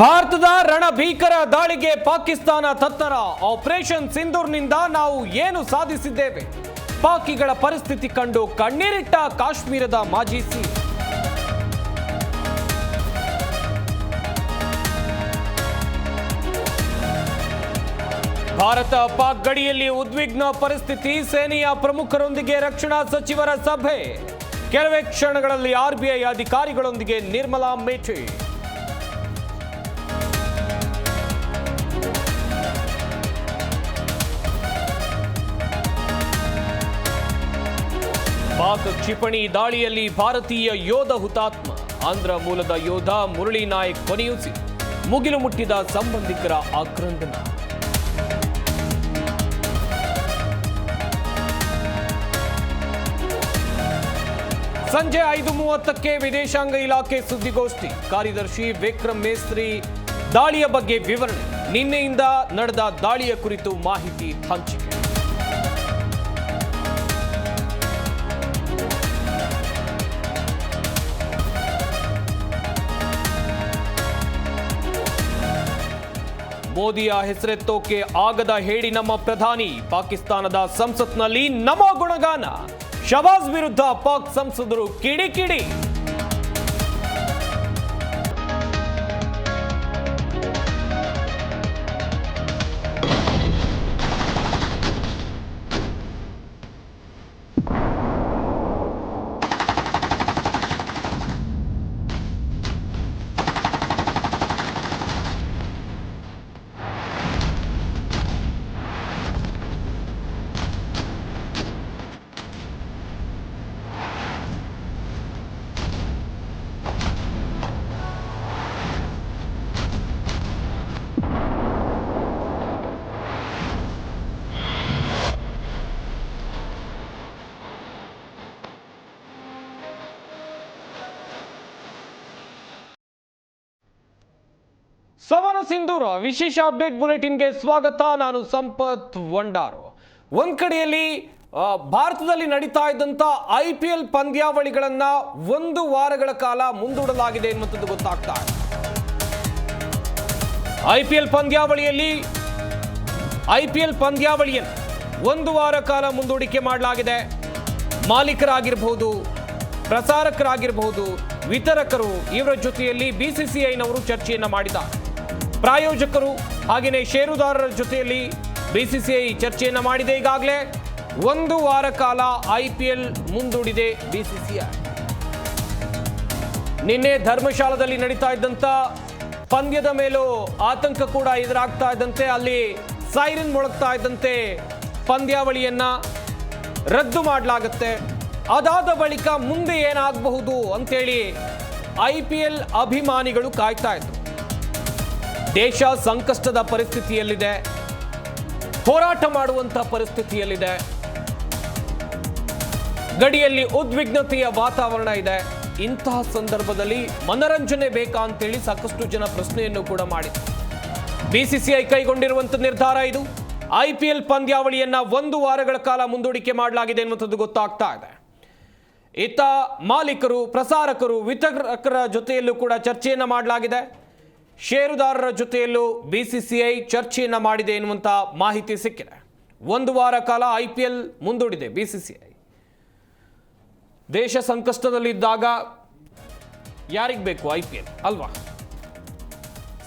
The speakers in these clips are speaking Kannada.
ಭಾರತದ ರಣಭೀಕರ ದಾಳಿಗೆ ಪಾಕಿಸ್ತಾನ ತತ್ತರ. ಆಪರೇಷನ್ ಸಿಂಧೂರ್ನಿಂದ ನಾವು ಏನು ಸಾಧಿಸಿದ್ದೇವೆ? ಪಾಕಿಗಳ ಪರಿಸ್ಥಿತಿ ಕಂಡು ಕಣ್ಣೀರಿಟ್ಟ ಕಾಶ್ಮೀರದ ಮಾಜಿ ಸಿಎಂ. ಭಾರತ ಪಾಕ್ ಗಡಿಯಲ್ಲಿ ಉದ್ವಿಗ್ನ ಪರಿಸ್ಥಿತಿ. ಸೇನೆಯ ಪ್ರಮುಖರೊಂದಿಗೆ ರಕ್ಷಣಾ ಸಚಿವರ ಸಭೆ. ಕೆಲವೇ ಕ್ಷಣಗಳಲ್ಲಿ ಆರ್ಬಿಐ ಅಧಿಕಾರಿಗಳೊಂದಿಗೆ ನಿರ್ಮಲಾ ಭೇಟಿ. ಪಾಕ್ ಕ್ಷಿಪಣಿ ದಾಳಿಯಲ್ಲಿ ಭಾರತೀಯ ಯೋಧ ಹುತಾತ್ಮ. ಆಂಧ್ರ ಮೂಲದ ಯೋಧ ಮುರಳಿ ನಾಯಕ್ ಕೊನೆಯುಸಿ. ಮುಗಿಲು ಮುಟ್ಟಿದ ಸಂಬಂಧಿಕರ ಆಕ್ರಂದನ. ಸಂಜೆ 5:30ಕ್ಕೆ ವಿದೇಶಾಂಗ ಇಲಾಖೆ ಸುದ್ದಿಗೋಷ್ಠಿ. ಕಾರ್ಯದರ್ಶಿ ವಿಕ್ರಮ್ ಮೇಸ್ತ್ರಿ ದಾಳಿಯ ಬಗ್ಗೆ ವಿವರಣೆ. ನಿನ್ನೆಯಿಂದ ನಡೆದ ದಾಳಿಯ ಕುರಿತು ಮಾಹಿತಿ ಹಂಚಿಕೆ. ಮೋದಿಯ ಹೆಸರೆತ್ತೋಕೆ ಆಗದ ಹೇಳಿ ನಮ್ಮ ಪ್ರಧಾನಿ. ಪಾಕಿಸ್ತಾನದ ಸಂಸತ್ನಲ್ಲಿ ನಮೋ ಗುಣಗಾನ. ಶಹಬಾಜ್ ವಿರುದ್ಧ ಪಾಕ್ ಸಂಸದರು ಕಿಡಿಕಿಡಿ. ಸವನ ಸಿಂಧೂರ ವಿಶೇಷ ಅಪ್ಡೇಟ್ ಬುಲೆಟಿನ್ಗೆ ಸ್ವಾಗತ. ನಾನು ಸಂಪತ್ ವಂಡಾರು. ಒಂದ್ ಕಡೆಯಲ್ಲಿ ಭಾರತದಲ್ಲಿ ನಡೀತಾ ಇದ್ದಂತ IPL ಪಂದ್ಯಾವಳಿಗಳನ್ನ 1 ವಾರಗಳ ಕಾಲ ಮುಂದೂಡಲಾಗಿದೆ ಎನ್ನುವಂಥದ್ದು ಗೊತ್ತಾಗ್ತಾ ಇದೆ. IPL ಪಂದ್ಯಾವಳಿಯನ್ನು 1 ವಾರ ಕಾಲ ಮುಂದೂಡಿಕೆ ಮಾಡಲಾಗಿದೆ. ಮಾಲೀಕರಾಗಿರಬಹುದು, ಪ್ರಸಾರಕರಾಗಿರಬಹುದು, ವಿತರಕರು ಇವರ ಜೊತೆಯಲ್ಲಿ BCCIನವರು ಚರ್ಚೆಯನ್ನ ಮಾಡಿದ್ದಾರೆ. ಪ್ರಾಯೋಜಕರು ಹಾಗೆಯೇ ಷೇರುದಾರರ ಜೊತೆಯಲ್ಲಿ BCCI ಚರ್ಚೆಯನ್ನ ಮಾಡಿದೆ. ಈಗಾಗಲೇ 1 ವಾರ ಕಾಲ IPL ಮುಂದೂಡಿದೆ BCCI. ನಿನ್ನೆ ಧರ್ಮಶಾಲಾದಲ್ಲಿ ನಡೀತಾ ಇದ್ದಂತ ಪಂದ್ಯದ ಮೇಲೂ ಆತಂಕ ಕೂಡ ಎದುರಾಗ್ತಾ ಇದ್ದಂತೆ, ಅಲ್ಲಿ ಸೈರನ್ ಮೊಳಗ್ತಾ ಇದ್ದಂತೆ ಪಂದ್ಯಾವಳಿಯನ್ನ ರದ್ದು ಮಾಡಲಾಗುತ್ತೆ. ಅದಾದ ಬಳಿಕ ಮುಂದೆ ಏನಾಗಬಹುದು ಅಂತೇಳಿ IPL ಅಭಿಮಾನಿಗಳು ಕಾಯ್ತಾ ಇದ್ರು. ದೇಶ ಸಂಕಷ್ಟದ ಪರಿಸ್ಥಿತಿಯಲ್ಲಿದೆ, ಹೋರಾಟ ಮಾಡುವಂತ ಪರಿಸ್ಥಿತಿಯಲ್ಲಿದೆ, ಗಡಿಯಲ್ಲಿ ಉದ್ವಿಗ್ನತೆಯ ವಾತಾವರಣ ಇದೆ. ಇಂತಹ ಸಂದರ್ಭದಲ್ಲಿ ಮನರಂಜನೆ ಬೇಕಾ ಅಂತೇಳಿ ಸಾಕಷ್ಟು ಜನ ಪ್ರಶ್ನೆಯನ್ನು ಕೂಡ ಮಾಡಿದ್ರು. BCCI ಕೈಗೊಂಡಿರುವಂತ ನಿರ್ಧಾರ ಇದು. IPL ಪಂದ್ಯಾವಳಿಯನ್ನ 1 ವಾರಗಳ ಕಾಲ ಮುಂದೂಡಿಕೆ ಮಾಡಲಾಗಿದೆ ಎನ್ನುವಂಥದ್ದು ಗೊತ್ತಾಗ್ತಾ ಇದೆ. ಇತ್ತ ಮಾಲೀಕರು, ಪ್ರಸಾರಕರು, ವಿತರಕರ ಜೊತೆಯಲ್ಲೂ ಕೂಡ ಚರ್ಚೆಯನ್ನ ಮಾಡಲಾಗಿದೆ. ಷೇರುದಾರರ ಜೊತೆಯಲ್ಲೂ BCCI ಚರ್ಚೆಯನ್ನ ಮಾಡಿದೆ ಎನ್ನುವಂಥ ಮಾಹಿತಿ ಸಿಕ್ಕಿದೆ. 1 ವಾರ ಕಾಲ IPL ಮುಂದೂಡಿದೆ BCCI. ದೇಶ ಸಂಕಷ್ಟದಲ್ಲಿದ್ದಾಗ ಯಾರಿಗೆ ಬೇಕು IPL ಅಲ್ವಾ?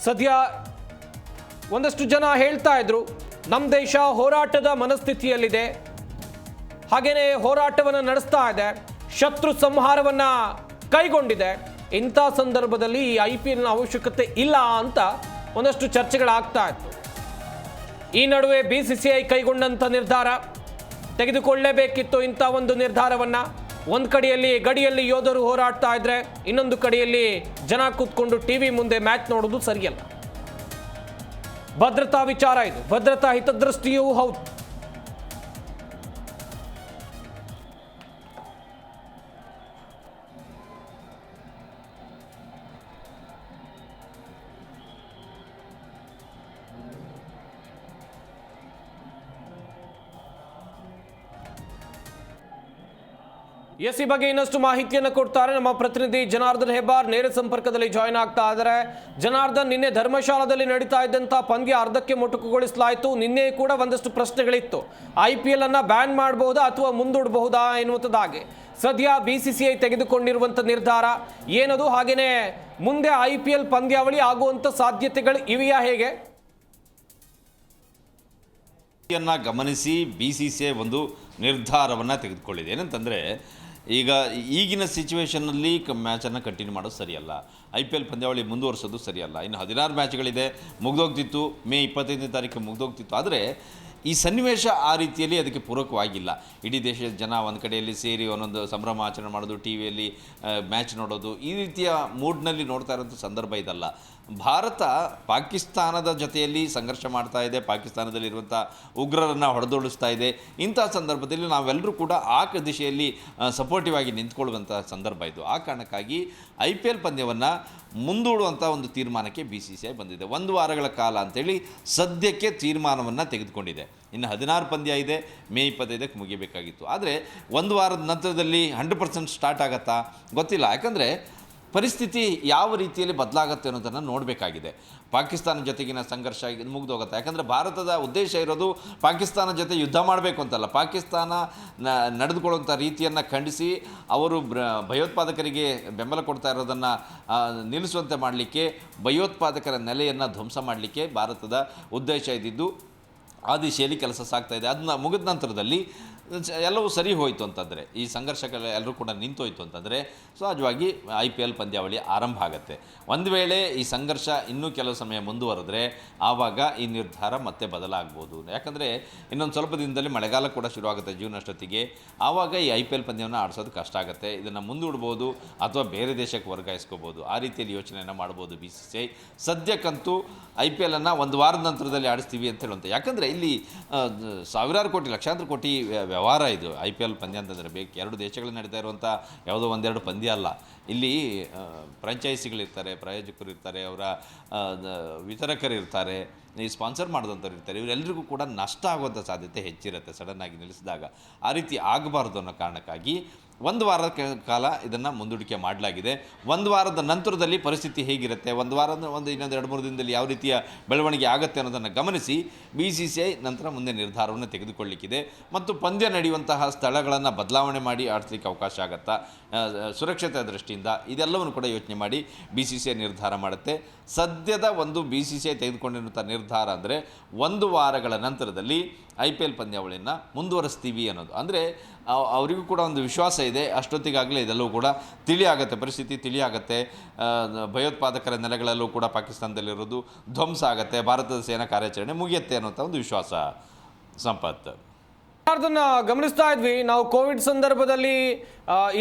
ಸದ್ಯ ಒಂದಷ್ಟು ಜನ ಹೇಳ್ತಾ ಇದ್ರು, ನಮ್ಮ ದೇಶ ಹೋರಾಟದ ಮನಸ್ಥಿತಿಯಲ್ಲಿದೆ, ಹಾಗೇನೆ ಹೋರಾಟವನ್ನು ನಡೆಸ್ತಾ ಇದೆ, ಶತ್ರು ಸಂಹಾರವನ್ನ ಕೈಗೊಂಡಿದೆ. ಇಂಥ ಸಂದರ್ಭದಲ್ಲಿ ಈ IPLನ ಅವಶ್ಯಕತೆ ಇಲ್ಲ ಅಂತ ಒಂದಷ್ಟು ಚರ್ಚೆಗಳಾಗ್ತಾ ಇತ್ತು. ಈ ನಡುವೆ BCCI ಕೈಗೊಂಡಂಥ ನಿರ್ಧಾರ ತೆಗೆದುಕೊಳ್ಳಲೇಬೇಕಿತ್ತು. ಇಂಥ ಒಂದು ನಿರ್ಧಾರವನ್ನ ಒಂದು ಕಡೆಯಲ್ಲಿ ಗಡಿಯಲ್ಲಿ ಯೋಧರು ಹೋರಾಡ್ತಾ ಇದ್ರೆ, ಇನ್ನೊಂದು ಕಡೆಯಲ್ಲಿ ಜನ ಕೂತ್ಕೊಂಡು TV ಮುಂದೆ ಮ್ಯಾಚ್ ನೋಡೋದು ಸರಿಯಲ್ಲ. ಭದ್ರತಾ ವಿಚಾರ ಇದು, ಭದ್ರತಾ ಹಿತದೃಷ್ಟಿಯೂ ಹೌದು. ಎಸ್ ಈ ಬಗ್ಗೆ ಇನ್ನಷ್ಟು ಮಾಹಿತಿಯನ್ನು ಕೊಡ್ತಾರೆ ನಮ್ಮ ಪ್ರತಿನಿಧಿ ಜನಾರ್ದನ್ ಹೆಬ್ಬಾರ್ ನೇರ ಸಂಪರ್ಕದಲ್ಲಿ ಜಾಯ್ನ್ ಆಗ್ತಾ ಇದ್ದಾರೆ. ಜನಾರ್ದನ್, ನಿನ್ನೆ ಧರ್ಮಶಾಲಾದಲ್ಲಿ ನಡೀತಾ ಇದ್ದಂಥ ಪಂದ್ಯ ಅರ್ಧಕ್ಕೆ ಮೊಟಕುಗೊಳಿಸಲಾಯಿತು. ನಿನ್ನೆ ಕೂಡ ಒಂದಷ್ಟು ಪ್ರಶ್ನೆಗಳಿತ್ತು. IPL ಅನ್ನ ಬ್ಯಾನ್ ಮಾಡಬಹುದಾ ಅಥವಾ ಮುಂದೂಡಬಹುದಾ ಎನ್ನುವಂಥದ್ದಾಗಿ ಸದ್ಯ BCCI ತೆಗೆದುಕೊಂಡಿರುವಂಥ ನಿರ್ಧಾರ ಏನದು, ಹಾಗೇನೆ ಮುಂದೆ IPL ಪಂದ್ಯಾವಳಿ ಆಗುವಂಥ ಸಾಧ್ಯತೆಗಳು ಇವೆಯಾ, ಹೇಗೆ? ಗಮನಿಸಿ BCCI ಒಂದು ನಿರ್ಧಾರವನ್ನು ತೆಗೆದುಕೊಳ್ಳಿದೆ. ಏನಂತಂದರೆ ಈಗ ಈಗಿನ ಸಿಚುವೇಷನ್ನಲ್ಲಿ ಮ್ಯಾಚನ್ನು ಕಂಟಿನ್ಯೂ ಮಾಡೋದು ಸರಿಯಲ್ಲ, IPL ಪಂದ್ಯಾವಳಿ ಮುಂದುವರಿಸೋದು ಸರಿಯಲ್ಲ. ಇನ್ನು 16 ಮ್ಯಾಚ್ಗಳಿದೆ, ಮುಗಿದೋಗ್ತಿತ್ತು, ಮೇ 25ನೇ ತಾರೀಕು ಮುಗಿದೋಗ್ತಿತ್ತು. ಆದರೆ ಈ ಸನ್ನಿವೇಶ ಆ ರೀತಿಯಲ್ಲಿ ಅದಕ್ಕೆ ಪೂರಕವಾಗಿಲ್ಲ. ಇಡೀ ದೇಶದ ಜನ ಒಂದು ಕಡೆಯಲ್ಲಿ ಸೇರಿ ಒಂದೊಂದು ಸಂಭ್ರಮ ಆಚರಣೆ ಮಾಡೋದು, ಟಿ ವಿಯಲ್ಲಿ ಮ್ಯಾಚ್ ನೋಡೋದು, ಈ ರೀತಿಯ ಮೂಡ್ನಲ್ಲಿ ನೋಡ್ತಾ ಇರೋಂಥ ಸಂದರ್ಭ ಇದಲ್ಲ. ಭಾರತ ಪಾಕಿಸ್ತಾನದ ಜೊತೆಯಲ್ಲಿ ಸಂಘರ್ಷ ಮಾಡ್ತಾ ಇದೆ, ಪಾಕಿಸ್ತಾನದಲ್ಲಿರುವಂಥ ಉಗ್ರರನ್ನು ಹೊಡೆದೋಡಿಸ್ತಾ ಇದೆ. ಇಂಥ ಸಂದರ್ಭದಲ್ಲಿ ನಾವೆಲ್ಲರೂ ಕೂಡ ಆ ದಿಶೆಯಲ್ಲಿ ಸಪೋರ್ಟಿವ್ ಆಗಿ ನಿಂತ್ಕೊಳ್ಳುವಂಥ ಸಂದರ್ಭ ಇದು. ಆ ಕಾರಣಕ್ಕಾಗಿ IPL ಪಂದ್ಯವನ್ನು ಮುಂದೂಡುವಂಥ ಒಂದು ತೀರ್ಮಾನಕ್ಕೆ BCCI ಬಂದಿದೆ. 1 ವಾರಗಳ ಕಾಲ ಅಂತೇಳಿ ಸದ್ಯಕ್ಕೆ ತೀರ್ಮಾನವನ್ನು ತೆಗೆದುಕೊಂಡಿದೆ. ಇನ್ನು 16 ಪಂದ್ಯ ಇದೆ, ಮೇ 25ಕ್ಕೆ ಮುಗಿಯಬೇಕಾಗಿತ್ತು. ಆದರೆ 1 ವಾರದ ನಂತರದಲ್ಲಿ 100% ಸ್ಟಾರ್ಟ್ ಆಗತ್ತಾ ಗೊತ್ತಿಲ್ಲ. ಯಾಕಂದರೆ ಪರಿಸ್ಥಿತಿ ಯಾವ ರೀತಿಯಲ್ಲಿ ಬದಲಾಗುತ್ತೆ ಅನ್ನೋದನ್ನು ನೋಡಬೇಕಾಗಿದೆ. ಪಾಕಿಸ್ತಾನ ಜೊತೆಗಿನ ಸಂಘರ್ಷ ಮುಗಿದೋಗುತ್ತೆ. ಯಾಕಂದರೆ ಭಾರತದ ಉದ್ದೇಶ ಇರೋದು ಪಾಕಿಸ್ತಾನ ಜೊತೆ ಯುದ್ಧ ಮಾಡಬೇಕು ಅಂತಲ್ಲ, ಪಾಕಿಸ್ತಾನ ನಡೆದುಕೊಳ್ಳುವಂಥ ರೀತಿಯನ್ನು ಖಂಡಿಸಿ ಅವರು ಭಯೋತ್ಪಾದಕರಿಗೆ ಬೆಂಬಲ ಕೊಡ್ತಾ ಇರೋದನ್ನು ನಿಲ್ಲಿಸುವಂತೆ ಮಾಡಲಿಕ್ಕೆ, ಭಯೋತ್ಪಾದಕರ ನೆಲೆಯನ್ನು ಧ್ವಂಸ ಮಾಡಲಿಕ್ಕೆ ಭಾರತದ ಉದ್ದೇಶ ಇದ್ದಿದ್ದು. ಆ ದಿಶೆಯಲ್ಲಿ ಕೆಲಸ ಸಾಗ್ತಾಯಿದೆ. ಅದನ್ನ ಮುಗಿದ ನಂತರದಲ್ಲಿ ಎಲ್ಲವೂ ಸರಿ ಹೋಯಿತು ಅಂತಂದರೆ, ಈ ಸಂಘರ್ಷಗಳು ಎಲ್ಲರೂ ಕೂಡ ನಿಂತೋಯ್ತು ಅಂತಂದರೆ ಸಹಜವಾಗಿ IPL ಪಂದ್ಯಾವಳಿ ಆರಂಭ ಆಗುತ್ತೆ. ಒಂದು ವೇಳೆ ಈ ಸಂಘರ್ಷ ಇನ್ನೂ ಕೆಲವು ಸಮಯ ಮುಂದುವರೆದ್ರೆ ಆವಾಗ ಈ ನಿರ್ಧಾರ ಮತ್ತೆ ಬದಲಾಗ್ಬೋದು. ಯಾಕಂದರೆ ಇನ್ನೊಂದು ಸ್ವಲ್ಪ ದಿನದಲ್ಲಿ ಮಳೆಗಾಲ ಕೂಡ ಶುರುವಾಗುತ್ತೆ, ಜೂನ್ ಅಷ್ಟೊತ್ತಿಗೆ. ಆವಾಗ ಈ IPL ಪಂದ್ಯವನ್ನು ಆಡಿಸೋದು ಕಷ್ಟ ಆಗುತ್ತೆ. ಇದನ್ನು ಮುಂದೂಡ್ಬೋದು ಅಥವಾ ಬೇರೆ ದೇಶಕ್ಕೆ ವರ್ಗಾಯಿಸ್ಕೋಬೋದು. ಆ ರೀತಿಯಲ್ಲಿ ಯೋಚನೆಯನ್ನು ಮಾಡ್ಬೋದು BCCI. ಸದ್ಯಕ್ಕಂತೂ IPL ಅನ್ನು 1 ವಾರದ ನಂತರದಲ್ಲಿ ಆಡಿಸ್ತೀವಿ ಅಂತ ಹೇಳುವಂಥ, ಯಾಕಂದರೆ ಇಲ್ಲಿ ಸಾವಿರಾರು ಕೋಟಿ, ಲಕ್ಷಾಂತರ ಕೋಟಿ ವ್ಯವಹಾರ ಇದು. IPL ಪಂದ್ಯ ಅಂತಂದರೆ ಬೇಕು, 2 ದೇಶಗಳಲ್ಲಿ ನಡೀತಾ ಇರುವಂಥ ಯಾವುದೋ 1-2 ಪಂದ್ಯ ಅಲ್ಲ. ಇಲ್ಲಿ ಫ್ರಾಂಚೈಸಿಗಳಿರ್ತಾರೆ, ಪ್ರಾಯೋಜಕರು ಇರ್ತಾರೆ, ಅವರ ವಿತರಕರಿರ್ತಾರೆ, ಈ ಸ್ಪಾನ್ಸರ್ ಮಾಡಿದಂಥವ್ರು ಇರ್ತಾರೆ. ಇವರೆಲ್ಲರಿಗೂ ಕೂಡ ನಷ್ಟ ಆಗುವಂಥ ಸಾಧ್ಯತೆ ಹೆಚ್ಚಿರುತ್ತೆ ಸಡನ್ನಾಗಿ ನಿಲ್ಲಿಸಿದಾಗ. ಆ ರೀತಿ ಆಗಬಾರ್ದು ಅನ್ನೋ ಕಾರಣಕ್ಕಾಗಿ 1 ವಾರದ ಕಾಲ ಇದನ್ನು ಮುಂದೂಡಿಕೆ ಮಾಡಲಾಗಿದೆ. 1 ವಾರದ ನಂತರದಲ್ಲಿ ಪರಿಸ್ಥಿತಿ ಹೇಗಿರುತ್ತೆ, 1 ವಾರದ ಇನ್ನೊಂದು 2-3 ದಿನದಲ್ಲಿ ಯಾವ ರೀತಿಯ ಬೆಳವಣಿಗೆ ಆಗುತ್ತೆ ಅನ್ನೋದನ್ನು ಗಮನಿಸಿ BCCI ನಂತರ ಮುಂದೆ ನಿರ್ಧಾರವನ್ನು ತೆಗೆದುಕೊಳ್ಳಲಿಕ್ಕಿದೆ. ಮತ್ತು ಪಂದ್ಯ ನಡೆಯುವಂತಹ ಸ್ಥಳಗಳನ್ನು ಬದಲಾವಣೆ ಮಾಡಿ ಆಡಿಸ್ಲಿಕ್ಕೆ ಅವಕಾಶ ಆಗುತ್ತಾ, ಸುರಕ್ಷತೆ ದೃಷ್ಟಿಯಿಂದ ಇದೆಲ್ಲವನ್ನು ಕೂಡ ಯೋಚನೆ ಮಾಡಿ BCCI ನಿರ್ಧಾರ ಮಾಡುತ್ತೆ. ಸದ್ಯದ ಒಂದು BCCI ತೆಗೆದುಕೊಂಡಿರುವಂಥ ನಿರ್ಧಾರ ಅಂದರೆ 1 ವಾರಗಳ ನಂತರದಲ್ಲಿ IPL ಪಂದ್ಯಾವಳಿಯನ್ನು ಮುಂದುವರಿಸ್ತೀವಿ ಅನ್ನೋದು. ಅಂದರೆ ಅವರಿಗೂ ಕೂಡ ಒಂದು ವಿಶ್ವಾಸ ಇದೆ, ಅಷ್ಟೊತ್ತಿಗಾಗಲೇ ಇದೆಲ್ಲವೂ ಕೂಡ ತಿಳಿಯಾಗುತ್ತೆ, ಪರಿಸ್ಥಿತಿ ತಿಳಿಯಾಗುತ್ತೆ. ಭಯೋತ್ಪಾದಕರ ನೆಲೆಗಳಲ್ಲೂ ಕೂಡ ಪಾಕಿಸ್ತಾನದಲ್ಲಿರೋದು ಧ್ವಂಸ ಆಗುತ್ತೆ, ಭಾರತದ ಸೇನಾ ಕಾರ್ಯಾಚರಣೆ ಮುಗಿಯುತ್ತೆ ಅನ್ನೋಂಥ ಒಂದು ವಿಶ್ವಾಸ. ಸಂಪತ್, ಅದನ್ನ ಗಮನಿಸ್ತಾ ಇದ್ವಿ ನಾವು. ಕೋವಿಡ್ ಸಂದರ್ಭದಲ್ಲಿ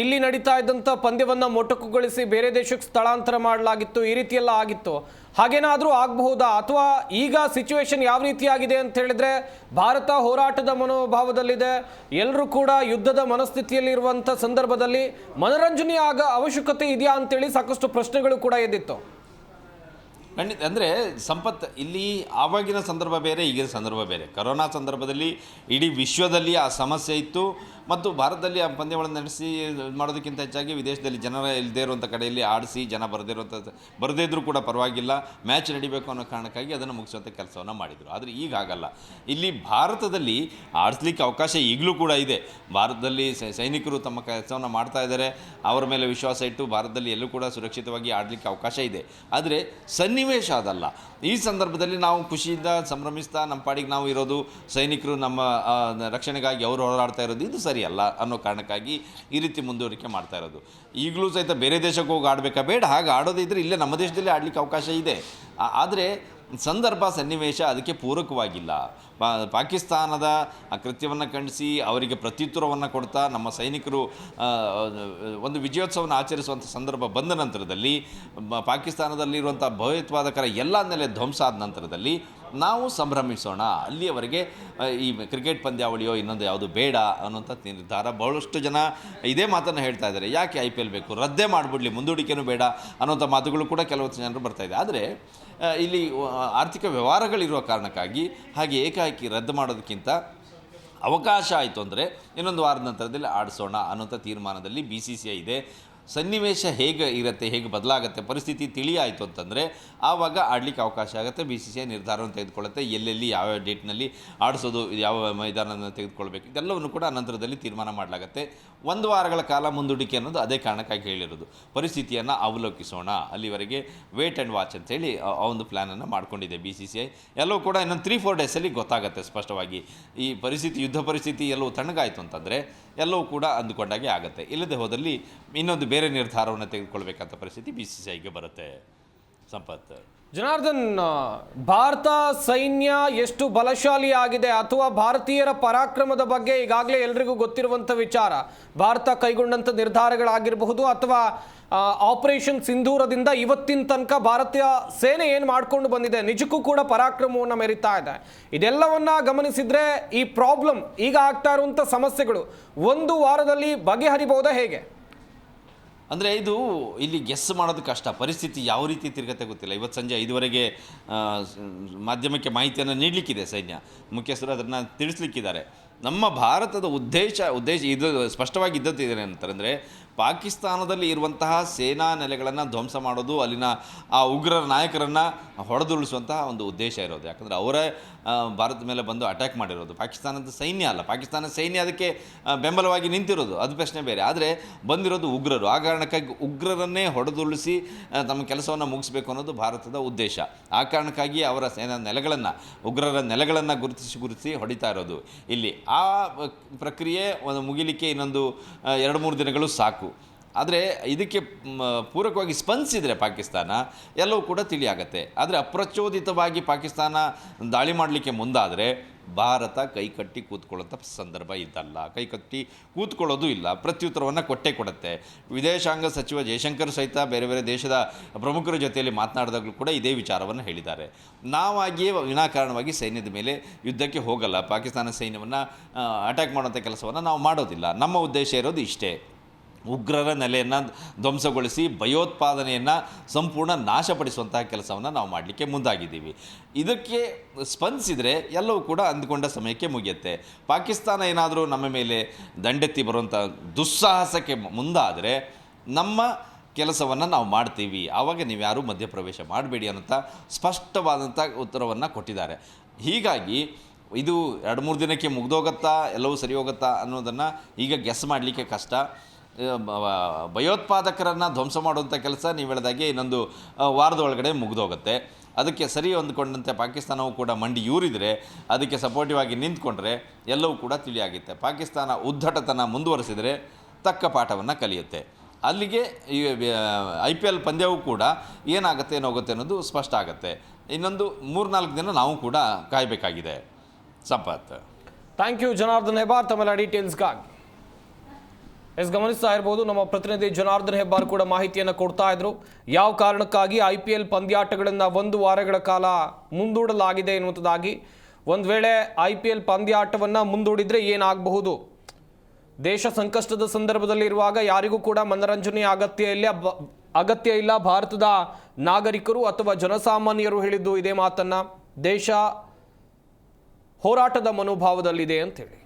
ಇಲ್ಲಿ ನಡೀತಾ ಇದ್ದಂಥ ಪಂದ್ಯವನ್ನ ಮೊಟಕುಗೊಳಿಸಿ ಬೇರೆ ದೇಶಕ್ಕೆ ಸ್ಥಳಾಂತರ ಮಾಡಲಾಗಿತ್ತು, ಈ ರೀತಿ ಎಲ್ಲ ಆಗಿತ್ತು. ಹಾಗೇನಾದರೂ ಆಗಬಹುದಾ, ಅಥವಾ ಈಗ ಸಿಚುವೇಶನ್ ಯಾವ ರೀತಿಯಾಗಿದೆ ಅಂತ ಹೇಳಿದ್ರೆ ಭಾರತ ಹೋರಾಟದ ಮನೋಭಾವದಲ್ಲಿದೆ, ಎಲ್ಲರೂ ಕೂಡ ಯುದ್ಧದ ಮನಸ್ಥಿತಿಯಲ್ಲಿರುವಂಥ ಸಂದರ್ಭದಲ್ಲಿ ಮನರಂಜನೆ ಅವಶ್ಯಕತೆ ಇದೆಯಾ ಅಂತೇಳಿ ಸಾಕಷ್ಟು ಪ್ರಶ್ನೆಗಳು ಕೂಡ ಎದ್ದಿತ್ತು. ಖಂಡಿತ. ಅಂದರೆ ಸಂಪತ್, ಇಲ್ಲಿ ಆವಾಗಿನ ಸಂದರ್ಭ ಬೇರೆ, ಈಗಿನ ಸಂದರ್ಭ ಬೇರೆ. ಕರೋನಾ ಸಂದರ್ಭದಲ್ಲಿ ಇಡೀ ವಿಶ್ವದಲ್ಲಿ ಆ ಸಮಸ್ಯೆ ಇತ್ತು ಮತ್ತು ಭಾರತದಲ್ಲಿ ಆ ಪಂದ್ಯಗಳನ್ನು ನಡೆಸಿ ಮಾಡೋದಕ್ಕಿಂತ ಹೆಚ್ಚಾಗಿ ವಿದೇಶದಲ್ಲಿ ಜನರ ಇಲ್ಲದೇ ಇರುವಂಥ ಕಡೆಯಲ್ಲಿ ಆಡಿಸಿ ಜನ ಬರದೇ ಇದ್ದರೂ ಕೂಡ ಪರವಾಗಿಲ್ಲ, ಮ್ಯಾಚ್ ನಡಿಬೇಕು ಅನ್ನೋ ಕಾರಣಕ್ಕಾಗಿ ಅದನ್ನು ಮುಗಿಸುವಂಥ ಕೆಲಸವನ್ನು ಮಾಡಿದರು. ಆದರೆ ಈಗ ಆಗಲ್ಲ. ಇಲ್ಲಿ ಭಾರತದಲ್ಲಿ ಆಡಿಸ್ಲಿಕ್ಕೆ ಅವಕಾಶ ಈಗಲೂ ಕೂಡ ಇದೆ. ಭಾರತದಲ್ಲಿ ಸೈನಿಕರು ತಮ್ಮ ಕೆಲಸವನ್ನು ಮಾಡ್ತಾ ಇದ್ದಾರೆ, ಅವರ ಮೇಲೆ ವಿಶ್ವಾಸ ಇಟ್ಟು ಭಾರತದಲ್ಲಿ ಎಲ್ಲೂ ಕೂಡ ಸುರಕ್ಷಿತವಾಗಿ ಆಡಲಿಕ್ಕೆ ಅವಕಾಶ ಇದೆ. ಆದರೆ ಸನ್ನಿವೇಶ ಅದಲ್ಲ. ಈ ಸಂದರ್ಭದಲ್ಲಿ ನಾವು ಖುಷಿಯಿಂದ ಸಂಭ್ರಮಿಸ್ತಾ ನಮ್ಮ ಪಾಡಿಗೆ ನಾವು ಇರೋದು, ಸೈನಿಕರು ನಮ್ಮ ರಕ್ಷಣೆಗಾಗಿ ಅವರು ಹೋರಾಡ್ತಾ ಇರೋದು, ಇದು ಸರಿಯಲ್ಲ ಅನ್ನೋ ಕಾರಣಕ್ಕಾಗಿ ಈ ರೀತಿ ಮುಂದುವರಿಕೆ ಮಾಡ್ತಾ ಇರೋದು. ಈಗಲೂ ಸಹಿತ ಬೇರೆ ದೇಶಕ್ಕೆ ಹೋಗಿ ಆಡಬೇಕಾ, ಬೇಡ. ಹಾಗೆ ಆಡೋದಿದ್ದರೆ ಇಲ್ಲೇ ನಮ್ಮ ದೇಶದಲ್ಲಿ ಆಡಲಿಕ್ಕೆ ಅವಕಾಶ ಇದೆ. ಆದರೆ ಸಂದರ್ಭ ಸನ್ನಿವೇಶ ಅದಕ್ಕೆ ಪೂರಕವಾಗಿಲ್ಲ. ಪಾಕಿಸ್ತಾನದ ಕೃತ್ಯವನ್ನು ಖಂಡಿಸಿ ಅವರಿಗೆ ಪ್ರತ್ಯುತ್ತರವನ್ನು ಕೊಡ್ತಾ ನಮ್ಮ ಸೈನಿಕರು ಒಂದು ವಿಜಯೋತ್ಸವವನ್ನು ಆಚರಿಸುವಂಥ ಸಂದರ್ಭ ಬಂದ ನಂತರದಲ್ಲಿ, ಪಾಕಿಸ್ತಾನದಲ್ಲಿರುವಂಥ ಭಯೋತ್ಪಾದಕರ ಎಲ್ಲ ನೆಲೆ ಧ್ವಂಸ ಆದ ನಂತರದಲ್ಲಿ ನಾವು ಸಂಭ್ರಮಿಸೋಣ. ಅಲ್ಲಿಯವರೆಗೆ ಈ ಕ್ರಿಕೆಟ್ ಪಂದ್ಯಾವಳಿಯೋ ಇನ್ನೊಂದು ಯಾವುದು ಬೇಡ ಅನ್ನೋಂಥ ನಿರ್ಧಾರ ಬಹಳಷ್ಟು ಜನ ಇದೇ ಮಾತನ್ನು ಹೇಳ್ತಾ ಇದ್ದಾರೆ. ಯಾಕೆ IPL ಬೇಕು, ರದ್ದೇ ಮಾಡಿಬಿಡಲಿ, ಮುಂದೂಡಿಕೆನೂ ಬೇಡ ಅನ್ನೋಂಥ ಮಾತುಗಳು ಕೂಡ ಕೆಲವು ಜನರು ಬರ್ತಾಯಿದೆ. ಆದರೆ ಇಲ್ಲಿ ಆರ್ಥಿಕ ವ್ಯವಹಾರಗಳಿರುವ ಕಾರಣಕ್ಕಾಗಿ ಹಾಗೆ ಏಕಾಏಕಿ ರದ್ದು ಮಾಡೋದಕ್ಕಿಂತ ಅವಕಾಶ ಆಯಿತು ಅಂದರೆ ಇನ್ನೊಂದು ವಾರದ ನಂತರದಲ್ಲಿ ಆಡಿಸೋಣ ಅನ್ನೋಂಥ ತೀರ್ಮಾನದಲ್ಲಿ BCCI ಇದೆ. ಸನ್ನಿವೇಶ ಹೇಗೆ ಇರುತ್ತೆ, ಹೇಗೆ ಬದಲಾಗುತ್ತೆ, ಪರಿಸ್ಥಿತಿ ತಿಳಿಯಾಯಿತು ಅಂತಂದರೆ ಆವಾಗ ಆಡಲಿಕ್ಕೆ ಅವಕಾಶ ಆಗುತ್ತೆ. BCCI ನಿರ್ಧಾರವನ್ನು ತೆಗೆದುಕೊಳ್ಳುತ್ತೆ, ಎಲ್ಲೆಲ್ಲಿ ಯಾವ್ಯಾವ ಡೇಟ್ನಲ್ಲಿ ಆಡಿಸೋದು, ಯಾವ ಮೈದಾನವನ್ನು ತೆಗೆದುಕೊಳ್ಬೇಕು, ಇದೆಲ್ಲವನ್ನು ಕೂಡ ನಂತರದಲ್ಲಿ ತೀರ್ಮಾನ ಮಾಡಲಾಗುತ್ತೆ. 1 ವಾರಗಳ ಕಾಲ ಮುಂದೂಡಿಕೆ ಅನ್ನೋದು ಅದೇ ಕಾರಣಕ್ಕಾಗಿ ಹೇಳಿರೋದು. ಪರಿಸ್ಥಿತಿಯನ್ನು ಅವಲೋಕಿಸೋಣ, ಅಲ್ಲಿವರೆಗೆ ವೇಟ್ ಆ್ಯಂಡ್ ವಾಚ್ ಅಂತೇಳಿ ಆ ಒಂದು ಪ್ಲ್ಯಾನನ್ನು ಮಾಡ್ಕೊಂಡಿದೆ BCCI. ಎಲ್ಲವೂ ಕೂಡ ಇನ್ನೊಂದು 3-4 ಡೇಸಲ್ಲಿ ಗೊತ್ತಾಗುತ್ತೆ ಸ್ಪಷ್ಟವಾಗಿ. ಈ ಪರಿಸ್ಥಿತಿ, ಯುದ್ಧ ಪರಿಸ್ಥಿತಿ ಎಲ್ಲವೂ ತಣ್ಣಗಾಯಿತು ಅಂತಂದರೆ ಎಲ್ಲವೂ ಕೂಡ ಅಂದುಕೊಂಡಾಗೆ ಆಗುತ್ತೆ. ಇಲ್ಲದೆ ಹೋದಲ್ಲಿ ಇನ್ನೊಂದು ಬೇರೆ ನಿರ್ಧಾರವನ್ನು ತೆಗೆದುಕೊಳ್ಬೇಕಂತ ಪರಿಸ್ಥಿತಿ BCCIಗೆ ಬರುತ್ತೆ. ಸಂಪತ್. ಜನಾರ್ದನ್, ಭಾರತ ಸೈನ್ಯ ಎಷ್ಟು ಬಲಶಾಲಿ ಆಗಿದೆ ಅಥವಾ ಭಾರತೀಯರ ಪರಾಕ್ರಮದ ಬಗ್ಗೆ ಈಗಾಗಲೇ ಎಲ್ರಿಗೂ ಗೊತ್ತಿರುವಂಥ ವಿಚಾರ. ಭಾರತ ಕೈಗೊಂಡಂಥ ನಿರ್ಧಾರಗಳಾಗಿರಬಹುದು ಅಥವಾ ಆಪರೇಷನ್ ಸಿಂಧೂರದಿಂದ ಇವತ್ತಿನ ತನಕ ಭಾರತೀಯ ಸೇನೆ ಏನು ಮಾಡ್ಕೊಂಡು ಬಂದಿದೆ, ನಿಜಕ್ಕೂ ಕೂಡ ಪರಾಕ್ರಮವನ್ನು ಮೆರಿತಾ ಇದೆ. ಇದೆಲ್ಲವನ್ನ ಗಮನಿಸಿದ್ರೆ ಈ ಪ್ರಾಬ್ಲಮ್, ಈಗ ಆಗ್ತಾ ಇರುವಂಥ ಸಮಸ್ಯೆಗಳು 1 ವಾರದಲ್ಲಿ ಬಗೆಹರಿಬಹುದಾ ಹೇಗೆ? ಅಂದರೆ ಇದು ಇಲ್ಲಿ ಗೆಸ್ ಮಾಡೋದು ಕಷ್ಟ. ಪರಿಸ್ಥಿತಿ ಯಾವ ರೀತಿ ತಿರುಗತ್ತೆ ಗೊತ್ತಿಲ್ಲ. ಇವತ್ತು ಸಂಜೆ 5ವರೆಗೆ ಮಾಧ್ಯಮಕ್ಕೆ ಮಾಹಿತಿಯನ್ನು ನೀಡಲಿಕ್ಕಿದೆ ಸೈನ್ಯ ಮುಖ್ಯಸ್ಥರು, ಅದನ್ನು ತಿಳಿಸ್ಲಿಕ್ಕಿದ್ದಾರೆ. ನಮ್ಮ ಭಾರತದ ಉದ್ದೇಶ ಇದು ಸ್ಪಷ್ಟವಾಗಿ ಇದ್ದದ್ದು ಅಂತಂದರೆ ಪಾಕಿಸ್ತಾನದಲ್ಲಿ ಇರುವಂತಹ ಸೇನಾ ನೆಲೆಗಳನ್ನು ಧ್ವಂಸ ಮಾಡೋದು, ಅಲ್ಲಿನ ಆ ಉಗ್ರರ ನಾಯಕರನ್ನು ಹೊಡೆದುರುಳಿಸುವಂತಹ ಒಂದು ಉದ್ದೇಶ ಇರೋದು. ಯಾಕಂದರೆ ಅವರೇ ಭಾರತದ ಮೇಲೆ ಬಂದು ಅಟ್ಯಾಕ್ ಮಾಡಿರೋದು. ಪಾಕಿಸ್ತಾನದ ಸೈನ್ಯ ಅಲ್ಲ, ಪಾಕಿಸ್ತಾನದ ಸೈನ್ಯ ಅದಕ್ಕೆ ಬೆಂಬಲವಾಗಿ ನಿಂತಿರೋದು, ಅದು ಪ್ರಶ್ನೆ ಬೇರೆ. ಆದರೆ ಬಂದಿರೋದು ಉಗ್ರರು. ಆ ಕಾರಣಕ್ಕಾಗಿ ಉಗ್ರರನ್ನೇ ಹೊಡೆದುರುಳಿಸಿ ತಮ್ಮ ಕೆಲಸವನ್ನು ಮುಗಿಸ್ಬೇಕು ಅನ್ನೋದು ಭಾರತದ ಉದ್ದೇಶ. ಆ ಕಾರಣಕ್ಕಾಗಿ ಅವರ ಸೇನಾ ನೆಲೆಗಳನ್ನು, ಉಗ್ರರ ನೆಲೆಗಳನ್ನು ಗುರುತಿಸಿ ಹೊಡಿತಾ ಇರೋದು ಇಲ್ಲಿ. ಆ ಪ್ರಕ್ರಿಯೆ ಒಂದು ಮುಗಿಲಿಕ್ಕೆ ಇನ್ನೊಂದು 2-3 ದಿನಗಳು ಸಾಕು. ಆದರೆ ಇದಕ್ಕೆ ಪೂರಕವಾಗಿ ಸ್ಪಂದಿಸಿದರೆ ಪಾಕಿಸ್ತಾನ ಎಲ್ಲವೂ ಕೂಡ ತಿಳಿಯಾಗತ್ತೆ. ಆದರೆ ಅಪ್ರಚೋದಿತವಾಗಿ ಪಾಕಿಸ್ತಾನ ದಾಳಿ ಮಾಡಲಿಕ್ಕೆ ಮುಂದಾದರೆ ಭಾರತ ಕೈಕಟ್ಟಿ ಕೂತ್ಕೊಳ್ಳೋಂಥ ಸಂದರ್ಭ ಇದಲ್ಲ. ಕೈಕಟ್ಟಿ ಕೂತ್ಕೊಳ್ಳೋದು ಇಲ್ಲ, ಪ್ರತ್ಯುತ್ತರವನ್ನು ಕೊಡುತ್ತೆ. ವಿದೇಶಾಂಗ ಸಚಿವ ಜಯಶಂಕರ್ ಸಹಿತ ಬೇರೆ ಬೇರೆ ದೇಶದ ಪ್ರಮುಖರ ಜೊತೆಯಲ್ಲಿ ಮಾತನಾಡಿದಾಗಲೂ ಕೂಡ ಇದೇ ವಿಚಾರವನ್ನು ಹೇಳಿದ್ದಾರೆ. ನಾವಾಗಿಯೇ ವಿನಾಕಾರಣವಾಗಿ ಸೈನ್ಯದ ಮೇಲೆ ಯುದ್ಧಕ್ಕೆ ಹೋಗಲ್ಲ, ಪಾಕಿಸ್ತಾನ ಸೈನ್ಯವನ್ನು ಅಟ್ಯಾಕ್ ಮಾಡುವಂಥ ಕೆಲಸವನ್ನು ನಾವು ಮಾಡೋದಿಲ್ಲ. ನಮ್ಮ ಉದ್ದೇಶ ಇರೋದು ಇಷ್ಟೇ, ಉಗ್ರರ ನೆಲೆಯನ್ನು ಧ್ವಂಸಗೊಳಿಸಿ ಭಯೋತ್ಪಾದನೆಯನ್ನು ಸಂಪೂರ್ಣ ನಾಶಪಡಿಸುವಂತಹ ಕೆಲಸವನ್ನು ನಾವು ಮಾಡಲಿಕ್ಕೆ ಮುಂದಾಗಿದ್ದೀವಿ. ಇದಕ್ಕೆ ಸ್ಪಂದಿಸಿದರೆ ಎಲ್ಲವೂ ಕೂಡ ಅಂದುಕೊಂಡ ಸಮಯಕ್ಕೆ ಮುಗಿಯುತ್ತೆ. ಪಾಕಿಸ್ತಾನ ಏನಾದರೂ ನಮ್ಮ ಮೇಲೆ ದಂಡೆತ್ತಿ ಬರುವಂಥ ದುಸ್ಸಾಹಸಕ್ಕೆ ಮುಂದಾದರೆ ನಮ್ಮ ಕೆಲಸವನ್ನು ನಾವು ಮಾಡ್ತೀವಿ, ಆವಾಗ ನೀವು ಯಾರೂ ಮಧ್ಯಪ್ರವೇಶ ಮಾಡಬೇಡಿ ಅನ್ನೋಂಥ ಸ್ಪಷ್ಟವಾದಂಥ ಉತ್ತರವನ್ನು ಕೊಟ್ಟಿದ್ದಾರೆ. ಹೀಗಾಗಿ ಇದು 2-3 ದಿನಕ್ಕೆ ಮುಗಿದೋಗುತ್ತಾ, ಎಲ್ಲವೂ ಸರಿ ಹೋಗುತ್ತಾ ಅನ್ನೋದನ್ನು ಈಗ ಗೆಸ್ ಮಾಡಲಿಕ್ಕೆ ಕಷ್ಟ. ಭಯೋತ್ಪಾದಕರನ್ನು ಧ್ವಂಸ ಮಾಡುವಂಥ ಕೆಲಸ ನೀವು ಹೇಳಿದಾಗೆ ಇನ್ನೊಂದು ವಾರದ ಒಳಗಡೆ ಮುಗಿದೋಗುತ್ತೆ. ಅದಕ್ಕೆ ಸರಿ ಹೊಂದ್ಕೊಂಡಂತೆ ಪಾಕಿಸ್ತಾನವು ಕೂಡ ಮಂಡಿಯೂರಿದರೆ, ಅದಕ್ಕೆ ಸಪೋರ್ಟಿವ್ ಆಗಿ ನಿಂತ್ಕೊಂಡ್ರೆ ಎಲ್ಲವೂ ಕೂಡ ತಿಳಿಯಾಗುತ್ತೆ. ಪಾಕಿಸ್ತಾನ ಉದ್ದಟತನ ಮುಂದುವರಿಸಿದರೆ ತಕ್ಕ ಪಾಠವನ್ನು ಕಲಿಯುತ್ತೆ. ಅಲ್ಲಿಗೆ ಈ IPL ಪಂದ್ಯವೂ ಕೂಡ ಏನಾಗುತ್ತೆ ಏನಾಗುತ್ತೆ ಅನ್ನೋದು ಸ್ಪಷ್ಟ ಆಗುತ್ತೆ. ಇನ್ನೊಂದು 3-4 ದಿನ ನಾವು ಕೂಡ ಕಾಯಬೇಕಾಗಿದೆ. ಸಂಪತ್. ಥ್ಯಾಂಕ್ ಯು ಜನಾರ್ದನ್ ಹೆಬ್ಬಾರ್ ತಮ್ಮೆಲ್ಲ ಡೀಟೇಲ್ಸ್ಗಾಗಿ. ಗಮನಿಸ್ತಾ ಇರ್ಬೋದು, ನಮ್ಮ ಪ್ರತಿನಿಧಿ ಜನಾರ್ದನ್ ಹೆಬ್ಬಾರ್ ಕೂಡ ಮಾಹಿತಿಯನ್ನು ಕೊಡ್ತಾ ಇದ್ರು. ಯಾವ ಕಾರಣಕ್ಕಾಗಿ IPL ಪಂದ್ಯಾಟಗಳನ್ನು 1 ವಾರಗಳ ಕಾಲ ಮುಂದೂಡಲಾಗಿದೆ ಎನ್ನುವಂಥದ್ದಾಗಿ. ಒಂದು ವೇಳೆ IPL ಪಂದ್ಯಾಟವನ್ನು ಮುಂದೂಡಿದರೆ ಏನಾಗಬಹುದು? ದೇಶ ಸಂಕಷ್ಟದ ಸಂದರ್ಭದಲ್ಲಿರುವಾಗ ಯಾರಿಗೂ ಕೂಡ ಮನರಂಜನೆಯ ಅಗತ್ಯ ಇಲ್ಲ. ಭಾರತದ ನಾಗರಿಕರು ಅಥವಾ ಜನಸಾಮಾನ್ಯರು ಹೇಳಿದ್ದು ಇದೇ ಮಾತನ್ನ. ದೇಶ ಹೋರಾಟದ ಮನೋಭಾವದಲ್ಲಿದೆ ಅಂತೇಳಿ.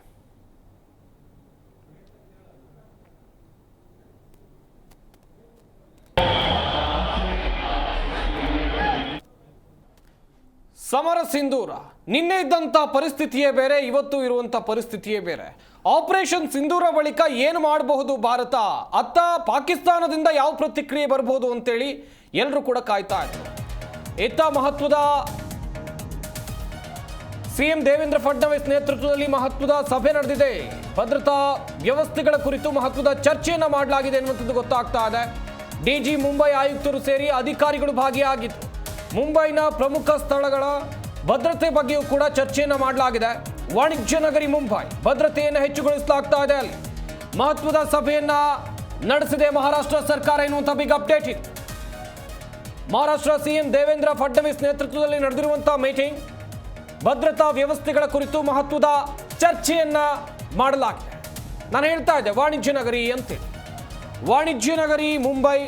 ಸಮರ ಸಿಂಧೂರ ನಿನ್ನೆ ಇದ್ದಂಥ ಪರಿಸ್ಥಿತಿಯೇ ಬೇರೆ, ಇವತ್ತು ಇರುವಂಥ ಪರಿಸ್ಥಿತಿಯೇ ಬೇರೆ. ಆಪರೇಷನ್ ಸಿಂಧೂರ ಬಳಿಕ ಏನು ಮಾಡಬಹುದು ಭಾರತ, ಅತ್ತ ಪಾಕಿಸ್ತಾನದಿಂದ ಯಾವ ಪ್ರತಿಕ್ರಿಯೆ ಬರಬಹುದು ಅಂತೇಳಿ ಎಲ್ಲರೂ ಕೂಡ ಕಾಯ್ತಾ ಇದ್ರು. ಇತ್ತ ಮಹತ್ವದ ಸಿಎಂ ದೇವೇಂದ್ರ ಫಡ್ನವೀಸ್ ನೇತೃತ್ವದಲ್ಲಿ ಮಹತ್ವದ ಸಭೆ ನಡೆದಿದೆ. ಭದ್ರತಾ ವ್ಯವಸ್ಥೆಗಳ ಕುರಿತು ಮಹತ್ವದ ಚರ್ಚೆಯನ್ನು ಮಾಡಲಾಗಿದೆ ಎನ್ನುವಂಥದ್ದು ಗೊತ್ತಾಗ್ತಾ ಇದೆ. DG ಮುಂಬೈ ಆಯುಕ್ತರು ಸೇರಿ ಅಧಿಕಾರಿಗಳು ಭಾಗಿಯಾಗಿದ್ದು, ಮುಂಬೈನ ಪ್ರಮುಖ ಸ್ಥಳಗಳ ಭದ್ರತೆ ಬಗ್ಗೆಯೂ ಕೂಡ ಚರ್ಚೆಯನ್ನು ಮಾಡಲಾಗಿದೆ. ವಾಣಿಜ್ಯ ನಗರಿ ಮುಂಬೈ ಭದ್ರತೆಯನ್ನು ಹೆಚ್ಚುಗೊಳಿಸಲಾಗ್ತಾ ಇದೆ. ಅಲ್ಲಿ ಮಹತ್ವದ ಸಭೆಯನ್ನ ನಡೆಸಿದೆ ಮಹಾರಾಷ್ಟ್ರ ಸರ್ಕಾರ ಎನ್ನುವಂಥ ಬಿಗ್ ಅಪ್ಡೇಟ್ ಇದೆ. ಮಹಾರಾಷ್ಟ್ರ ಸಿಎಂ ದೇವೇಂದ್ರ ಫಡ್ನವೀಸ್ ನೇತೃತ್ವದಲ್ಲಿ ನಡೆದಿರುವಂತಹ ಮೀಟಿಂಗ್, ಭದ್ರತಾ ವ್ಯವಸ್ಥೆಗಳ ಕುರಿತು ಮಹತ್ವದ ಚರ್ಚೆಯನ್ನ ಮಾಡಲಾಗಿದೆ. ನಾನು ಹೇಳ್ತಾ ಇದ್ದೆ ವಾಣಿಜ್ಯ ನಗರಿ ಅಂತೇಳಿ. ವಾಣಿಜ್ಯ ನಗರಿ ಮುಂಬೈ,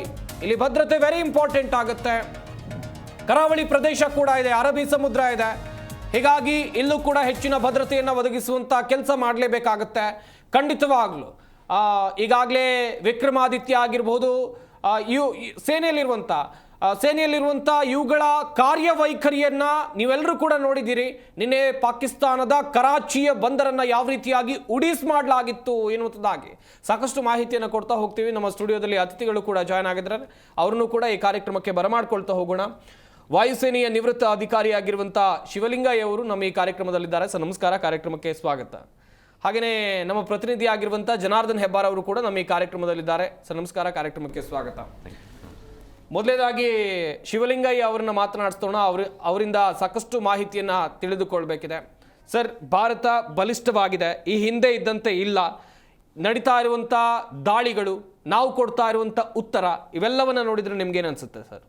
ಇಲ್ಲಿ ಭದ್ರತೆ ವೆರಿ ಇಂಪಾರ್ಟೆಂಟ್ ಆಗುತ್ತೆ. ಕರಾವಳಿ ಪ್ರದೇಶ ಕೂಡ ಇದೆ, ಅರಬ್ಬಿ ಸಮುದ್ರ ಇದೆ. ಹೀಗಾಗಿ ಇಲ್ಲೂ ಕೂಡ ಹೆಚ್ಚಿನ ಭದ್ರತೆಯನ್ನು ಒದಗಿಸುವಂಥ ಕೆಲಸ ಮಾಡಲೇಬೇಕಾಗತ್ತೆ ಖಂಡಿತವಾಗ್ಲೂ. ಈಗಾಗಲೇ ವಿಕ್ರಮಾದಿತ್ಯ ಆಗಿರ್ಬೋದು, ಸೇನೆಯಲ್ಲಿರುವಂಥ ಇವುಗಳ ಕಾರ್ಯವೈಖರಿಯನ್ನ ನೀವೆಲ್ಲರೂ ಕೂಡ ನೋಡಿದ್ದೀರಿ. ನಿನ್ನೆ ಪಾಕಿಸ್ತಾನದ ಕರಾಚಿಯ ಬಂದರನ್ನು ಯಾವ ರೀತಿಯಾಗಿ ಉಡೀಸ್ ಮಾಡಲಾಗಿತ್ತು ಎನ್ನುವಂಥದ್ದಾಗಿ ಸಾಕಷ್ಟು ಮಾಹಿತಿಯನ್ನು ಕೊಡ್ತಾ ಹೋಗ್ತೀವಿ. ನಮ್ಮ ಸ್ಟುಡಿಯೋದಲ್ಲಿ ಅತಿಥಿಗಳು ಕೂಡ ಜಾಯ್ನ್ ಆಗಿದ್ದಾರೆ, ಅವ್ರನ್ನೂ ಕೂಡ ಈ ಕಾರ್ಯಕ್ರಮಕ್ಕೆ ಬರಮಾಡ್ಕೊಳ್ತಾ ಹೋಗೋಣ. ವಾಯುಸೇನೆಯ ನಿವೃತ್ತ ಅಧಿಕಾರಿಯಾಗಿರುವಂಥ ಶಿವಲಿಂಗಯ್ಯ ಅವರು ನಮ್ಮ ಈ ಕಾರ್ಯಕ್ರಮದಲ್ಲಿದ್ದಾರೆ. ಸರ್ ನಮಸ್ಕಾರ, ಕಾರ್ಯಕ್ರಮಕ್ಕೆ ಸ್ವಾಗತ. ಹಾಗೆಯೇ ನಮ್ಮ ಪ್ರತಿನಿಧಿ ಆಗಿರುವಂಥ ಜನಾರ್ದನ್ ಹೆಬ್ಬಾರ್ ಅವರು ಕೂಡ ನಮ್ಮ ಈ ಕಾರ್ಯಕ್ರಮದಲ್ಲಿದ್ದಾರೆ. ಸರ್ ನಮಸ್ಕಾರ, ಕಾರ್ಯಕ್ರಮಕ್ಕೆ ಸ್ವಾಗತ. ಮೊದಲನೇದಾಗಿ ಶಿವಲಿಂಗಯ್ಯ ಅವರನ್ನ ಮಾತನಾಡಿಸೋಣ. ಅವರಿಂದ ಸಾಕಷ್ಟು ಮಾಹಿತಿಯನ್ನು ತಿಳಿದುಕೊಳ್ಬೇಕಿದೆ. ಸರ್, ಭಾರತ ಬಲಿಷ್ಠವಾಗಿದೆ, ಈ ಹಿಂದೆ ಇದ್ದಂತೆ ಇಲ್ಲ. ನಡೀತಾ ಇರುವಂಥ ದಾಳಿಗಳು, ನಾವು ಕೊಡ್ತಾ ಇರುವಂಥ ಉತ್ತರ, ಇವೆಲ್ಲವನ್ನ ನೋಡಿದ್ರೆ ನಿಮ್ಗೇನು ಅನ್ಸುತ್ತೆ ಸರ್?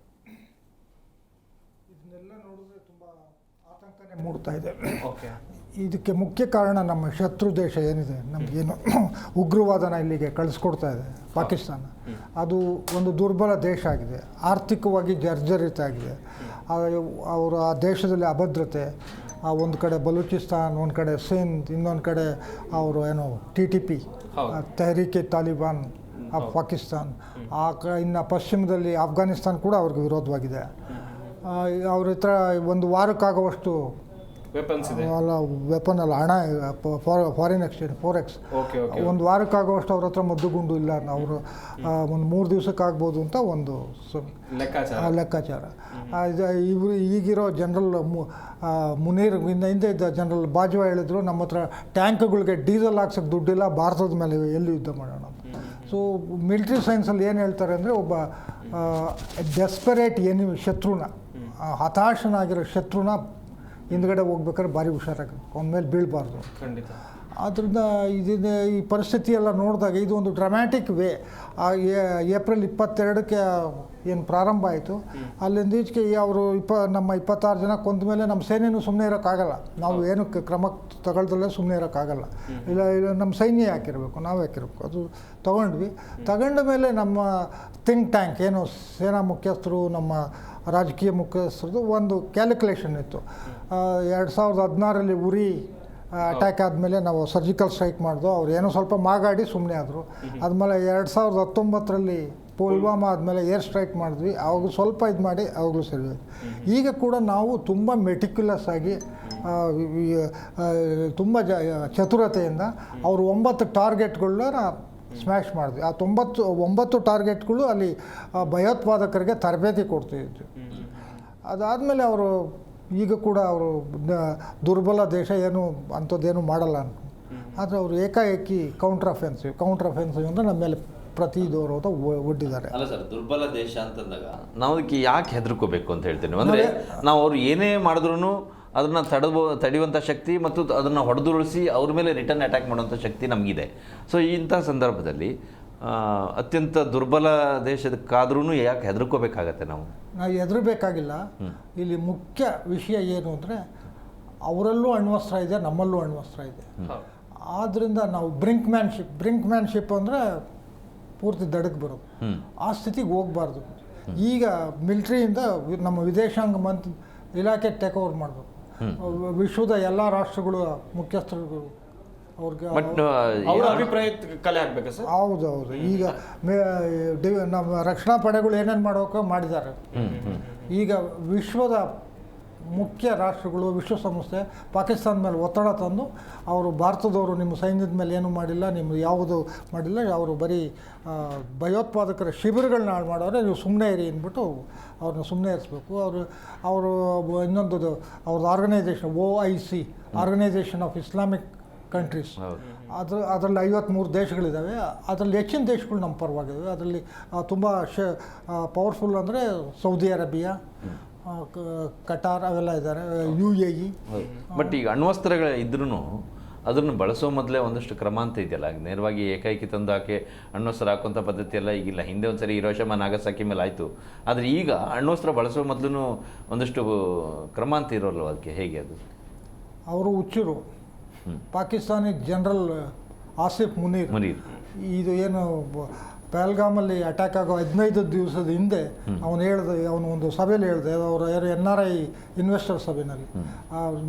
ಇದನ್ನೆಲ್ಲ ನೋಡಿದ್ರೆ ತುಂಬ ಆತಂಕನೇ ಮೂಡ್ತಾ ಇದೆ. ಇದಕ್ಕೆ ಮುಖ್ಯ ಕಾರಣ ನಮ್ಮ ಶತ್ರು ದೇಶ ಏನಿದೆ, ನಮಗೇನು ಉಗ್ರವಾದನ ಇಲ್ಲಿಗೆ ಕಳಿಸ್ಕೊಡ್ತಾ ಇದೆ ಪಾಕಿಸ್ತಾನ. ಅದು ಒಂದು ದುರ್ಬಲ ದೇಶ ಆಗಿದೆ, ಆರ್ಥಿಕವಾಗಿ ಜರ್ಜರಿತ ಆಗಿದೆ. ಅವರ ಆ ದೇಶದಲ್ಲಿ ಅಭದ್ರತೆ, ಒಂದು ಕಡೆ ಬಲೂಚಿಸ್ತಾನ್, ಒಂದು ಕಡೆ ಸಿಂಧ್, ಇನ್ನೊಂದು ಕಡೆ ಅವರು ಏನು TTP ತೆಹರೀಕೆ ತಾಲಿಬಾನ್ ಆಫ್ ಪಾಕಿಸ್ತಾನ್, ಇನ್ನು ಪಶ್ಚಿಮದಲ್ಲಿ ಅಫ್ಘಾನಿಸ್ತಾನ್ ಕೂಡ ಅವ್ರಿಗೆ ವಿರೋಧವಾಗಿದೆ. ಅವ್ರ ಹತ್ರ ಒಂದು ವಾರಕ್ಕಾಗುವಷ್ಟು ವೆಪನ್ ಅಲ್ಲ, ಹಣ, ಫಾರಿನ್ ಎಕ್ಸ್ಚೇಂಜ್, ಫೋರೆಕ್ಸ್, ಒಂದು ವಾರಕ್ಕಾಗುವಷ್ಟು ಅವ್ರ ಹತ್ರ ಮದ್ದುಗುಂಡು ಇಲ್ಲ. ಅವರು ಒಂದು 3 ದಿವಸಕ್ಕಾಗ್ಬೋದು ಅಂತ ಒಂದು ಲೆಕ್ಕಾಚಾರ. ಇವರು ಈಗಿರೋ ಜನರಲ್ ಮುನೀರ್, ಹಿಂದೆ ಇದ್ದ ಜನರಲ್ ಬಾಜ್ವಾ ಹೇಳಿದ್ರು, ನಮ್ಮ ಹತ್ರ ಟ್ಯಾಂಕ್ಗಳಿಗೆ ಡೀಸೆಲ್ ಹಾಕ್ಸೋಕ್ಕೆ ದುಡ್ಡಿಲ್ಲ, ಭಾರತದ ಮೇಲೆ ಎಲ್ಲಿ ಯುದ್ಧ ಮಾಡೋಣ. ಸೊ ಮಿಲಿಟ್ರಿ ಸೈನ್ಸಲ್ಲಿ ಏನು ಹೇಳ್ತಾರೆ ಅಂದರೆ, ಒಬ್ಬ ಡೆಸ್ಪರೇಟ್ ಶತ್ರುನ, ಹತಾಶನಾಗಿರೋ ಶತ್ರುನ ಹಿಂದ್ಗಡೆ ಹೋಗ್ಬೇಕಾದ್ರೆ ಭಾರಿ ಹುಷಾರಾಗಬೇಕು, ಅವನ ಮೇಲೆ ಬೀಳಬಾರ್ದು. ಖಂಡಿತ. ಆದ್ದರಿಂದ ಈ ಪರಿಸ್ಥಿತಿ ಎಲ್ಲ ನೋಡಿದಾಗ ಇದು ಒಂದು ಡ್ರಾಮ್ಯಾಟಿಕ್ ವೇ. ಏಪ್ರಿಲ್ 22ಕ್ಕೆ ಏನು ಪ್ರಾರಂಭ ಆಯಿತು, ಅಲ್ಲಿಂದ ಈಚೆಗೆ ಅವರು ನಮ್ಮ 26 ಜನ ಕೊಂದ ಮೇಲೆ ನಮ್ಮ ಸೇನೆಯೂ ಸುಮ್ಮನೆ ಇರೋಕ್ಕಾಗಲ್ಲ. ನಾವು ಏನು ಕ್ರಮ ತಗೊಳ್ದಲ್ಲೇ ಸುಮ್ಮನೆ ಇರೋಕ್ಕಾಗಲ್ಲ. ಇಲ್ಲ ನಮ್ಮ ಸೈನ್ಯ ಹಾಕಿರಬೇಕು, ನಾವು ಹಾಕಿರಬೇಕು. ಅದು ತಗೊಂಡ ಮೇಲೆ ನಮ್ಮ ಥಿಂಕ್ ಟ್ಯಾಂಕ್ ಏನು ಸೇನಾ ಮುಖ್ಯಸ್ಥರು, ನಮ್ಮ ರಾಜಕೀಯ ಮುಖ್ಯಸ್ಥರದ್ದು ಒಂದು ಕ್ಯಾಲ್ಕುಲೇಷನ್ ಇತ್ತು. 2016ರಲ್ಲಿ ಉರಿ ಅಟ್ಯಾಕ್ ಆದಮೇಲೆ ನಾವು ಸರ್ಜಿಕಲ್ ಸ್ಟ್ರೈಕ್ ಮಾಡಿದ್ವು. ಅವ್ರು ಏನೋ ಸ್ವಲ್ಪ ಮಾಗಾಡಿ ಸುಮ್ಮನೆ ಆದರು. ಆದಮೇಲೆ 2019ರಲ್ಲಿ ಪುಲ್ವಾಮಾ ಆದಮೇಲೆ ಏರ್ ಸ್ಟ್ರೈಕ್ ಮಾಡಿದ್ವಿ, ಅವಾಗ ಸ್ವಲ್ಪ ಇದು ಮಾಡಿ ಅವಾಗಲೂ ಸರಿ ಹೋಯ್ತು. ಈಗ ಕೂಡ ನಾವು ತುಂಬ ಮೆಟಿಕ್ಯುಲಸ್ ಆಗಿ, ತುಂಬ ಚತುರತೆಯಿಂದ ಅವರು 9 ಟಾರ್ಗೆಟ್ಗಳನ್ನ ಸ್ಮ್ಯಾಶ್ ಮಾಡಿದ್ವಿ. ಆ 9 ಟಾರ್ಗೆಟ್ಗಳು ಅಲ್ಲಿ ಭಯೋತ್ಪಾದಕರಿಗೆ ತರಬೇತಿ ಕೊಡ್ತಿದ್ವಿ. ಅದಾದಮೇಲೆ ಅವರು ಈಗ ಕೂಡ ಅವರು ದುರ್ಬಲ ದೇಶ, ಏನು ಅಂಥದ್ದೇನು ಮಾಡಲ್ಲ ಅಂತ. ಆದರೆ ಅವರು ಏಕಾಏಕಿ ಕೌಂಟರ್ ಅಫೆನ್ಸಿವ್ ಅಂದರೆ ನಮ್ಮ ಮೇಲೆ ಪ್ರತಿ ದೌರ್ಯದ ಒಡ್ಡಿದ್ದಾರೆ. ಅಲ್ಲ ಸರ್, ದುರ್ಬಲ ದೇಶ ಅಂತಂದಾಗ ನಾವು ಅದಕ್ಕೆ ಯಾಕೆ ಹೆದರ್ಕೋಬೇಕು ಅಂತ ಹೇಳ್ತೇನೆ. ಅಂದರೆ ನಾವು ಅವ್ರು ಏನೇ ಮಾಡಿದ್ರೂ ಅದನ್ನು ತಡೆಯುವಂಥ ಶಕ್ತಿ ಮತ್ತು ಅದನ್ನು ಹೊಡೆದುರುಳಿಸಿ ಅವ್ರ ಮೇಲೆ ರಿಟರ್ನ್ ಅಟ್ಯಾಕ್ ಮಾಡುವಂಥ ಶಕ್ತಿ ನಮಗಿದೆ. ಸೊ ಇಂಥ ಸಂದರ್ಭದಲ್ಲಿ ಅತ್ಯಂತ ದುರ್ಬಲ ದೇಶಕ್ಕಾದ್ರೂ ಯಾಕೆ ಹೆದರ್ಕೋಬೇಕಾಗತ್ತೆ? ನಾವು ಹೆದರಬೇಕಾಗಿಲ್ಲ. ಇಲ್ಲಿ ಮುಖ್ಯ ವಿಷಯ ಏನು ಅಂದರೆ, ಅವರಲ್ಲೂ ಅಣ್ವಸ್ತ್ರ ಇದೆ, ನಮ್ಮಲ್ಲೂ ಅಣ್ವಸ್ತ್ರ ಇದೆ. ಆದ್ದರಿಂದ ನಾವು ಬ್ರಿಂಕ್ಮ್ಯಾನ್ಶಿಪ್ ಅಂದರೆ ಪೂರ್ತಿ ದಡಕ್ಕೆ ಬರೋದು, ಆ ಸ್ಥಿತಿಗೆ ಹೋಗಬಾರ್ದು. ಈಗ ಮಿಲಿಟ್ರಿಯಿಂದ ನಮ್ಮ ವಿದೇಶಾಂಗ ಇಲಾಖೆ ಟೇಕ್ ಓವರ್ ಮಾಡಬೇಕು. ವಿಶ್ವದ ಎಲ್ಲ ರಾಷ್ಟ್ರಗಳು ಮುಖ್ಯಸ್ಥರುಗಳು ಅವ್ರಿಗೆ ಅವರ ಅಭಿಪ್ರಾಯ ಕಲೆ ಆಗಬೇಕು ಸರ್. ಹೌದು. ಈಗ ನಮ್ಮ ರಕ್ಷಣಾ ಪಡೆಗಳು ಏನೇನು ಮಾಡೋಕೆ ಮಾಡಿದ್ದಾರೆ. ಈಗ ವಿಶ್ವದ ಮುಖ್ಯ ರಾಷ್ಟ್ರಗಳು, ವಿಶ್ವಸಂಸ್ಥೆ ಪಾಕಿಸ್ತಾನ ಮೇಲೆ ಒತ್ತಡ ತಂದು, ಅವರು ಭಾರತದವರು ನಿಮ್ಮ ಸೈನ್ಯದ ಮೇಲೆ ಏನೂ ಮಾಡಿಲ್ಲ, ನಿಮ್ಮದು ಯಾವುದು ಮಾಡಿಲ್ಲ, ಅವರು ಬರೀ ಭಯೋತ್ಪಾದಕರ ಶಿಬಿರಗಳನ್ನ ಹಾಳು ಮಾಡೋರೆ, ನೀವು ಸುಮ್ಮನೆ ಇರಿ ಅಂದ್ಬಿಟ್ಟು ಅವ್ರನ್ನ ಸುಮ್ಮನೆ ಇರಿಸ್ಬೇಕು. ಅವರು ಇನ್ನೊಂದು ಅವ್ರದ್ದು organisation OIC, organisation of Islamic countries, ಅದರಲ್ಲಿ 53 ದೇಶಗಳಿದ್ದಾವೆ. ಅದರಲ್ಲಿ ಹೆಚ್ಚಿನ ದೇಶಗಳು ನಮ್ಮ ಪರವಾಗಿದ್ದಾವೆ. ಅದರಲ್ಲಿ ತುಂಬ ಪವರ್ಫುಲ್ ಅಂದರೆ ಸೌದಿ ಅರೇಬಿಯಾ, ಕಟಾರ್ ಅವೆಲ್ಲ ಇದ್ದಾರೆ, UAE. ಬಟ್ ಈಗ ಅಣ್ವಸ್ತ್ರಗಳು ಇದ್ರೂ ಅದನ್ನು ಬಳಸೋ ಮೊದಲೇ ಒಂದಷ್ಟು ಕ್ರಮ ಅಂತ ಇದೆಯಲ್ಲ, ನೇರವಾಗಿ ಏಕೈಕಿ ತಂದು ಹಾಕಿ ಅಣ್ವಸ್ತ್ರ ಹಾಕುವಂಥ ಪದ್ಧತಿ ಎಲ್ಲ ಈಗಿಲ್ಲ. ಹಿಂದೆ ಒಂದು ಸರಿ ಹಿರೋಶಿಮಾ ನಾಗಸಾಕಿ ಮೇಲೆ ಆಯಿತು. ಆದರೆ ಈಗ ಅಣ್ವಸ್ತ್ರ ಬಳಸೋ ಮೊದಲು ಒಂದಷ್ಟು ಕ್ರಮ ಅಂತ ಇರೋಲ್ವ, ಅದಕ್ಕೆ ಹೇಗೆ ಅದು? ಅವರು ಹುಚ್ಚರು. ಪಾಕಿಸ್ತಾನಿ ಜನರಲ್ ಆಸಿಫ್ ಮುನೀರ್ ಇದು ಏನು ಪಹಲ್ಗಾಮಲ್ಲಿ ಅಟ್ಯಾಕ್ ಆಗೋ 15 ದಿವಸದ ಹಿಂದೆ ಅವನು ಒಂದು ಸಭೆಯಲ್ಲಿ ಹೇಳಿದೆ, ಅವರು NRI ಇನ್ವೆಸ್ಟರ್ ಸಭೆಯಲ್ಲಿ,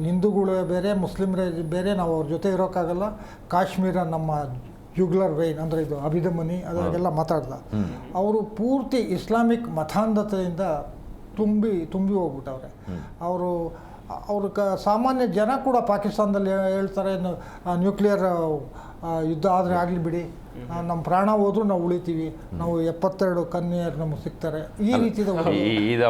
ಹಿಂದೂಗಳು ಬೇರೆ ಮುಸ್ಲಿಮರೇ ಬೇರೆ, ನಾವು ಅವ್ರ ಜೊತೆ ಇರೋಕ್ಕಾಗಲ್ಲ, ಕಾಶ್ಮೀರ ನಮ್ಮ ಜುಗ್ಲರ್ ವೈನ್ ಅಂದರೆ ಇದು ಅಭಿದಮನಿ ಅದಕ್ಕೆಲ್ಲ ಮಾತಾಡ್ದ. ಅವರು ಪೂರ್ತಿ ಇಸ್ಲಾಮಿಕ್ ಮತಾಂಧತೆಯಿಂದ ತುಂಬಿ ಹೋಗ್ಬಿಟ್ಟವ್ರೆ. ಅವರು ಸಾಮಾನ್ಯ ಜನ ಕೂಡ ಪಾಕಿಸ್ತಾನದಲ್ಲಿ ಹೇಳ್ತಾರೆ, ನ್ಯೂಕ್ಲಿಯರ್ ಯುದ್ಧ ಆದರೆ ಆಗಲಿ ಬಿಡಿ, ನಮ್ಮ ಪ್ರಾಣ ಹೋದ್ರೂ ನಾವು ಉಳಿತೀವಿ, ನಾವು 72 ಕನ್ಯರು ನಮಗೆ ಸಿಗ್ತಾರೆ, ಈ ರೀತಿಯ ಇದು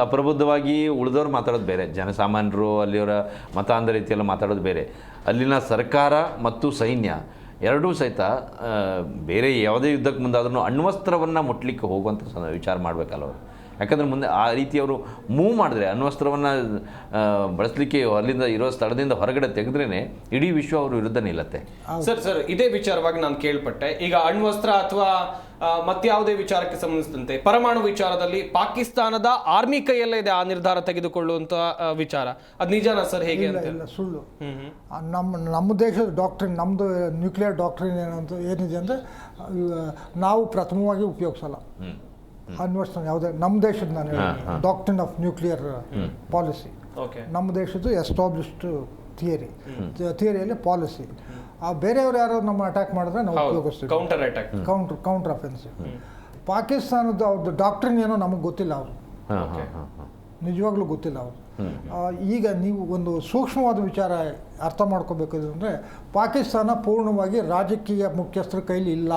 ಅಪ್ರಬುದ್ಧವಾಗಿ ಉಳಿದವ್ರು ಮಾತಾಡೋದು ಬೇರೆ, ಜನಸಾಮಾನ್ಯರು ಅಲ್ಲಿಯವರ ಮತಾಂಧ ರೀತಿಯೆಲ್ಲ ಮಾತಾಡೋದು ಬೇರೆ. ಅಲ್ಲಿನ ಸರ್ಕಾರ ಮತ್ತು ಸೈನ್ಯ ಎರಡೂ ಸಹಿತ ಬೇರೆ ಯಾವುದೇ ಯುದ್ಧಕ್ಕೆ ಮುಂದಾದ್ರೂ ಅಣ್ವಸ್ತ್ರವನ್ನು ಮುಟ್ಲಿಕ್ಕೆ ಹೋಗುವಂಥ ವಿಚಾರ ಮಾಡಬೇಕಲ್ಲ ಅವರು. ಯಾಕಂದರೆ ಮುಂದೆ ಆ ರೀತಿ ಅವರು ಮೂವ್ ಮಾಡಿದ್ರೆ, ಅಣ್ವಸ್ತ್ರವನ್ನು ಬಳಸಲಿಕ್ಕೆ ಅಲ್ಲಿಂದ ಇರೋ ಸ್ಥಳದಿಂದ ಹೊರಗಡೆ ತೆಗೆದ್ರೇ ಇಡೀ ವಿಶ್ವ ಅವ್ರ ವಿರುದ್ಧ ನಿಲ್ಲತ್ತೆ. ಸರ್ ಇದೇ ವಿಚಾರವಾಗಿ ನಾನು ಕೇಳ್ಪಟ್ಟೆ, ಈಗ ಅಣ್ವಸ್ತ್ರ ಅಥವಾ ಮತ್ಯಾವುದೇ ವಿಚಾರಕ್ಕೆ ಸಂಬಂಧಿಸಿದಂತೆ ಪರಮಾಣು ವಿಚಾರದಲ್ಲಿ ಪಾಕಿಸ್ತಾನದ ಆರ್ಮಿ ಕೈಯಲ್ಲೇ ಇದೆ ಆ ನಿರ್ಧಾರ ತೆಗೆದುಕೊಳ್ಳುವಂತ ವಿಚಾರ, ಅದು ನಿಜಾನ ಸರ್? ಹೇಗೆ ಅಂತ? ಇಲ್ಲ, ಸುಳ್ಳು. ನಮ್ಮ ದೇಶದ ಡಾಕ್ಟ್ರಿನ್, ನಮ್ಮದು ನ್ಯೂಕ್ಲಿಯರ್ ಡಾಕ್ಟ್ರಿನ್ ಏನಿದೆ ಅಂದರೆ, ನಾವು ಪ್ರಥಮವಾಗಿ ಉಪಯೋಗಿಸಲ್ಲ ಅನ್ವರ್ಸ್ನ ಯಾವುದೇ ನಮ್ಮ ದೇಶದ, ನಾನು ಡಾಕ್ಟ್ರಿನ್ ಆಫ್ ನ್ಯೂಕ್ಲಿಯರ್ ಪಾಲಿಸಿ, ನಮ್ಮ ದೇಶದ್ದು ಎಸ್ಟಾಬ್ಲಿಷ್ಡ್ ಥಿಯರಿಯಲ್ಲಿ ಪಾಲಿಸಿ. ಬೇರೆಯವರು ಯಾರು ನಮ್ಮ ಅಟ್ಯಾಕ್ ಮಾಡಿದ್ರೆ ನಾವು ಉಪಯೋಗಿಸ್ತೀವಿ, ಕೌಂಟರ್ ಅಫೆನ್ಸಿವ್. ಪಾಕಿಸ್ತಾನದ ಅವ್ರದ್ದು ಡಾಕ್ಟ್ರಿನ್ ಏನೋ ನಮಗೆ ಗೊತ್ತಿಲ್ಲ, ಅವರು ನಿಜವಾಗ್ಲೂ ಗೊತ್ತಿಲ್ಲ ಅವರು. ಈಗ ನೀವು ಒಂದು ಸೂಕ್ಷ್ಮವಾದ ವಿಚಾರ ಅರ್ಥ ಮಾಡ್ಕೋಬೇಕು ಅಂದರೆ, ಪಾಕಿಸ್ತಾನ ಪೂರ್ಣವಾಗಿ ರಾಜಕೀಯ ಮುಖ್ಯಸ್ಥರ ಕೈಲಿ ಇಲ್ಲ.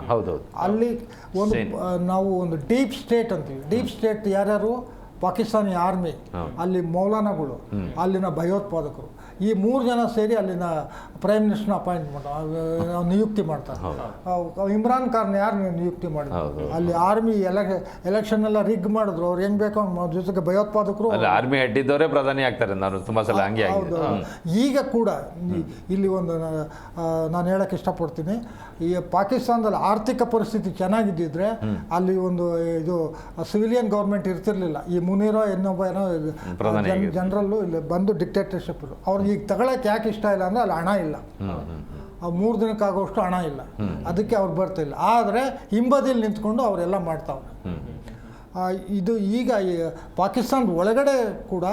ಹೌದೌದು. ಅಲ್ಲಿ ನಾವು ಒಂದು ಡೀಪ್ ಸ್ಟೇಟ್ ಅಂತೀವಿ. ಡೀಪ್ ಸ್ಟೇಟ್ ಯಾರ್ಯಾರು? ಪಾಕಿಸ್ತಾನಿ ಆರ್ಮಿ, ಅಲ್ಲಿ ಮೌಲಾನಾಗಳು, ಅಲ್ಲಿನ ಭಯೋತ್ಪಾದಕರು, ಈ 3 ಜನ ಸೇರಿ ಅಲ್ಲಿನ ಪ್ರೈಮ್ ಮಿನಿಸ್ಟರ್ನ ನಿಯುಕ್ತಿ ಮಾಡ್ತಾರೆ. ಇಮ್ರಾನ್ ಖಾನ್ ಯಾರು ನಿಯುಕ್ತಿ ಮಾಡಿದ್ರು? ಅಲ್ಲಿ ಆರ್ಮಿ ಎಲೆಕ್ಷನ್ ಎಲ್ಲ ರಿಗ್ ಮಾಡಿದ್ರು, ಅವ್ರು ಹೆಂಗ್ ಬೇಕೋ ಜೊತೆಗೆ ಭಯೋತ್ಪಾದಕರು ಆರ್ಮಿ ಅಡ್ಡಿದ್ದವರೇ ಪ್ರಧಾನಿ ಆಗ್ತಾರೆ. ತುಂಬಾ ಸಲ ಹಂಗೆ ಆಗಿದೆ. ಈಗ ಕೂಡ ಇಲ್ಲಿ ಒಂದು ನಾನು ಹೇಳಕ್ಕೆ ಇಷ್ಟಪಡ್ತೀನಿ, ಈ ಪಾಕಿಸ್ತಾನದಲ್ಲಿ ಆರ್ಥಿಕ ಪರಿಸ್ಥಿತಿ ಚೆನ್ನಾಗಿದ್ದಿದ್ರೆ ಅಲ್ಲಿ ಒಂದು ಇದು ಸಿವಿಲಿಯನ್ ಗೌರ್ಮೆಂಟ್ ಇರ್ತಿರ್ಲಿಲ್ಲ. ಈ ಮುನೀರೋ ಇನ್ನೊಬ್ಬ ಏನೋ ಜನರಲ್ಲು ಇಲ್ಲಿ ಬಂದು ಡಿಕ್ಟೇಟರ್ಶಿಪ್, ಅವ್ರಿಗೆ ಈಗ ತಗೊಳಕ್ಕೆ ಯಾಕೆ ಇಷ್ಟ ಇಲ್ಲ ಅಂದರೆ ಅಲ್ಲಿ ಹಣ ಇಲ್ಲ, 3 ದಿನಕ್ಕಾಗೋಷ್ಟು ಹಣ ಇಲ್ಲ, ಅದಕ್ಕೆ ಅವ್ರು ಬರ್ತಿಲ್ಲ. ಆದರೆ ಹಿಂಬದಿಯಲ್ಲಿ ನಿಂತ್ಕೊಂಡು ಅವರೆಲ್ಲ ಮಾಡ್ತಾವ್ರೆ. ಇದು ಈಗ ಈ ಪಾಕಿಸ್ತಾನದ ಒಳಗಡೆ ಕೂಡ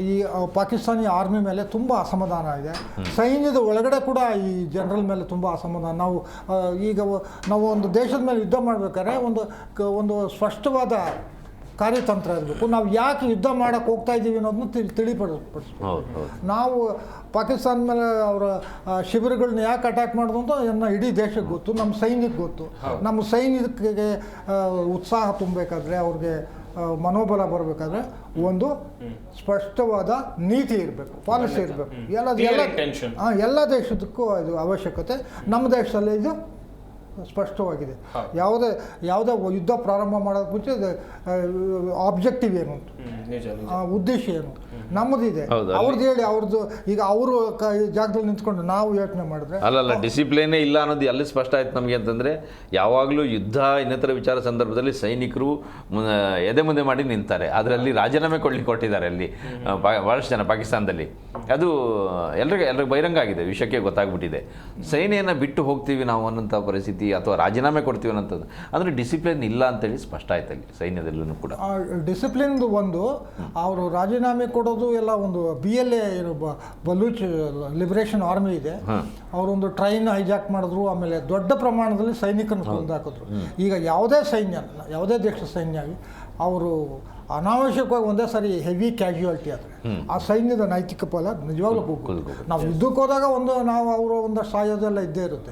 ಈ ಪಾಕಿಸ್ತಾನಿ ಆರ್ಮಿ ಮೇಲೆ ತುಂಬ ಅಸಮಾಧಾನ ಇದೆ. ಸೈನ್ಯದ ಒಳಗಡೆ ಕೂಡ ಈ ಜನರಲ್ ಮೇಲೆ ತುಂಬ ಅಸಮಾಧಾನ. ನಾವು ಒಂದು ದೇಶದ ಮೇಲೆ ಯುದ್ಧ ಮಾಡಬೇಕಾದ್ರೆ ಒಂದು ಸ್ಪಷ್ಟವಾದ ಕಾರ್ಯತಂತ್ರ ಇರಬೇಕು. ನಾವು ಯಾಕೆ ಯುದ್ಧ ಮಾಡೋಕ್ಕೆ ಹೋಗ್ತಾ ಇದ್ದೀವಿ ಅನ್ನೋದನ್ನ ತಿಳಿಪಡಿಸ್ಬೇಕು. ನಾವು ಪಾಕಿಸ್ತಾನ ಮೇಲೆ ಅವರ ಶಿಬಿರಗಳನ್ನ ಯಾಕೆ ಅಟ್ಯಾಕ್ ಮಾಡೋದು ಅಂತ ಇಡೀ ದೇಶಕ್ಕೆ ಗೊತ್ತು, ನಮ್ಮ ಸೈನ್ಯಕ್ಕೆ ಗೊತ್ತು. ನಮ್ಮ ಸೈನ್ಯಕ್ಕೆ ಉತ್ಸಾಹ ತುಂಬಬೇಕಾದ್ರೆ, ಅವ್ರಿಗೆ ಮನೋಬಲ ಬರಬೇಕಾದ್ರೆ ಒಂದು ಸ್ಪಷ್ಟವಾದ ನೀತಿ ಇರಬೇಕು, ಪಾಲಿಸಿ ಇರಬೇಕು. ಎಲ್ಲ ದೇಶದಕ್ಕೂ ಇದು ಅವಶ್ಯಕತೆ. ನಮ್ಮ ದೇಶದಲ್ಲಿ ಇದು ಸ್ಪಷ್ಟವಾಗಿದೆ. ಯಾವುದೇ ಯುದ್ಧ ಪ್ರಾರಂಭ ಮಾಡೋದಕ್ಕೆ ಮುಂಚೆ ಆಬ್ಜೆಕ್ಟಿವ್ ಏನು, ಉದ್ದೇಶ ಏನು ನಮ್ಮದಿದೆ, ಅವ್ರದ್ದು ಹೇಳಿ ಅವ್ರದ್ದು. ಈಗ ಅವರು ಜಾಗದಲ್ಲಿ ನಿಂತ್ಕೊಂಡು ನಾವು ಯೋಚನೆ ಮಾಡಿದ್ರೆ ಅಲ್ಲಲ್ಲ, ಡಿಸಿಪ್ಲಿನೇ ಇಲ್ಲ ಅನ್ನೋದು ಅಲ್ಲಿ ಸ್ಪಷ್ಟ ಆಯ್ತು ನಮಗೆ. ಅಂತಂದರೆ ಯಾವಾಗಲೂ ಯುದ್ಧ ಇನ್ನಿತರ ವಿಚಾರ ಸಂದರ್ಭದಲ್ಲಿ ಸೈನಿಕರು ಎದೆ ಮುಂದೆ ಮಾಡಿ ನಿಂತಾರೆ. ಅದರಲ್ಲಿ ರಾಜೀನಾಮೆ ಕೊಟ್ಟಿದ್ದಾರೆ ಅಲ್ಲಿ ಭಾಳಷ್ಟು ಜನ ಪಾಕಿಸ್ತಾನದಲ್ಲಿ. ಅದು ಎಲ್ರಿಗೂ ಬಹಿರಂಗ ಆಗಿದೆ, ವಿಷಯಕ್ಕೆ ಗೊತ್ತಾಗ್ಬಿಟ್ಟಿದೆ. ಸೈನ್ಯನ ಬಿಟ್ಟು ಹೋಗ್ತೀವಿ ನಾವು ಅನ್ನೋಂಥ ಪರಿಸ್ಥಿತಿ ಅಥವಾ ರಾಜೀನಾಮೆ ಕೊಡ್ತೀವಿ ಅನ್ನೋಂಥದ್ದು, ಅಂದರೆ ಡಿಸಿಪ್ಲಿನ್ ಇಲ್ಲ ಅಂತೇಳಿ ಸ್ಪಷ್ಟ ಆಯ್ತು ಅಲ್ಲಿ ಸೈನ್ಯದಲ್ಲೂ ಕೂಡ. ಡಿಸಿಪ್ಲಿನ್ದು ಒಂದು ಅವರು ರಾಜೀನಾಮೆ ಕೊಡೋದು ಎಲ್ಲ ಒಂದು BLA ಬಲೂಚ್ ಲಿಬರೇಷನ್ ಆರ್ಮಿ ಇದೆ, ಅವರೊಂದು ಟ್ರೈನ್ ಹೈಜಾಕ್ ಮಾಡಿದ್ರು, ಆಮೇಲೆ ದೊಡ್ಡ ಪ್ರಮಾಣದಲ್ಲಿ ಸೈನಿಕರನ್ನು ಕೊಂದಾಕಿದ್ರು. ಈಗ ಯಾವುದೇ ದೇಶದ ಸೈನ್ಯ ಅವರು ಅನಾವಶ್ಯಕವಾಗಿ ಒಂದೇ ಸಾರಿ ಹೆವಿ ಕ್ಯಾಶುಯಾಲಿಟಿ ಆದರೆ ಆ ಸೈನ್ಯದ ನೈತಿಕ ಫಲ ನಿಜವಾಗ್ಲೂ ನಾವು ಯುದ್ಧಕ್ಕೆ ಹೋದಾಗ ಅವರು ಒಂದಷ್ಟು ಸಾಯೋದೆಲ್ಲ ಇದ್ದೇ ಇರುತ್ತೆ.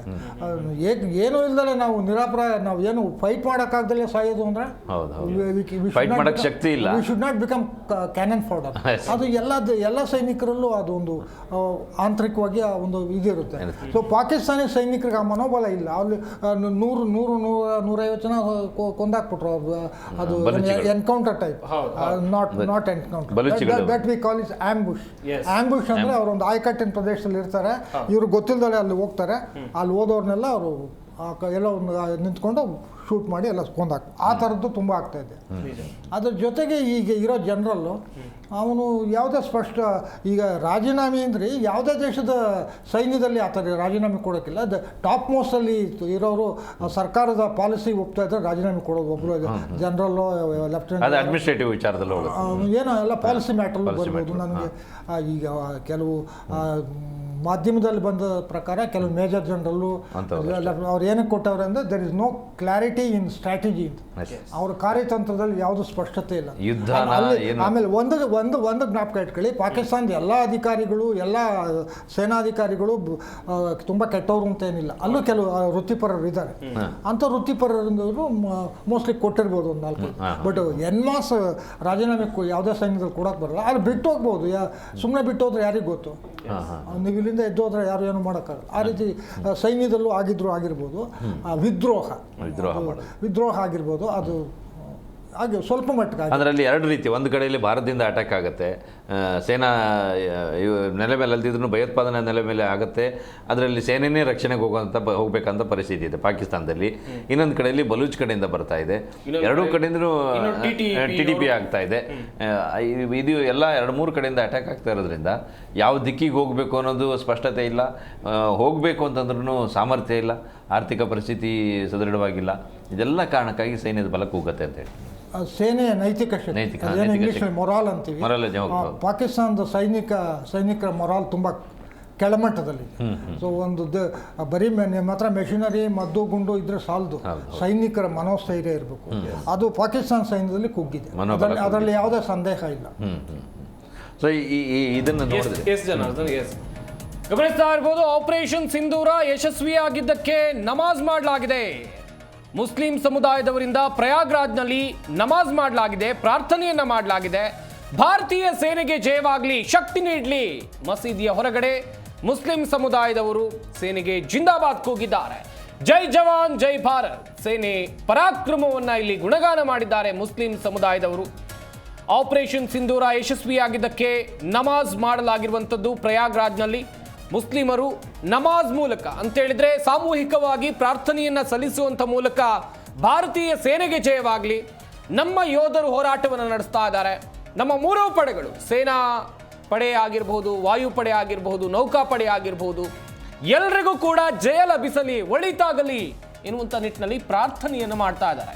ಏನೂ ಇಲ್ದಲೆ ನಾವು ನಿರಾಪರಾಯ, ನಾವು ಏನು ಫೈಟ್ ಮಾಡೋಕ್ಕಾಗ್ದಲೇ ಸಾಯೋದು ಅಂದರೆ ಶಕ್ತಿ ಇಲ್ಲ. We should not become cannon fodder. ಅದು ಎಲ್ಲ ಸೈನಿಕರಲ್ಲೂ ಅದು ಒಂದು ಆಂತರಿಕವಾಗಿ ಒಂದು ಇದಿರುತ್ತೆ. ಸೊ ಪಾಕಿಸ್ತಾನಿ ಸೈನಿಕರಿಗೆ ಆ ಮನೋಬಲ ಇಲ್ಲ. ಅಲ್ಲಿ 100-150 ಜನ ಕೊಂದಾಕ್ಬಿಟ್ರು. ಅದು encounter type, not encounter. That we call it ambush. Ambush ಅಂದ್ರೆ ಅವರೊಂದು ಆಯಕಟ್ಟಿನ ಪ್ರದೇಶದಲ್ಲಿ ಇರ್ತಾರೆ, ಇವರು ಗೊತ್ತಿಲ್ಲದೆ ಅಲ್ಲಿ ಹೋಗ್ತಾರೆ, ಅಲ್ಲಿ ಹೋದವ್ರನ್ನೆಲ್ಲ ಅವರು ಎಲ್ಲ ಒಂದು ನಿಂತ್ಕೊಂಡು ಶೂಟ್ ಮಾಡಿ ಎಲ್ಲ ಕೊಂದಾಕ ಆ ಥರದ್ದು ತುಂಬ ಆಗ್ತಾಯಿದೆ. ಅದ್ರ ಜೊತೆಗೆ ಈಗ ಇರೋ ಜನರಲ್ಲು ಅವನು ಯಾವುದೇ ಸ್ಪಷ್ಟ ಈಗ ರಾಜೀನಾಮೆ ಅಂದರೆ ಯಾವುದೇ ದೇಶದ ಸೈನ್ಯದಲ್ಲಿ ಆ ಥರ ರಾಜೀನಾಮೆ ಕೊಡೋಕ್ಕಿಲ್ಲ. ಅದು ಟಾಪ್ ಮೋಸ್ಟಲ್ಲಿ ಇರೋರು ಸರ್ಕಾರದ ಪಾಲಿಸಿ ಒಪ್ತಾ ಇದ್ದರೆ ರಾಜೀನಾಮೆ ಕೊಡೋದು. ಒಬ್ಬರು ಜನರಲ್ಲು ಲೆಫ್ಟಿನೆಂಟ್ ಅಡ್ಮಿನಿಸ್ಟ್ರೇಟಿವ್ ವಿಚಾರದಲ್ಲಿ ಏನೋ ಎಲ್ಲ ಪಾಲಿಸಿ ಮ್ಯಾಟ್ರಲ್ಲೂ ಬರ್ಬೋದು. ನನಗೆ ಈಗ ಕೆಲವು ಮಾಧ್ಯಮದಲ್ಲಿ ಬಂದ ಪ್ರಕಾರ ಕೆಲವು ಮೇಜರ್ ಜನರಲ್ಲು ಅವ್ರು ಏನಕ್ಕೆ ಕೊಟ್ಟವ್ರೆ ಅಂದರೆ there is no clarity in strategy ಅಂತ. ಅವ್ರ ಕಾರ್ಯತಂತ್ರದಲ್ಲಿ ಯಾವುದು ಸ್ಪಷ್ಟತೆ ಇಲ್ಲ. ಆಮೇಲೆ ಒಂದು ಜ್ಞಾಪಕ ಇಟ್ಕೊಳ್ಳಿ, ಪಾಕಿಸ್ತಾನದ ಎಲ್ಲ ಅಧಿಕಾರಿಗಳು ಎಲ್ಲ ಸೇನಾಧಿಕಾರಿಗಳು ತುಂಬ ಕೆಟ್ಟವರು ಅಂತ ಏನಿಲ್ಲ. ಅಲ್ಲೂ ಕೆಲವು ವೃತ್ತಿಪರರು ಇದ್ದಾರೆ. ಅಂಥ ವೃತ್ತಿಪರರು ಮೋಸ್ಟ್ಲಿ ಕೊಟ್ಟಿರ್ಬೋದು ಒಂದು 4. ಬಟ್ ಎನ್ಮಾಸ್ ರಾಜೀನಾಮೆ ಯಾವುದೇ ಸೈನ್ಯದಲ್ಲಿ ಕೊಡೋಕೆ ಬರಲ್ಲ. ಅಲ್ಲಿ ಬಿಟ್ಟು ಹೋಗ್ಬೋದು. ಸುಮ್ಮನೆ ಬಿಟ್ಟು ಹೋದ್ರೆ ಯಾರಿಗೆ ಗೊತ್ತು? ನೀವು ಇಲ್ಲಿಂದ ಎದ್ದು ಹೋದ್ರೆ ಯಾರು ಏನು ಮಾಡೋಕ್ಕಾಗಲ್ಲ. ಆ ರೀತಿ ಸೈನ್ಯದಲ್ಲೂ ಆಗಿರ್ಬೋದು. ವಿದ್ರೋಹ ಆಗಿರ್ಬೋದು. ಅದು ಹಾಗೆ ಸ್ವಲ್ಪ ಮಟ್ಟಿಗೆ ಅದರಲ್ಲಿ 2 ರೀತಿ. ಒಂದು ಕಡೆಯಲ್ಲಿ ಭಾರತದಿಂದ ಅಟ್ಯಾಕ್ ಆಗುತ್ತೆ, ಸೇನಾ ನೆಲೆ ಮೇಲೆ ಅಲ್ದಿದ್ರು ಭಯೋತ್ಪಾದನಾ ನೆಲೆ ಮೇಲೆ ಆಗುತ್ತೆ. ಅದರಲ್ಲಿ ಸೇನೆಯೇ ರಕ್ಷಣೆಗೆ ಹೋಗ್ಬೇಕಂತ ಪರಿಸ್ಥಿತಿ ಇದೆ ಪಾಕಿಸ್ತಾನದಲ್ಲಿ. ಇನ್ನೊಂದು ಕಡೆಯಲ್ಲಿ ಬಲೂಚ್ ಕಡೆಯಿಂದ ಬರ್ತಾ ಇದೆ. ಎರಡೂ ಕಡೆಯಿಂದಲೂ TTP ಆಗ್ತಾ ಇದೆ. ಇದು ಎಲ್ಲ 2-3 ಕಡೆಯಿಂದ ಅಟ್ಯಾಕ್ ಆಗ್ತಾ ಇರೋದ್ರಿಂದ ಯಾವ ದಿಕ್ಕಿಗೆ ಹೋಗಬೇಕು ಅನ್ನೋದು ಸ್ಪಷ್ಟತೆ ಇಲ್ಲ. ಹೋಗಬೇಕು ಅಂತಂದ್ರೂ ಸಾಮರ್ಥ್ಯ ಇಲ್ಲ, ಆರ್ಥಿಕ ಪರಿಸ್ಥಿತಿ ಸದೃಢವಾಗಿಲ್ಲ. ಇದೆಲ್ಲ ಕಾರಣಕ್ಕಾಗಿ ಸೈನ್ಯದ ಬಲ ಕೂಗುತ್ತೆ ಅಂತೇಳಿ. ಸೇನೆಯ ನೈತಿಕ ಶಕ್ತಿ, ಇಂಗ್ಲೀಷಲ್ಲಿ ಮೊರಾಲ್ ಅಂತೀವಿ. ಪಾಕಿಸ್ತಾನದ ಸೈನಿಕರ ಮೊರಾಲ್ ತುಂಬ ಕೆಳಮಟ್ಟದಲ್ಲಿದೆ. ಸೊ ಒಂದು ಬರೀ ನಿಮ್ಮ ಹತ್ರ ಮೆಷಿನರಿ ಮದ್ದು ಗುಂಡು ಇದ್ರೆ ಸಾಲದು, ಸೈನಿಕರ ಮನೋಸ್ಥೈರ್ಯ ಇರಬೇಕು. ಅದು ಪಾಕಿಸ್ತಾನ ಸೈನ್ಯದಲ್ಲಿ ಕುಗ್ಗಿದೆ, ಅದರಲ್ಲಿ ಯಾವುದೇ ಸಂದೇಹ ಇಲ್ಲ. ಸೊ ಇದನ್ನು ನೋಡಿದ್ರೆ ಗಮನಿಸ್ತಾ ಇರ್ಬೋದು, ಆಪರೇಷನ್ ಸಿಂಧೂರ ಯಶಸ್ವಿಯಾಗಿದ್ದಕ್ಕೆ ನಮಾಜ್ ಮಾಡಲಾಗಿದೆ. ಮುಸ್ಲಿಂ ಸಮುದಾಯದವರಿಂದ ಪ್ರಯಾಗ್ರಾಜ್ನಲ್ಲಿ ನಮಾಜ್ ಮಾಡಲಾಗಿದೆ, ಪ್ರಾರ್ಥನೆಯನ್ನ ಮಾಡಲಾಗಿದೆ. ಭಾರತೀಯ ಸೇನೆಗೆ ಜಯವಾಗಲಿ, ಶಕ್ತಿ ನೀಡಲಿ. ಮಸೀದಿಯ ಹೊರಗಡೆ ಮುಸ್ಲಿಂ ಸಮುದಾಯದವರು ಸೇನೆಗೆ ಜಿಂದಾಬಾದ್ ಕೂಗಿದ್ದಾರೆ. ಜೈ ಜವಾನ್ ಜೈ ಭಾರತ್. ಸೇನೆ ಪರಾಕ್ರಮವನ್ನ ಇಲ್ಲಿ ಗುಣಗಾನ ಮಾಡಿದ್ದಾರೆ ಮುಸ್ಲಿಂ ಸಮುದಾಯದವರು. ಆಪರೇಷನ್ ಸಿಂಧೂರ ಯಶಸ್ವಿಯಾಗಿದ್ದಕ್ಕೆ ನಮಾಜ್ ಮಾಡಲಾಗಿರುವಂಥದ್ದು ಪ್ರಯಾಗ್ರಾಜ್ನಲ್ಲಿ. ಮುಸ್ಲಿಮರು ನಮಾಜ್ ಮೂಲಕ ಅಂತೇಳಿದ್ರೆ ಸಾಮೂಹಿಕವಾಗಿ ಪ್ರಾರ್ಥನೆಯನ್ನ ಸಲ್ಲಿಸುವಂಥ ಮೂಲಕ ಭಾರತೀಯ ಸೇನೆಗೆ ಜಯವಾಗಲಿ, ನಮ್ಮ ಯೋಧರು ಹೋರಾಟವನ್ನು ನಡೆಸ್ತಾ ಇದ್ದಾರೆ. ನಮ್ಮ 3 ಪಡೆಗಳು, ಸೇನಾ ಪಡೆ ಆಗಿರಬಹುದು, ವಾಯುಪಡೆ ಆಗಿರಬಹುದು, ನೌಕಾಪಡೆ ಆಗಿರಬಹುದು, ಎಲ್ರಿಗೂ ಕೂಡ ಜಯ ಲಭಿಸಲಿ, ಒಳಿತಾಗಲಿ ಎನ್ನುವಂಥ ನಿಟ್ಟಿನಲ್ಲಿ ಪ್ರಾರ್ಥನೆಯನ್ನು ಮಾಡ್ತಾ ಇದ್ದಾರೆ.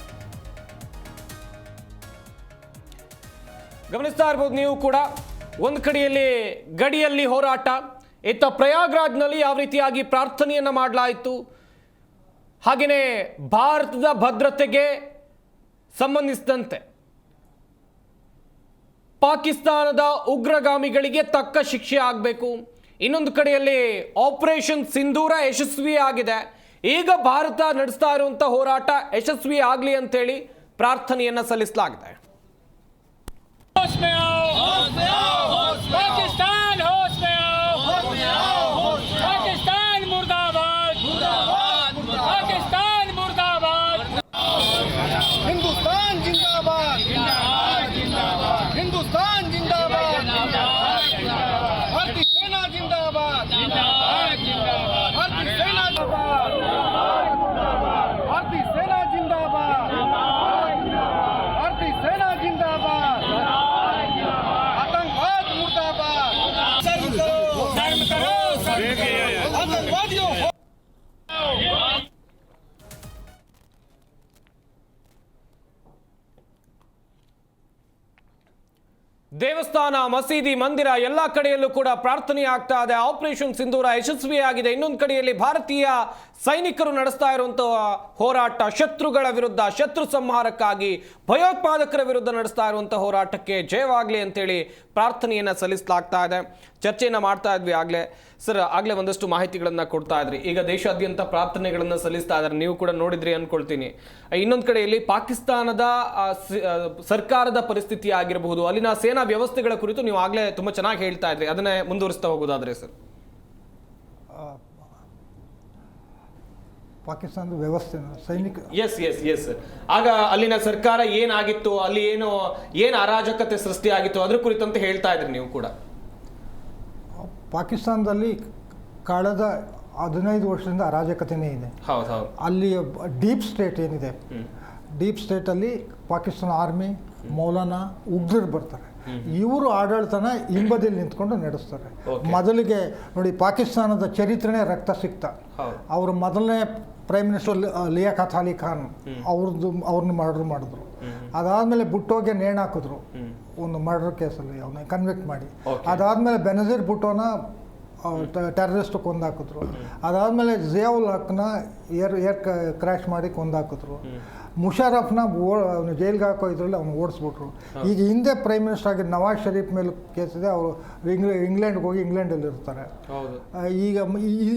ಗಮನಿಸ್ತಾ ಇರ್ಬೋದು ನೀವು ಕೂಡ. ಒಂದು ಕಡೆಯಲ್ಲಿ ಗಡಿಯಲ್ಲಿ ಹೋರಾಟ, ಇತ್ತ ಪ್ರಯಾಗ್ರಾಜ್ನಲ್ಲಿ ಯಾವ ರೀತಿಯಾಗಿ ಪ್ರಾರ್ಥನೆಯನ್ನ ಮಾಡಲಾಯಿತು. ಹಾಗೆಯೇ ಭಾರತದ ಭದ್ರತೆಗೆ ಸಂಬಂಧಿಸಿದಂತೆ ಪಾಕಿಸ್ತಾನದ ಉಗ್ರಗಾಮಿಗಳಿಗೆ ತಕ್ಕ ಶಿಕ್ಷೆ ಆಗಬೇಕು. ಇನ್ನೊಂದು ಕಡೆಯಲ್ಲಿ ಆಪರೇಷನ್ ಸಿಂಧೂರ ಯಶಸ್ವಿ ಆಗಿದೆ. ಈಗ ಭಾರತ ನಡೆಸ್ತಾ ಇರುವಂಥ ಹೋರಾಟ ಯಶಸ್ವಿ ಆಗಲಿ ಅಂತೇಳಿ ಪ್ರಾರ್ಥನೆಯನ್ನ ಸಲ್ಲಿಸಲಾಗಿದೆ. ದೇವಸ್ಥಾನ, ಮಸೀದಿ, ಮಂದಿರ ಎಲ್ಲ ಕಡೆಯಲ್ಲೂ ಕೂಡ ಪ್ರಾರ್ಥನೆ ಆಗ್ತಾ ಇದೆ. ಆಪರೇಷನ್ ಸಿಂಧೂರ ಯಶಸ್ವಿಯಾಗಿದೆ. ಇನ್ನೊಂದು ಕಡೆಯಲ್ಲಿ ಭಾರತೀಯ ಸೈನಿಕರು ನಡೆಸ್ತಾ ಇರುವಂತಹ ಹೋರಾಟ ಶತ್ರುಗಳ ವಿರುದ್ಧ, ಶತ್ರು ಸಂಹಾರಕ್ಕಾಗಿ, ಭಯೋತ್ಪಾದಕರ ವಿರುದ್ಧ ನಡೆಸ್ತಾ ಇರುವಂತಹ ಹೋರಾಟಕ್ಕೆ ಜಯವಾಗಲಿ ಅಂತೇಳಿ ಪ್ರಾರ್ಥನೆಯನ್ನ ಸಲ್ಲಿಸಲಾಗ್ತಾ ಇದೆ. ಚರ್ಚೆಯನ್ನ ಮಾಡ್ತಾ ಇದ್ವಿ ಆಗ್ಲೇ ಸರ್, ಆಗ್ಲೇ ಒಂದಷ್ಟು ಮಾಹಿತಿಗಳನ್ನ ಕೊಡ್ತಾ ಇದ್ರಿ. ಈಗ ದೇಶಾದ್ಯಂತ ಪ್ರಾರ್ಥನೆಗಳನ್ನ ಸಲ್ಲಿಸ್ತಾ ಇದ್ದಾರೆ, ನೀವು ಕೂಡ ನೋಡಿದ್ರಿ ಅನ್ಕೊಳ್ತೀನಿ. ಇನ್ನೊಂದು ಕಡೆಯಲ್ಲಿ ಪಾಕಿಸ್ತಾನದ ಸರ್ಕಾರದ ಪರಿಸ್ಥಿತಿ ಆಗಿರಬಹುದು, ಅಲ್ಲಿನ ಸೇನಾ ವ್ಯವಸ್ಥೆಗಳ ಕುರಿತು ನೀವು ಆಗ್ಲೇ ತುಂಬಾ ಚೆನ್ನಾಗಿ ಹೇಳ್ತಾ ಇದ್ರಿ. ಅದನ್ನೇ ಮುಂದುವರಿಸ್ತಾ ಹೋಗೋದಾದ್ರೆ ಸರ್, ಪಾಕಿಸ್ತಾನದ ವ್ಯವಸ್ಥೆ ಸೈನಿಕ ಎಸ್ ಆಗ ಅಲ್ಲಿನ ಸರ್ಕಾರ ಏನಾಗಿತ್ತು, ಅಲ್ಲಿ ಏನು ಅರಾಜಕತೆ ಸೃಷ್ಟಿ ಆಗಿತ್ತು ಅದ್ರ ಕುರಿತಂತೆ ಹೇಳ್ತಾ ಇದ್ರಿ ನೀವು ಕೂಡ. ಪಾಕಿಸ್ತಾನದಲ್ಲಿ ಕಳೆದ 15 ವರ್ಷದಿಂದ ಅರಾಜಕತೆನೇ ಇದೆ. ಹೌದು ಹೌದು. ಅಲ್ಲಿ ಡೀಪ್ ಸ್ಟೇಟ್ ಏನಿದೆ, ಡೀಪ್ ಸ್ಟೇಟಲ್ಲಿ ಪಾಕಿಸ್ತಾನ ಆರ್ಮಿ, ಮೌಲಾನಾ, ಉಗ್ರರು ಬರ್ತಾರೆ. ಇವರು ಆಡಳಿತನ ಹಿಂಬದಿಯಲ್ಲಿ ನಿಂತ್ಕೊಂಡು ನಡೆಸ್ತಾರೆ. ಮೊದಲಿಗೆ ನೋಡಿ, ಪಾಕಿಸ್ತಾನದ ಚರಿತ್ರೆನೇ ರಕ್ತಸಿಕ್ತ. ಅವ್ರ ಮೊದಲನೇ ಪ್ರೈಮ್ ಮಿನಿಸ್ಟರ್ ಲಿಯಾಖತ್ ಅಲಿ ಖಾನ್ ಅವ್ರನ್ನ ಮರ್ಡರ್ ಮಾಡಿದ್ರು. ಅದಾದಮೇಲೆ ಬುಟ್ಟೋಗೆ ನೇಣು ಹಾಕಿದ್ರು ಒಂದು ಮರ್ಡರ್ ಕೇಸಲ್ಲಿ, ಅವನ್ನ ಕನ್ವಿಕ್ಟ್ ಮಾಡಿ. ಅದಾದಮೇಲೆ ಬೆನಜೀರ್ ಭುಟ್ಟೋನ ಟೆರರಿಸ್ಟ್ ಕೊಂದಾಕಿದ್ರು. ಅದಾದಮೇಲೆ ಜಿಯಾವುಲ್ ಹಕ್ನ ಏರ್ ಕ್ರ್ಯಾಶ್ ಮಾಡಿ ಕೊಂದಾಕಿದ್ರು. ಮುಷರಫ್ನ ಜೈಲ್ಗೆ ಹಾಕೋ ಇದರಲ್ಲಿ ಅವ್ನು ಓಡಿಸ್ಬಿಟ್ರು. ಈಗ ಹಿಂದೆ ಪ್ರೈಮ್ ಮಿನಿಸ್ಟರ್ ಆಗಿದ್ದ ನವಾಜ್ ಶರೀಫ್ ಮೇಲೆ ಕೇಸಿದೆ. ಅವರು ಇಂಗ್ಲೆಂಡ್ಗೆ ಹೋಗಿ ಇಂಗ್ಲೆಂಡಲ್ಲಿ ಇರ್ತಾರೆ. ಈಗ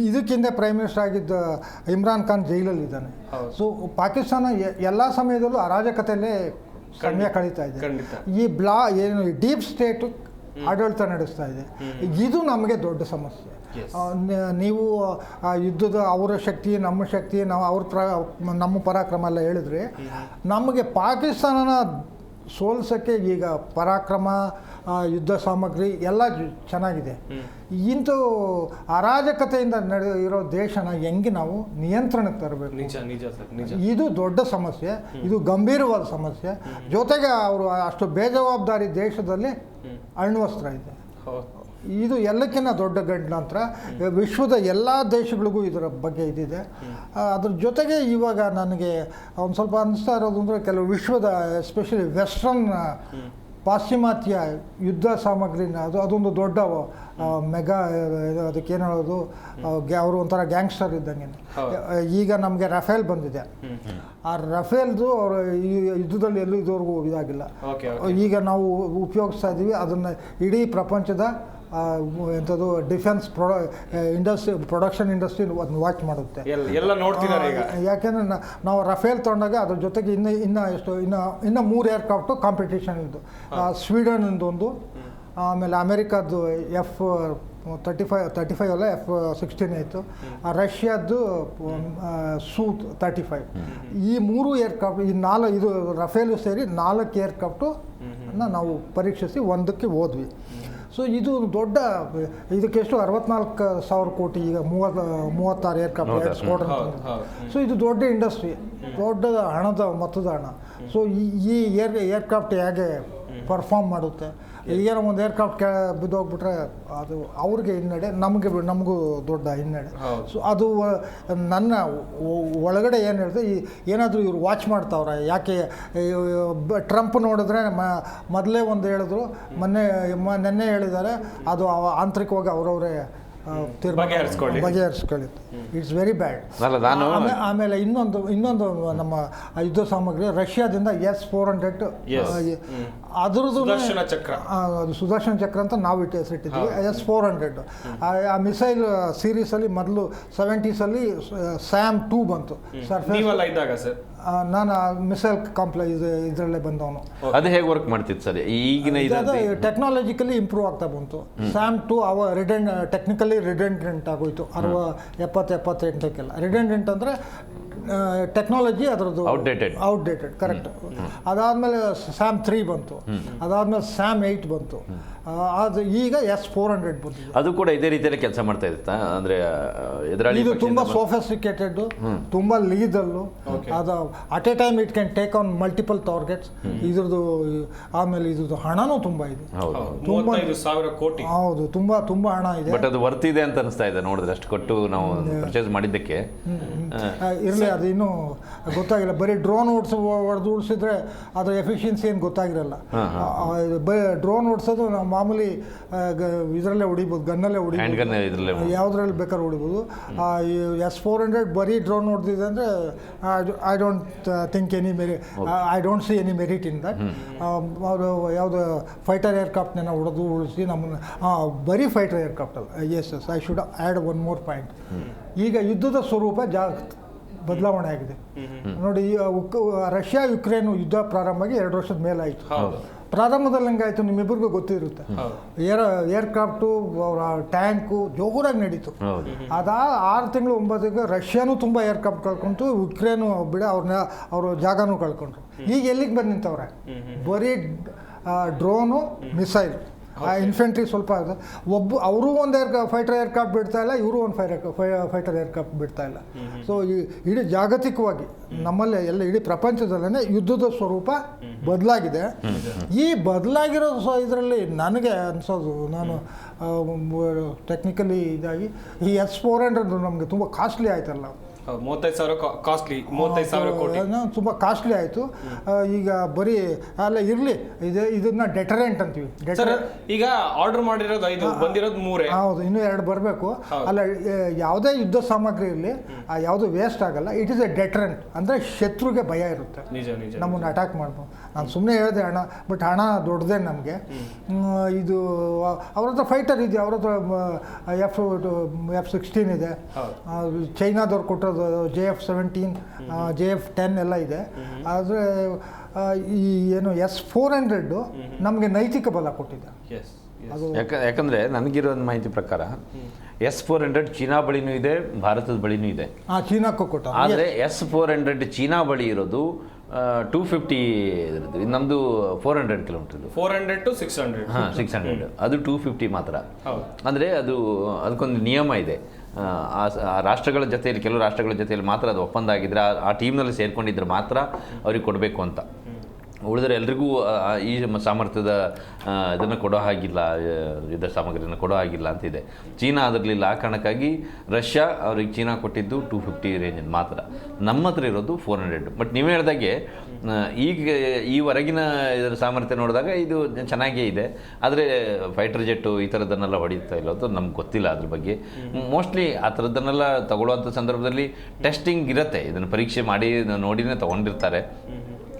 ಇದಕ್ಕಿಂತ ಪ್ರೈಮ್ ಮಿನಿಸ್ಟರ್ ಆಗಿದ್ದ ಇಮ್ರಾನ್ ಖಾನ್ ಜೈಲಲ್ಲಿದ್ದಾನೆ. ಸೊ ಪಾಕಿಸ್ತಾನ ಎಲ್ಲ ಸಮಯದಲ್ಲೂ ಅರಾಜಕತೆಯಲ್ಲೇ ಸಮಯ ಕಳೀತಾ ಇದೆ. ಏನು ಡೀಪ್ ಸ್ಟೇಟು ಆಡಳಿತ ನಡೆಸ್ತಾ ಇದೆ. ಇದು ನಮಗೆ ದೊಡ್ಡ ಸಮಸ್ಯೆ. ನೀವು ಯುದ್ಧದ ಅವರ ಶಕ್ತಿ, ನಮ್ಮ ಶಕ್ತಿ, ನಾವು ನಮ್ಮ ಪರಾಕ್ರಮ ಎಲ್ಲ ಹೇಳಿದ್ರೆ, ನಮಗೆ ಪಾಕಿಸ್ತಾನನ ಸೋಲ್ಸೋಕ್ಕೆ ಈಗ ಪರಾಕ್ರಮ, ಯುದ್ಧ ಸಾಮಗ್ರಿ ಎಲ್ಲ ಚೆನ್ನಾಗಿದೆ. ಇಂಥ ಅರಾಜಕತೆಯಿಂದ ಇರೋ ದೇಶನ ಹೆಂಗೆ ನಾವು ನಿಯಂತ್ರಣಕ್ಕೆ ತರಬೇಕು? ಇದು ದೊಡ್ಡ ಸಮಸ್ಯೆ, ಇದು ಗಂಭೀರವಾದ ಸಮಸ್ಯೆ. ಜೊತೆಗೆ ಅವರು ಅಷ್ಟು ಬೇಜವಾಬ್ದಾರಿ ದೇಶದಲ್ಲಿ ಅಣ್ವಸ್ತ್ರ ಇದೆ. ಇದು ಎಲ್ಲಕ್ಕಿಂತ ದೊಡ್ಡ ಗಂಡಾಂತರ. ವಿಶ್ವದ ಎಲ್ಲ ದೇಶಗಳಿಗೂ ಇದರ ಬಗ್ಗೆ ಇದಿದೆ. ಅದ್ರ ಜೊತೆಗೆ ಇವಾಗ ನನಗೆ ಒಂದು ಸ್ವಲ್ಪ ಅನ್ನಿಸ್ತಾ ಇರೋದು ಅಂದರೆ, ಕೆಲವು ವಿಶ್ವದ ಎಸ್ಪೆಷಲಿ ವೆಸ್ಟರ್ನ್ ಪಾಶ್ಚಿಮಾತ್ಯ ಯುದ್ಧ ಸಾಮಗ್ರಿನ ಅದೊಂದು ದೊಡ್ಡ ಮೆಗಾ, ಅದಕ್ಕೇನು ಹೇಳೋದು, ಅವರು ಒಂಥರ ಗ್ಯಾಂಗ್ಸ್ಟರ್ ಇದ್ದಂಗೆ. ಈಗ ನಮಗೆ ರಫೇಲ್ ಬಂದಿದೆ. ಆ ರಫೇಲ್ದು ಅವರು ಈ ಯುದ್ಧದಲ್ಲಿ ಎಲ್ಲೂ ಇದುವರೆಗೂ ಇದಾಗಿಲ್ಲ. ಈಗ ನಾವು ಉಪಯೋಗಿಸ್ತಾ ಇದ್ದೀವಿ. ಅದನ್ನು ಇಡೀ ಪ್ರಪಂಚದ ಎಂಥದ್ದು ಡಿಫೆನ್ಸ್ ಪ್ರೊಡಕ್ಷನ್ ಇಂಡಸ್ಟ್ರಿ ಅದನ್ನು ವಾಚ್ ಮಾಡುತ್ತೆ. ಯಾಕೆಂದರೆ ನಾವು ರಫೇಲ್ ತೊಗೊಂಡಾಗ ಅದ್ರ ಜೊತೆಗೆ ಇನ್ನು 3 ಏರ್ಕ್ರಾಫ್ಟು ಕಾಂಪಿಟೇಷನ್ ಇದ್ದು. ಸ್ವೀಡನ್ದೊಂದು, ಆಮೇಲೆ ಅಮೆರಿಕದ್ದು F-35 ಅಲ್ಲ, F-16 ಆಯಿತು. ರಷ್ಯಾದ್ದು Su-35. ಈ 3 ಏರ್ಕ್ರಾಫ್ಟ್, ಇದು ರಫೇಲು ಸೇರಿ 4 ಏರ್ಕ್ರಾಫ್ಟು ನಾವು ಪರೀಕ್ಷಿಸಿ ಒಂದಕ್ಕೆ ಹೋದ್ವಿ. ಸೊ ಇದು ದೊಡ್ಡ, ಇದಕ್ಕೆಷ್ಟು 64,000 ಕೋಟಿ, ಈಗ 36 ಏರ್ಕ್ರಾಫ್ಟ್ ಸ್ಕ್ವಾಡ್ರನ್. ಸೊ ಇದು ದೊಡ್ಡ ಇಂಡಸ್ಟ್ರಿ, ದೊಡ್ಡ ಮೊತ್ತದ ಹಣ. ಸೊ ಈ ಏರ್ಕ್ರಾಫ್ಟ್ ಹೇಗೆ ಪರ್ಫಾರ್ಮ್ ಮಾಡುತ್ತೆ? ಈಗೇನೋ ಒಂದು ಏರ್ಕ್ರಾಫ್ಟ್ ಬಿದ್ದೋಗ್ಬಿಟ್ರೆ ಅದು ಅವ್ರಿಗೆ ಹಿನ್ನಡೆ, ನಮಗೂ ದೊಡ್ಡ ಹಿನ್ನಡೆ. ಸೊ ಅದು ನನ್ನ ಒಳಗಡೆ ಏನು ಹೇಳಿದೆ, ಏನಾದರೂ ಇವ್ರು ವಾಚ್ ಮಾಡ್ತಾವ್ರೆ. ಯಾಕೆ ಟ್ರಂಪ್ ನೋಡಿದ್ರೆ ಮೊದಲೇ ಒಂದು ಹೇಳಿದ್ರು, ನೆನ್ನೆ ಹೇಳಿದ್ದಾರೆ, ಅದು ಆಂತರಿಕವಾಗಿ ಅವರವರೇ ಬಗೆಹರಿಸ್ಕೊಳ್ಳಿ. It's very bad. ಆಮೇಲೆ ಇನ್ನೊಂದು ನಮ್ಮ ಯುದ್ಧ ಸಾಮಗ್ರಿ ರಷ್ಯಾದಿಂದ S-400, ಅದರದ್ದು ಸುದರ್ಶನ ಚಕ್ರ ಅಂತ ನಾವು ಹೆಸರಿಟ್ಟಿದ್ವಿ. S-400 ಆ ಮಿಸೈಲ್ ಸೀರೀಸಲ್ಲಿ ಮೊದಲು 70s SAM 2 ಬಂತು. ನಾನು ಮಿಸೈಲ್ ಇದರಲ್ಲೇ ಬಂದವನು. ಅದು ಹೇಗೆ ವರ್ಕ್ ಮಾಡ್ತಿತ್ತು ಸರ್? ಈಗಿನ ಟೆಕ್ನಾಲಜಿಕಲಿ ಇಂಪ್ರೂವ್ ಆಗ್ತಾ ಬಂತು. SAM 2 ಟೆಕ್ನಿಕಲಿ ರಿಡೆಂಡೆಂಟ್ ಆಗೋಯ್ತು. 70-78ಕ್ಕೆಲ್ಲ ರಿಡೆಂಡೆಂಟ್ ಅಂದರೆ ಟೆಕ್ನಾಲಜಿ ಅದರದ್ದು ಔಟ್ಡೇಟೆಡ್, ಕರೆಕ್ಟ್. ಅದಾದಮೇಲೆ SAM 3 ಬಂತು. ಅದಾದಮೇಲೆ SAM 8 ಬಂತು. ಅದು ಈಗ S-400 ಬಂದಿದೆ. ಅದು ಕೂಡ ಇದೇ ರೀತಿಯಲ್ಲಿ ಕೆಲಸ ಮಾಡ್ತಾ ಇರುತ್ತಾ? ಅಂದರೆ ಇದು ತುಂಬ ಸೋಫಿಸ್ಟಿಕೇಟೆಡ್, ತುಂಬ ಲೀದಲ್ಲು. ಅದು at a time it can take on multiple targets. ಇದ್ರದ್ದು ಆಮೇಲೆ ಇದ್ರದ್ದು ಹಣನೂ ತುಂಬ ಇದೆ, 35,000 ಕೋಟಿ. ಹೌದು, ತುಂಬ ಹಣ ಇದೆ. ಬಟ್ ಅದು ವರ್ತ್ ಇದೆ ಅಂತ ಅನಿಸ್ತಾ ಇದೆ ನೋಡಿದ್ರೆ, ಅಷ್ಟು ಕೊಟ್ಟು ನಾವು ಪರ್ಚೇಸ್ ಮಾಡಿದ್ದಕ್ಕೆ. ಇರಲಿ, ಅದು ಇನ್ನೂ ಗೊತ್ತಾಗಿಲ್ಲ. ಬರೀ ಡ್ರೋನ್ ಹೊಡೆದು ಉಳಿಸಿದ್ರೆ ಅದರ ಎಫಿಷಿಯನ್ಸಿ ಏನು ಗೊತ್ತಾಗಿರಲ್ಲ. ಡ್ರೋನ್ ಓಡಿಸೋದು ನಾವು ಮಾಮೂಲಿ ಇದರಲ್ಲೇ ಹೊಡಿಬೋದು, ಗನ್ನಲ್ಲೇ ಹೊಡಿಬೋದು, ಯಾವುದ್ರಲ್ಲಿ ಬೇಕಾದ್ರೂ ಹೊಡಿಬೋದು. S-400 ಬರೀ ಡ್ರೋನ್ ಹೊಡೆದಿದೆ ಅಂದರೆ I don't see any merit in that. ಅವರು ಯಾವುದೋ ಫೈಟರ್ ಏರ್ಕ್ರಾಫ್ಟ್ನ ಹೊಡೆದು ಉಳಿಸಿ ನಮ್ಮನ್ನು, ಬರೀ ಫೈಟರ್ ಏರ್ಕ್ರಾಫ್ಟ್ ಅಲ್ಲ. Yes I should add one more point. ಈಗ ಯುದ್ಧದ ಸ್ವರೂಪ ಬದಲಾವಣೆ ಆಗಿದೆ ನೋಡಿ. ರಷ್ಯಾ ಯುಕ್ರೇನ್ ಯುದ್ಧ ಪ್ರಾರಂಭ ಆಗಿ 2 ವರ್ಷದ ಮೇಲಾಯಿತು. ಪ್ರಾರಂಭದಲ್ಲಿ ಹೆಂಗಾಯಿತು ನಿಮ್ಮಿಬ್ಬರಿಗೂ ಗೊತ್ತಿರುತ್ತೆ. ಏರ್ಕ್ರಾಫ್ಟು, ಅವರ ಟ್ಯಾಂಕು ಜೋರಾಗಿ ನಡೀತು. 6 ತಿಂಗಳು 9 ರಷ್ಯಾನೂ ತುಂಬ ಏರ್ಕ್ರಾಫ್ಟ್ ಕಳ್ಕೊಂತು, ಯುಕ್ರೇನು ಅವರು ಜಾಗನೂ ಕಳ್ಕೊಂಡ್ರು. ಈಗ ಎಲ್ಲಿಗೆ ಬಂದು ನಿಂತವ್ರೆ? ಬರೀ ಡ್ರೋನು, ಮಿಸೈಲ್. ಇನ್ಫೆಂಟ್ರಿ ಸ್ವಲ್ಪ ಅವರು ಒಂದು ಫೈಟರ್ ಏರ್ಕ್ರಾಫ್ಟ್ ಬಿಡ್ತಾ ಇಲ್ಲ, ಇವರು ಒಂದು ಫೈಟರ್ ಏರ್ಕ್ರಾಫ್ಟ್ ಬಿಡ್ತಾ ಇಲ್ಲ. ಸೊ ಈ ಇಡೀ ಜಾಗತಿಕವಾಗಿ ನಮ್ಮಲ್ಲಿ ಎಲ್ಲ ಇಡೀ ಪ್ರಪಂಚದಲ್ಲೇ ಯುದ್ಧದ ಸ್ವರೂಪ ಬದಲಾಗಿದೆ. ಈ ಬದಲಾಗಿರೋ ಇದರಲ್ಲಿ ನನಗೆ ಅನ್ಸೋದು, ನಾನು ಟೆಕ್ನಿಕಲಿ ಇದಾಗಿ ಈ S-400 ನಮಗೆ ತುಂಬ ಕಾಸ್ಟ್ಲಿ ಆಯ್ತಲ್ಲ. 35,000 ಕೋಟಿ ತುಂಬ ಕಾಸ್ಟ್ಲಿ ಆಯಿತು. ಈಗ ಬರೀ ಅಲ್ಲ ಇರಲಿ, ಇದನ್ನ ಡೆಟರೆಂಟ್ ಅಂತೀವಿ. ಈಗ ಆರ್ಡರ್ ಮಾಡಿರೋದು 5, ಬಂದಿರೋದು 3. ಹೌದು, ಇನ್ನೂ 2 ಬರಬೇಕು. ಅಲ್ಲ, ಯಾವುದೇ ಯುದ್ಧ ಸಾಮಗ್ರಿ ಇರಲಿ, ಯಾವುದು ವೇಸ್ಟ್ ಆಗಲ್ಲ. ಇಟ್ ಇಸ್ ಎ ಡೆಟರೆಂಟ್, ಅಂದರೆ ಶತ್ರುಗೆ ಭಯ ಇರುತ್ತೆ, ನಮ್ಮನ್ನು ಅಟ್ಯಾಕ್ ಮಾಡ್ಬೋದು. ನಾನು ಸುಮ್ಮನೆ ಹೇಳಿದೆ ಹಣ, ಬಟ್ ಹಣ ದೊಡ್ಡದೇ ನಮಗೆ. ಇದು ಅವ್ರ ಹತ್ರ ಫೈಟರ್ ಇದೆ, ಅವ್ರ ಹತ್ರ F-16 ಇದೆ, ಚೈನಾದವ್ರು ಕೊಟ್ಟರು JF-17, JF-10 ಎಲ್ಲ ಇದೆ. ಆದರೆ ಈ ಏನು S-400 ನಮಗೆ ನೈತಿಕ ಬಲ ಕೊಟ್ಟಿದೆ. ಅದು ಯಾಕಂದರೆ ನನಗಿರೋ ಮಾಹಿತಿ ಪ್ರಕಾರ S-400 ಚೀನಾ ಬಳಿನೂ ಇದೆ, ಭಾರತದ ಬಳಿನೂ ಇದೆ. ಚೀನಾಕ್ಕೂ ಕೊಟ್ಟ. ಆದರೆ S-400 ಚೀನಾ ಬಳಿ ಇರೋದು 250 ಇದ್ರದ್ದು, ನಮ್ಮದು 400 ಕಿಲೋಮೀಟರ್. 400 to 600. 600 ಅದು 250 ಮಾತ್ರ. ಅಂದರೆ ಅದಕ್ಕೊಂದು ನಿಯಮ ಇದೆ. ಆ ರಾಷ್ಟ್ರಗಳ ಜೊತೆಯಲ್ಲಿ, ಕೆಲವು ರಾಷ್ಟ್ರಗಳ ಜೊತೆಯಲ್ಲಿ ಮಾತ್ರ ಅದು ಒಪ್ಪಂದ ಆಗಿದ್ರೆ, ಆ ಟೀಮ್ನಲ್ಲಿ ಸೇರ್ಕೊಂಡಿದ್ರೆ ಮಾತ್ರ ಅವ್ರಿಗೆ ಕೊಡಬೇಕು ಅಂತ. ಉಳಿದ್ರೆ ಎಲ್ರಿಗೂ ಈ ಸಾಮರ್ಥ್ಯದ ಇದನ್ನು ಕೊಡೋ ಹಾಗಿಲ್ಲ, ಯುದ್ಧ ಸಾಮಗ್ರಿಯನ್ನು ಕೊಡೋ ಹಾಗಿಲ್ಲ ಅಂತಿದೆ. ಚೀನಾ ಅದರಲ್ಲಿಲ್ಲ. ಆ ಕಾರಣಕ್ಕಾಗಿ ರಷ್ಯಾ ಅವ್ರಿಗೆ ಚೀನಾ ಕೊಟ್ಟಿದ್ದು 250 ರೇಂಜ್ ಮಾತ್ರ. ನಮ್ಮ ಹತ್ರ ಇರೋದು 400. ಬಟ್ ನೀವು ಹೇಳ್ದಾಗೆ ಈಗ ಈ ಹೊರಗಿನ ಇದರ ಸಾಮರ್ಥ್ಯ ನೋಡಿದಾಗ ಇದು ಚೆನ್ನಾಗೇ ಇದೆ. ಆದರೆ ಫೈಟರ್ ಜೆಟ್ಟು ಈ ಥರದನ್ನೆಲ್ಲ ಹೊಡಿತಾ ಇಲ್ಲೋದು ನಮ್ಗೆ ಗೊತ್ತಿಲ್ಲ ಅದ್ರ ಬಗ್ಗೆ. ಮೋಸ್ಟ್ಲಿ ಆ ಥರದ್ದನ್ನೆಲ್ಲ ತಗೊಳ್ಳುವಂಥ ಸಂದರ್ಭದಲ್ಲಿ ಟೆಸ್ಟಿಂಗ್ ಇರುತ್ತೆ, ಇದನ್ನು ಪರೀಕ್ಷೆ ಮಾಡಿ ನೋಡಿನೇ ತೊಗೊಂಡಿರ್ತಾರೆ.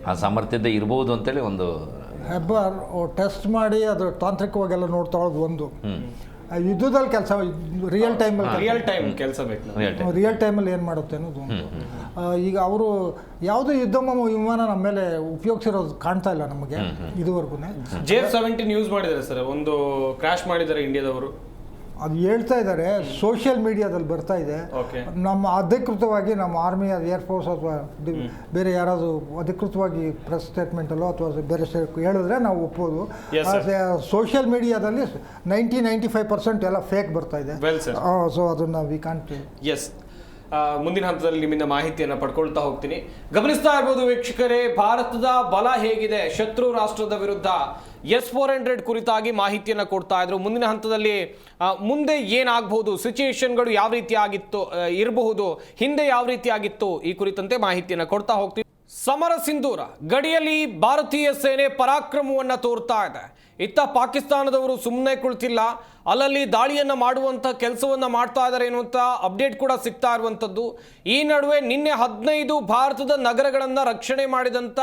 ಆ ಸಾಮರ್ಥ್ಯದ ಇರ್ಬೋದು ಅಂತೇಳಿ ಒಂದು ಹೆಬ್ಬಾರ್ ಟೆಸ್ಟ್ ಮಾಡಿ ಅದು ತಾಂತ್ರಿಕವಾಗೆಲ್ಲ ನೋಡ್ತಾಳೋದು ಒಂದು. ಯುದ್ಧದಲ್ಲಿ ಕೆಲಸ ರಿಯಲ್ ಟೈಮ್ ಕೆಲಸ ಬೇಕು. ರಿಯಲ್ ಟೈಮಲ್ಲಿ ಏನು ಮಾಡುತ್ತೆ ಅನ್ನೋದು ಒಂದು. ಈಗ ಅವರು ಯಾವುದೋ ಯುದ್ಧ ವಿಮಾನ ನಮ್ಮ ಮೇಲೆ ಉಪಯೋಗಿಸಿರೋದು ಕಾಣ್ತಾ ಇಲ್ಲ ನಮಗೆ ಇದುವರೆಗೂ. JF-17 ಯೂಸ್ ಮಾಡಿದ್ದಾರೆ ಸರ್, ಒಂದು ಕ್ರಾಶ್ ಮಾಡಿದ್ದಾರೆ ಇಂಡಿಯಾದವರು. ಅದು ಹೇಳ್ತಾ ಇದ್ದಾರೆ, ಸೋಷಿಯಲ್ ಮೀಡಿಯಾದಲ್ಲಿ ಬರ್ತಾ ಇದೆ. ನಮ್ಮ ಅಧಿಕೃತವಾಗಿ ನಮ್ಮ ಆರ್ಮಿ, ಏರ್ಫೋರ್ಸ್ ಅಥವಾ ಬೇರೆ ಯಾರಾದರೂ ಅಧಿಕೃತವಾಗಿ ಪ್ರೆಸ್ ಸ್ಟೇಟ್ಮೆಂಟಲ್ಲೋ ಅಥವಾ ಬೇರೆ ಹೇಳಿದ್ರೆ ನಾವು ಒಪ್ಪೋದು. ಸೋಷಿಯಲ್ ಮೀಡಿಯಾದಲ್ಲಿ 90-95% ಎಲ್ಲ ಫೇಕ್ ಬರ್ತಾ ಇದೆ. ಸೊ ಅದನ್ನು ವಿ ಕಾಂಟ್. ಎಸ್, ಮುಂದಿನ ಹಂತದಲ್ಲಿ ನಿಮ್ಮಿಂದ ಮಾಹಿತಿಯನ್ನು ಪಡ್ಕೊಳ್ತಾ ಹೋಗ್ತೀನಿ. ಗಮನಿಸ್ತಾ ಇರ್ಬೋದು ವೀಕ್ಷಕರೇ, ಭಾರತದ ಬಲ ಹೇಗಿದೆ ಶತ್ರು ರಾಷ್ಟ್ರದ ವಿರುದ್ಧ. S-400 ಕುರಿತಾಗಿ ಮಾಹಿತಿಯನ್ನು ಕೊಡ್ತಾ ಇದ್ರು. ಮುಂದಿನ ಹಂತದಲ್ಲಿ ಮುಂದೆ ಏನಾಗಬಹುದು, ಸಿಚುಯೇಷನ್ಗಳು ಯಾವ ರೀತಿ ಆಗಿತ್ತು ಇರಬಹುದು, ಹಿಂದೆ ಯಾವ ರೀತಿ ಆಗಿತ್ತು, ಈ ಕುರಿತಂತೆ ಮಾಹಿತಿಯನ್ನು ಕೊಡ್ತಾ ಹೋಗ್ತೀವಿ. ಸಮರ ಸಿಂಧೂರ ಗಡಿಯಲ್ಲಿ ಭಾರತೀಯ ಸೇನೆ ಪರಾಕ್ರಮವನ್ನು ತೋರ್ತಾ ಇದೆ. ಇತ್ತ ಪಾಕಿಸ್ತಾನದವರು ಸುಮ್ಮನೆ ಕುಳಿತಿಲ್ಲ, ಅಲ್ಲಲ್ಲಿ ದಾಳಿಯನ್ನು ಮಾಡುವಂಥ ಕೆಲಸವನ್ನು ಮಾಡ್ತಾ ಇದ್ದಾರೆ ಎನ್ನುವಂಥ ಅಪ್ಡೇಟ್ ಕೂಡ ಸಿಗ್ತಾ ಇರುವಂಥದ್ದು. ಈ ನಡುವೆ ನಿನ್ನೆ 15 ಭಾರತದ ನಗರಗಳನ್ನು ರಕ್ಷಣೆ ಮಾಡಿದಂಥ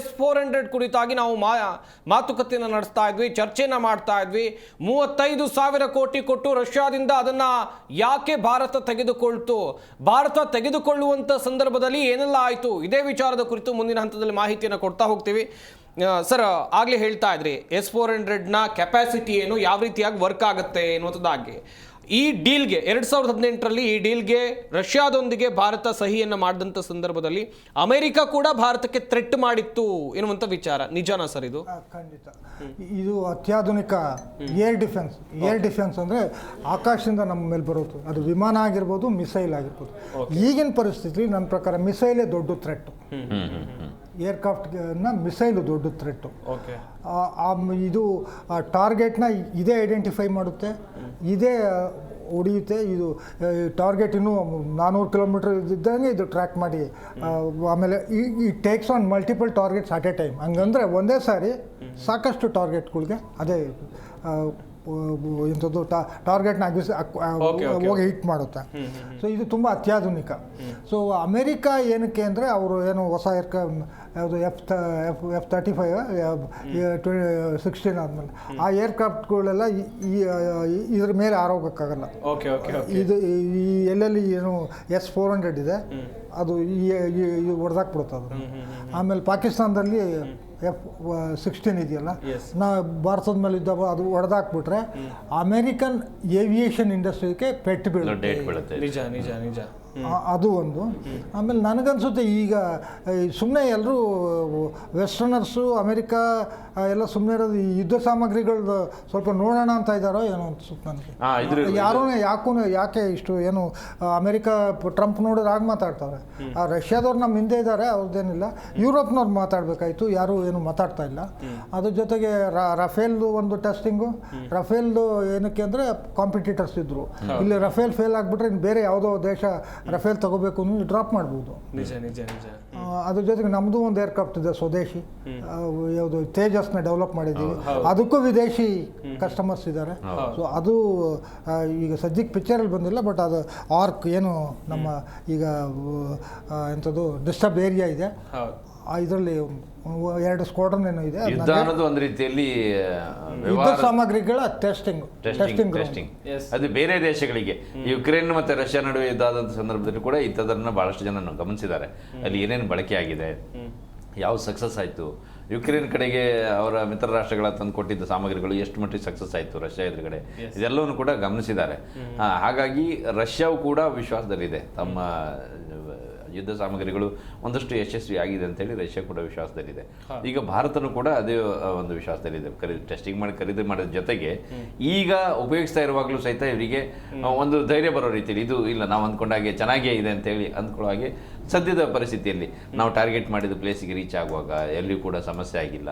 S-400 ಕುರಿತಾಗಿ ನಾವು ಮಾತುಕತೆಯನ್ನು ನಡೆಸ್ತಾ ಇದ್ವಿ, ಚರ್ಚೆಯನ್ನು ಮಾಡ್ತಾ ಇದ್ವಿ. 35,000 ಕೋಟಿ ಕೊಟ್ಟು ರಷ್ಯಾದಿಂದ ಅದನ್ನು ಯಾಕೆ ಭಾರತ ತೆಗೆದುಕೊಳ್ತು, ಭಾರತ ತೆಗೆದುಕೊಳ್ಳುವಂಥ ಸಂದರ್ಭದಲ್ಲಿ ಏನೆಲ್ಲ ಆಯಿತು, ಇದೇ ವಿಚಾರದ ಕುರಿತು ಮುಂದಿನ ಹಂತದಲ್ಲಿ ಮಾಹಿತಿಯನ್ನು ಕೊಡ್ತಾ ಹೋಗ್ತೀವಿ. ಸರ್, ಆಗಲೇ ಹೇಳ್ತಾ ಇದ್ರಿ S-400ನ ಕೆಪಾಸಿಟಿ ಏನು, ಯಾವ ರೀತಿಯಾಗಿ ವರ್ಕ್ ಆಗುತ್ತೆ ಎನ್ನುವಂಥದ್ದಾಗಿ. ಈ ಡೀಲ್ಗೆ 2018ರಲ್ಲಿ ಈ ಡೀಲ್ಗೆ ರಷ್ಯಾದೊಂದಿಗೆ ಭಾರತ ಸಹಿಯನ್ನು ಮಾಡಿದಂಥ ಸಂದರ್ಭದಲ್ಲಿ ಅಮೆರಿಕ ಕೂಡ ಭಾರತಕ್ಕೆ ಥ್ರೆಟ್ ಮಾಡಿತ್ತು ಎನ್ನುವಂಥ ವಿಚಾರ ನಿಜನಾ ಸರ್ ಇದು? ಖಂಡಿತ. ಇದು ಅತ್ಯಾಧುನಿಕ ಏರ್ ಡಿಫೆನ್ಸ್ ಅಂದರೆ ಆಕಾಶದಿಂದ ನಮ್ಮ ಮೇಲೆ ಬರೋದು. ಅದು ವಿಮಾನ ಆಗಿರ್ಬೋದು, ಮಿಸೈಲ್ ಆಗಿರ್ಬೋದು. ಈಗಿನ ಪರಿಸ್ಥಿತಿ ನನ್ನ ಪ್ರಕಾರ ಮಿಸೈಲೇ ದೊಡ್ಡ ಥ್ರೆಟ್. ಏರ್ಕ್ರಾಫ್ಟ್ನ ಮಿಸೈಲು ದೊಡ್ಡ ಥ್ರೆಟ್ಟು. ಇದು ಟಾರ್ಗೆಟ್ನ ಇದೇ ಐಡೆಂಟಿಫೈ ಮಾಡುತ್ತೆ, ಇದೇ ಹೊಡೆಯುತ್ತೆ. ಇದು ಟಾರ್ಗೆಟ್ ಇನ್ನೂ 400 ಕಿಲೋಮೀಟರ್ ಇದ್ದಂಗೆ ಇದು ಟ್ರ್ಯಾಕ್ ಮಾಡಿ ಆಮೇಲೆ ಈ takes on multiple targets at a time. ಹಂಗಂದರೆ ಒಂದೇ ಸಾರಿ ಸಾಕಷ್ಟು ಟಾರ್ಗೆಟ್ಗಳಿಗೆ ಅದೇ ಇಂಥದ್ದು ಟಾರ್ಗೆಟ್ನ ಹೋಗಿ ಹಿಟ್ ಮಾಡುತ್ತೆ. ಸೊ ಇದು ತುಂಬ ಅತ್ಯಾಧುನಿಕ. ಸೊ ಅಮೆರಿಕ ಏನಕ್ಕೆ ಅಂದರೆ ಅವರು ಏನು ಹೊಸ ಯಾವುದು F-35 16 ಆದಮೇಲೆ ಆ ಏರ್ಕ್ರಾಫ್ಟ್ಗಳೆಲ್ಲ ಇದ್ರ ಮೇಲೆ ಆರೋಗಕ್ಕಾಗಲ್ಲ. ಇದು ಈ ಎಲ್ಲೆಲ್ಲಿ ಏನು S-400 ಇದೆ ಅದು ಹೊಡೆದಾಕ್ಬಿಡುತ್ತೆ ಅದು. ಆಮೇಲೆ ಪಾಕಿಸ್ತಾನದಲ್ಲಿ F-16 ಇದೆಯಲ್ಲ, ಭಾರತದ ಮೇಲೆ ಇದ್ದಾಗ ಅದು ಹೊಡೆದಾಕ್ಬಿಟ್ರೆ ಅಮೆರಿಕನ್ ಏವಿಯೇಷನ್ ಇಂಡಸ್ಟ್ರಿಗೆ ಪೆಟ್ಟು ಬೀಳುತ್ತೆ. ಅದು ಒಂದು. ಆಮೇಲೆ ನನಗನ್ಸುತ್ತೆ ಈಗ ಸುಮ್ಮನೆ ಎಲ್ಲರೂ ವೆಸ್ಟರ್ನರ್ಸು ಅಮೆರಿಕ ಎಲ್ಲ ಸುಮ್ಮನೆ ಇರೋದು ಈ ಯುದ್ಧ ಸಾಮಗ್ರಿಗಳು ಸ್ವಲ್ಪ ನೋಡೋಣ ಅಂತ ಇದ್ದಾರೋ ಏನೋ ಅನ್ಸುತ್ತೆ ನನಗೆ. ಯಾಕೆ ಇಷ್ಟು ಏನು ಅಮೆರಿಕ ಟ್ರಂಪ್ ನೋಡಿದ್ರೆ ಆಗ ಮಾತಾಡ್ತಾರೆ, ರಷ್ಯಾದವ್ರು ನಮ್ಮ ಹಿಂದೆ ಇದ್ದಾರೆ, ಅವ್ರದ್ದೇನಿಲ್ಲ. ಯುರೋಪ್ನವ್ರು ಮಾತಾಡಬೇಕಾಯ್ತು, ಯಾರು ಏನು ಮಾತಾಡ್ತಾ ಇಲ್ಲ. ಅದ್ರ ಜೊತೆಗೆ ರಫೇಲ್ದು ಒಂದು ಟೆಸ್ಟಿಂಗು, ರಫೇಲ್ದು ಏನಕ್ಕೆ ಅಂದರೆ ಕಾಂಪಿಟೇಟರ್ಸ್ ಇದ್ದರು. ಇಲ್ಲಿ ರಫೇಲ್ ಫೇಲ್ ಆಗಿಬಿಟ್ರೆ ಇನ್ನು ಬೇರೆ ಯಾವುದೋ ದೇಶ ರಫೇಲ್ ತಗೋಬೇಕು ಅನ್ನೋದು ಡ್ರಾಪ್ ಮಾಡ್ಬೋದು. ಅದ್ರ ಜೊತೆಗೆ ನಮ್ಮದು ಒಂದು ಏರ್ಕ್ರಾಫ್ಟ್ ಇದೆ ಸ್ವದೇಶಿ, ಯಾವುದು ತೇಜಸ್ನ ಡೆವಲಪ್ ಮಾಡಿದ್ದೀವಿ, ಅದಕ್ಕೂ ವಿದೇಶಿ ಕಸ್ಟಮರ್ಸ್ ಇದ್ದಾರೆ. ಸೊ ಅದು ಈಗ ಸದ್ಯಕ್ಕೆ ಪಿಕ್ಚರಲ್ಲಿ ಬಂದಿಲ್ಲ, ಬಟ್ ಅದು ಆರ್ಕ್ ಏನು ನಮ್ಮ ಈಗ ಎಂಥದ್ದು ಡಿಸ್ಟರ್ಬ್ ಏರಿಯಾ ಇದೆ, ಇದರಲ್ಲಿ 2 ಸ್ಕ್ವಾಡ್ರನ್ ಏನೋ ಇದೆ. ಒಂದು ರೀತಿಯಲ್ಲಿ ಯುದ್ಧ ಸಾಮಗ್ರಿಗಳ ಟೆಸ್ಟಿಂಗ್. ಅದು ಬೇರೆ ದೇಶಗಳಿಗೆ ಯುಕ್ರೇನ್ ಮತ್ತೆ ರಷ್ಯಾ ನಡುವೆ ಯುದ್ಧ ಆದಂಥ ಸಂದರ್ಭದಲ್ಲಿ ಕೂಡ ಇಂಥದನ್ನ ಬಹಳಷ್ಟು ಜನ ಗಮನಿಸಿದ್ದಾರೆ. ಅಲ್ಲಿ ಏನೇನು ಬಳಕೆ ಆಗಿದೆ, ಯಾವ ಸಕ್ಸಸ್ ಆಯಿತು, ಯುಕ್ರೇನ್ ಕಡೆಗೆ ಅವರ ಮಿತ್ರ ರಾಷ್ಟ್ರಗಳ ತಂದು ಕೊಟ್ಟಿದ್ದ ಸಾಮಗ್ರಿಗಳು ಎಷ್ಟು ಮಟ್ಟಿಗೆ ಸಕ್ಸಸ್ ಆಯಿತು ರಷ್ಯಾ ಎದುರುಗಡೆ, ಇದೆಲ್ಲವನ್ನು ಕೂಡ ಗಮನಿಸಿದ್ದಾರೆ. ಹಾಗಾಗಿ ರಷ್ಯಾವು ಕೂಡ ವಿಶ್ವಾಸದಲ್ಲಿದೆ, ತಮ್ಮ ಯುದ್ಧ ಸಾಮಗ್ರಿಗಳು ಒಂದಷ್ಟು ಯಶಸ್ವಿ ಆಗಿದೆ ಅಂತೇಳಿ ರಷ್ಯಾ ಕೂಡ ವಿಶ್ವಾಸದಲ್ಲಿದೆ. ಈಗ ಭಾರತನೂ ಕೂಡ ಅದೇ ಒಂದು ವಿಶ್ವಾಸದಲ್ಲಿದೆ. ಟೆಸ್ಟಿಂಗ್ ಮಾಡಿ ಖರೀದಿ ಮಾಡೋದ್ರ ಜೊತೆಗೆ ಈಗ ಉಪಯೋಗಿಸ್ತಾ ಇರುವಾಗಲೂ ಸಹಿತ ಇವರಿಗೆ ಒಂದು ಧೈರ್ಯ ಬರೋ ರೀತಿಯಲ್ಲಿ ಇದು ಇಲ್ಲ, ನಾವು ಅಂದ್ಕೊಂಡಾಗೆ ಚೆನ್ನಾಗೇ ಇದೆ ಅಂತೇಳಿ ಅಂದ್ಕೊಳ್ಳೋ ಹಾಗೆ ಸದ್ಯದ ಪರಿಸ್ಥಿತಿಯಲ್ಲಿ ನಾವು ಟಾರ್ಗೆಟ್ ಮಾಡಿದ ಪ್ಲೇಸಿಗೆ ರೀಚ್ ಆಗುವಾಗ ಎಲ್ಲಿಯೂ ಕೂಡ ಸಮಸ್ಯೆ ಆಗಿಲ್ಲ.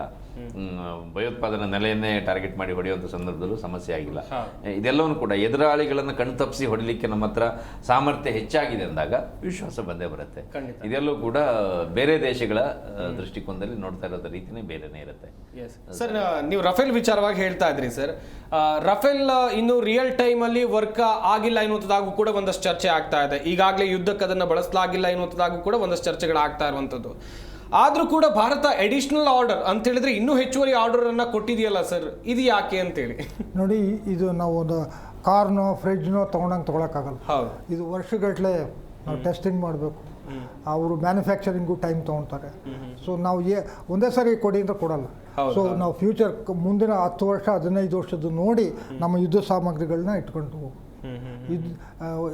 ಭಯೋತ್ಪಾದನಾ ನೆಲೆಯನ್ನೇ ಟಾರ್ಗೆಟ್ ಮಾಡಿ ಹೊಡೆಯುವಂಥ ಸಂದರ್ಭದಲ್ಲೂ ಸಮಸ್ಯೆ ಆಗಿಲ್ಲ. ಇದೆಲ್ಲವನ್ನು ಕೂಡ ಎದುರಾಳಿಗಳನ್ನು ಕಣ್ತಪ್ಪಿಸಿ ಹೊಡಿಲಿಕ್ಕೆ ನಮ್ಮ ಹತ್ರ ಸಾಮರ್ಥ್ಯ ಹೆಚ್ಚಾಗಿದೆ ಅಂದಾಗ ವಿಶ್ವಾಸ ಬಂದೇ ಬರುತ್ತೆ. ಇದೆಲ್ಲೂ ಕೂಡ ಬೇರೆ ದೇಶಗಳ ದೃಷ್ಟಿಕೋನದಲ್ಲಿ ನೋಡ್ತಾ ಇರೋದ ರೀತಿನೇ ಬೇರೆನೇ ಇರುತ್ತೆ. ಸರ್, ನೀವು ರಫೇಲ್ ವಿಚಾರವಾಗಿ ಹೇಳ್ತಾ ಇದ್ರಿ ಸರ್. ರಫೇಲ್ ಇನ್ನು ರಿಯಲ್ ಟೈಮ್ ಅಲ್ಲಿ ವರ್ಕ್ ಆಗಿಲ್ಲ ಎನ್ನುವಂಥದ್ದಾಗೂ ಕೂಡ ಒಂದಷ್ಟು ಚರ್ಚೆ ಆಗ್ತಾ ಇದೆ. ಈಗಾಗಲೇ ಯುದ್ಧಕ್ಕೆ ಅದನ್ನು ಬಳಸಲಾಗಿಲ್ಲ ಎನ್ನುವಂಥದ್ದಾಗೂ ಕೂಡ ಒಂದಷ್ಟು ಚರ್ಚೆಗಳಾಗ್ತಾ ಇರುವಂಥದ್ದು. ಆದರೂ ಕೂಡ ಭಾರತ ಎಡಿಷನಲ್ ಆರ್ಡರ್ ಅಂತ ಹೇಳಿದ್ರೆ ಇನ್ನೂ ಹೆಚ್ಚುವರಿ ಆರ್ಡರ್ ಅನ್ನ ಕೊಟ್ಟಿದೆಯಲ್ಲ ಸರ್, ಇದು ಯಾಕೆ ಅಂತೇಳಿ ನೋಡಿ. ಇದು ನಾವು ಒಂದು ಕಾರ್ನೋ ಫ್ರಿಡ್ಜ್ನೋ ತೊಗೊಳಕ್ಕಾಗಲ್ಲ. ಇದು ವರ್ಷಗಟ್ಟಲೆ ನಾವು ಟೆಸ್ಟಿಂಗ್ ಮಾಡಬೇಕು, ಅವರು ಮ್ಯಾನುಫ್ಯಾಕ್ಚರಿಂಗು ಟೈಮ್ ತೊಗೊಳ್ತಾರೆ. ಸೊ ನಾವು ಒಂದೇ ಸಾರಿ ಕೊಡಿ ಅಂತ ಕೊಡಲ್ಲ. ಸೊ ನಾವು ಫ್ಯೂಚರ್ ಮುಂದಿನ 10 ವರ್ಷ 15 ವರ್ಷದ್ದು ನೋಡಿ ನಮ್ಮ ಯುದ್ಧ ಸಾಮಗ್ರಿಗಳನ್ನ ಇಟ್ಕೊಂಡು